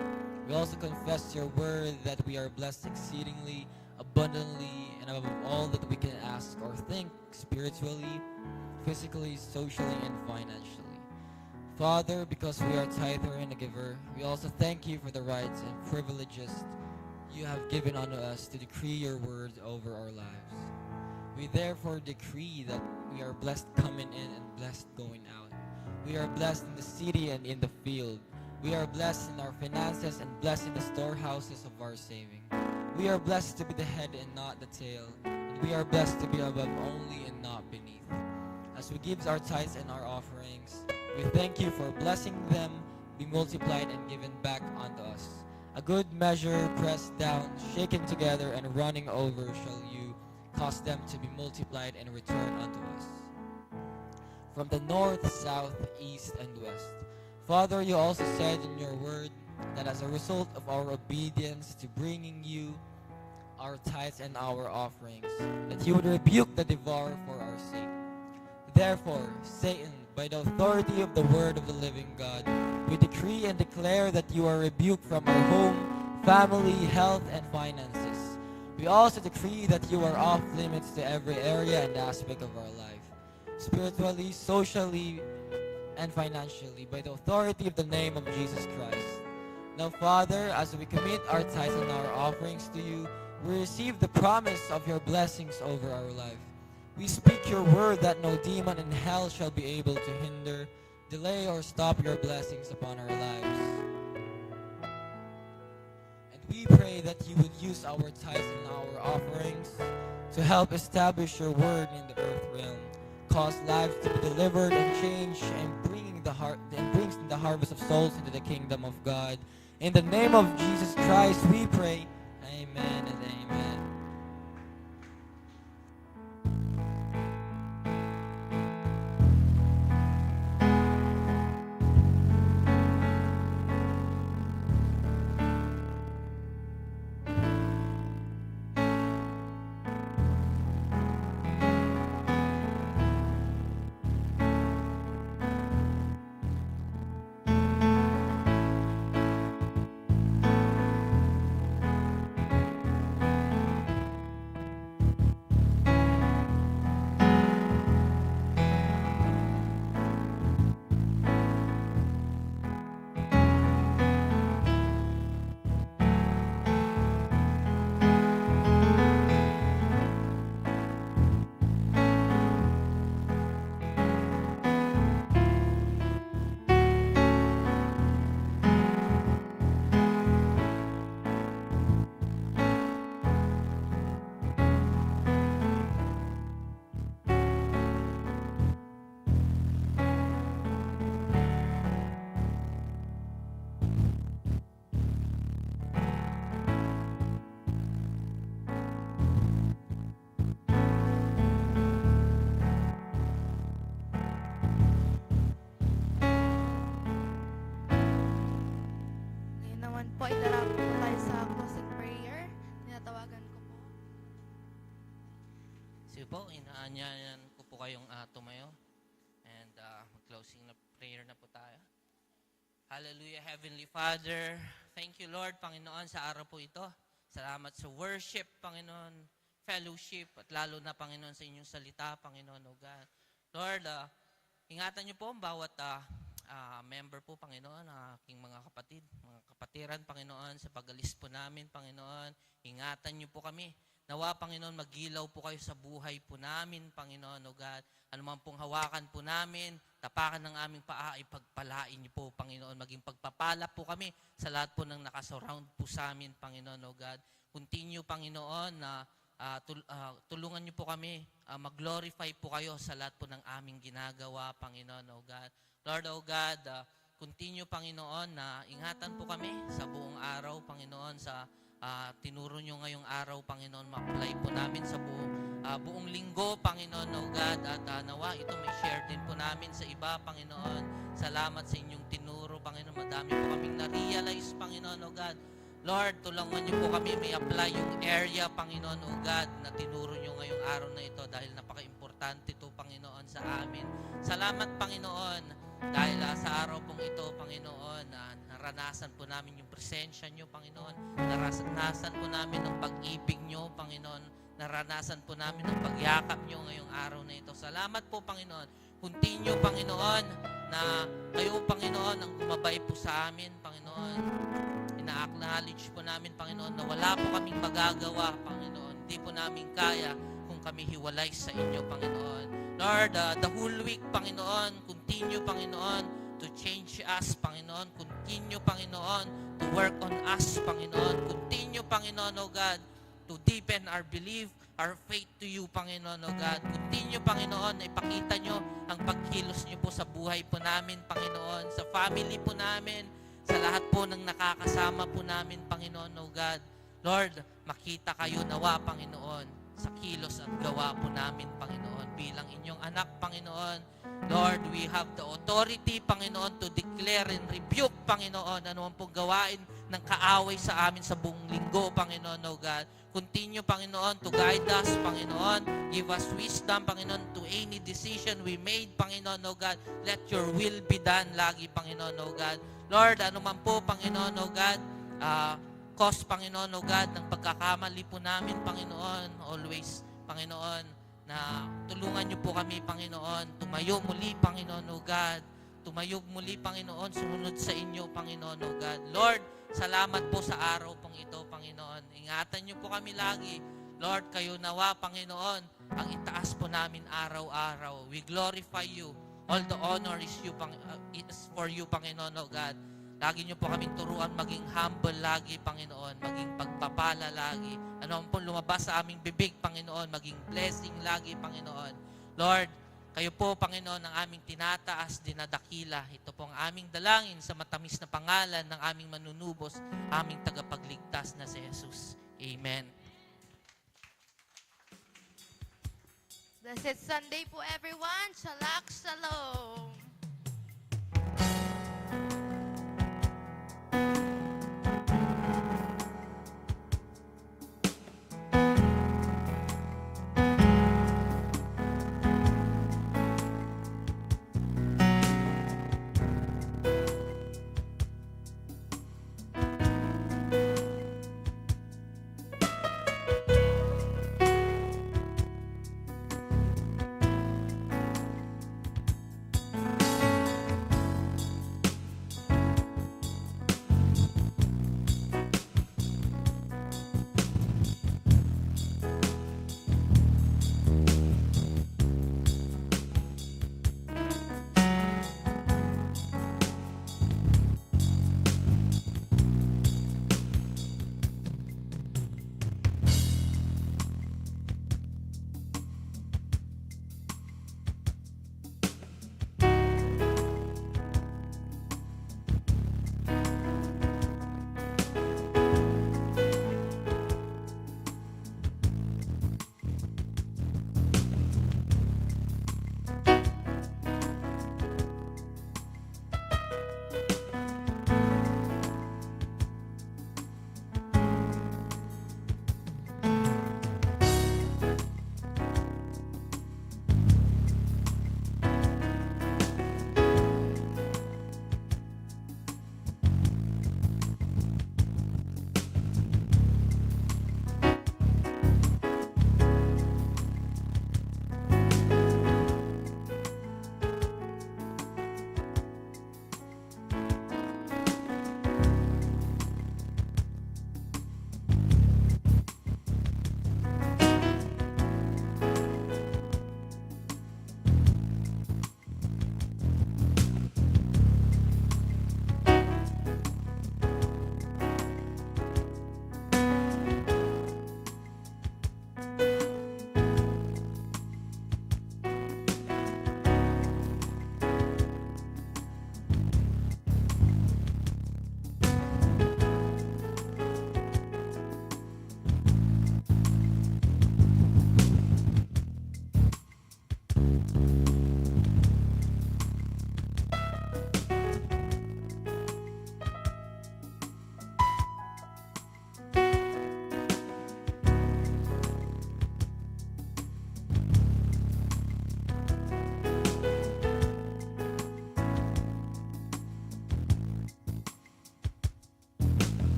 We also confess your word that we are blessed exceedingly, abundantly, and above all that we can ask or think spiritually, physically, socially, and financially. Father, because we are tither and a giver, we also thank you for the rights and privileges you have given unto us to decree your word over our lives. We therefore decree that we are blessed coming in and blessed going out. We are blessed in the city and in the field. We are blessed in our finances and blessed in the storehouses of our saving. We are blessed to be the head and not the tail, and we are blessed to be above only and not beneath. As we give our tithes and our offerings, we thank you for blessing them, be multiplied and given back unto us. A good measure, pressed down, shaken together, and running over shall you cause them to be multiplied and return unto us. From the north, south, east, and west. Father, you also said in your word that as a result of our obedience to bringing you our tithes and our offerings, that you would rebuke the devourer for our sake. Therefore, Satan, by the authority of the word of the living God, we decree and declare that you are rebuked from our home, family, health, and finances. We also decree that you are off limits to every area and aspect of our life, spiritually, socially, and financially, by the authority of the name of Jesus Christ. Now, Father, as we commit our tithes and our offerings to you, we receive the promise of your blessings over our life. We speak your word that no demon in hell shall be able to hinder, delay, or stop your blessings upon our lives. And we pray that you would use our tithes and our offerings to help establish your word in the earth realm, cause lives to be delivered and changed, and brings the harvest of souls into the kingdom of God. In the name of Jesus Christ, we pray. Amen and amen. idara po tayo sa closing prayer. Tinatawagan ko po. Sige po, inaanyayan ko po kayong tumayo. And mag-closing na prayer na po tayo. Hallelujah, Heavenly Father. Thank you, Lord, Panginoon, sa araw po ito. Salamat sa worship, Panginoon, fellowship, at lalo na, Panginoon, sa inyong salita, Panginoon, O God. Lord, ingatan niyo po ang bawat member po, Panginoon, aking mga kapatid, mga kapatiran, Panginoon, sa pag-alis po namin, Panginoon. Ingatan niyo po kami. Nawa, Panginoon, magilaw po kayo sa buhay po namin, Panginoon, O God. Ano man pong hawakan po namin, tapakan ng aming paa, ipagpalain niyo po, Panginoon. Maging pagpapala po kami sa lahat po ng nakasurround po sa amin, Panginoon, O God. Continue, Panginoon, na tulungan niyo po kami, mag-glorify po kayo sa lahat po ng aming ginagawa, Panginoon, O God. Lord, O God, continue, Panginoon, na ingatan po kami sa buong araw, Panginoon, sa tinuro nyo ngayong araw, Panginoon, ma-apply po namin sa buong linggo, Panginoon, O God, at nawa, ito may share din po namin sa iba, Panginoon. Salamat sa inyong tinuro, Panginoon. Madami po kaming na-realize, Panginoon, O God. Lord, tulungan niyo po kami may apply yung area, Panginoon, O God, na tinuro nyo ngayong araw na ito dahil napaka-importante ito, Panginoon, sa amin. Salamat, Panginoon, dahil sa araw pong ito, Panginoon, naranasan po namin yung presensya nyo, Panginoon. Naranasan po namin ng pag-ibig nyo, Panginoon. Naranasan po namin ng pagyakap nyo ngayong araw na ito. Salamat po, Panginoon. Continue, Panginoon, na kayo, Panginoon, ang gumabay po sa amin, Panginoon. Ina-acknowledge po namin, Panginoon, na wala po kaming magagawa, Panginoon. Hindi po namin kaya kung kami hiwalay sa inyo, Panginoon. Lord, the whole week, Panginoon, continue, Panginoon, to change us, Panginoon. Continue, Panginoon, to work on us, Panginoon. Continue, Panginoon, O God, to deepen our belief, our faith to you, Panginoon, O God. Continue, Panginoon, na ipakita nyo ang pagkilos nyo po sa buhay po namin, Panginoon, sa family po namin, sa lahat po ng nakakasama po namin, Panginoon, O God. Lord, makita kayo nawa, Panginoon, sa kilos at gawa po namin, Panginoon, bilang inyong anak, Panginoon. Lord, we have the authority, Panginoon, to declare and rebuke, Panginoon, ano man pong gawain ng kaaway sa amin sa buong linggo, Panginoon, O God. Continue, Panginoon, to guide us, Panginoon. Give us wisdom, Panginoon, to any decision we made, Panginoon, O God. Let your will be done lagi, Panginoon, O God. Lord, ano man po, Panginoon, O God, cause, Panginoon, O God, ng pagkakamali po namin, Panginoon, always, Panginoon, na tulungan niyo po kami, Panginoon, tumayo muli, Panginoon, O God. Tumayo muli, Panginoon, sumunod sa inyo, Panginoon, O God. Lord, salamat po sa araw pong ito, Panginoon. Ingatan niyo po kami lagi. Lord, kayo nawa, Panginoon, ang itaas po namin araw-araw. We glorify you. All the honor is for you, Panginoon, O God. Lagi niyo po kaming turuan maging humble lagi, Panginoon. Maging pagpapala lagi. Ano po lumabas sa aming bibig, Panginoon. Maging blessing lagi, Panginoon. Lord, kayo po, Panginoon, ang aming tinataas, dinadakila. Ito po ang aming dalangin sa matamis na pangalan ng aming manunubos, aming tagapagligtas na si Jesus. Amen. Blessed Sunday po, everyone. Shalak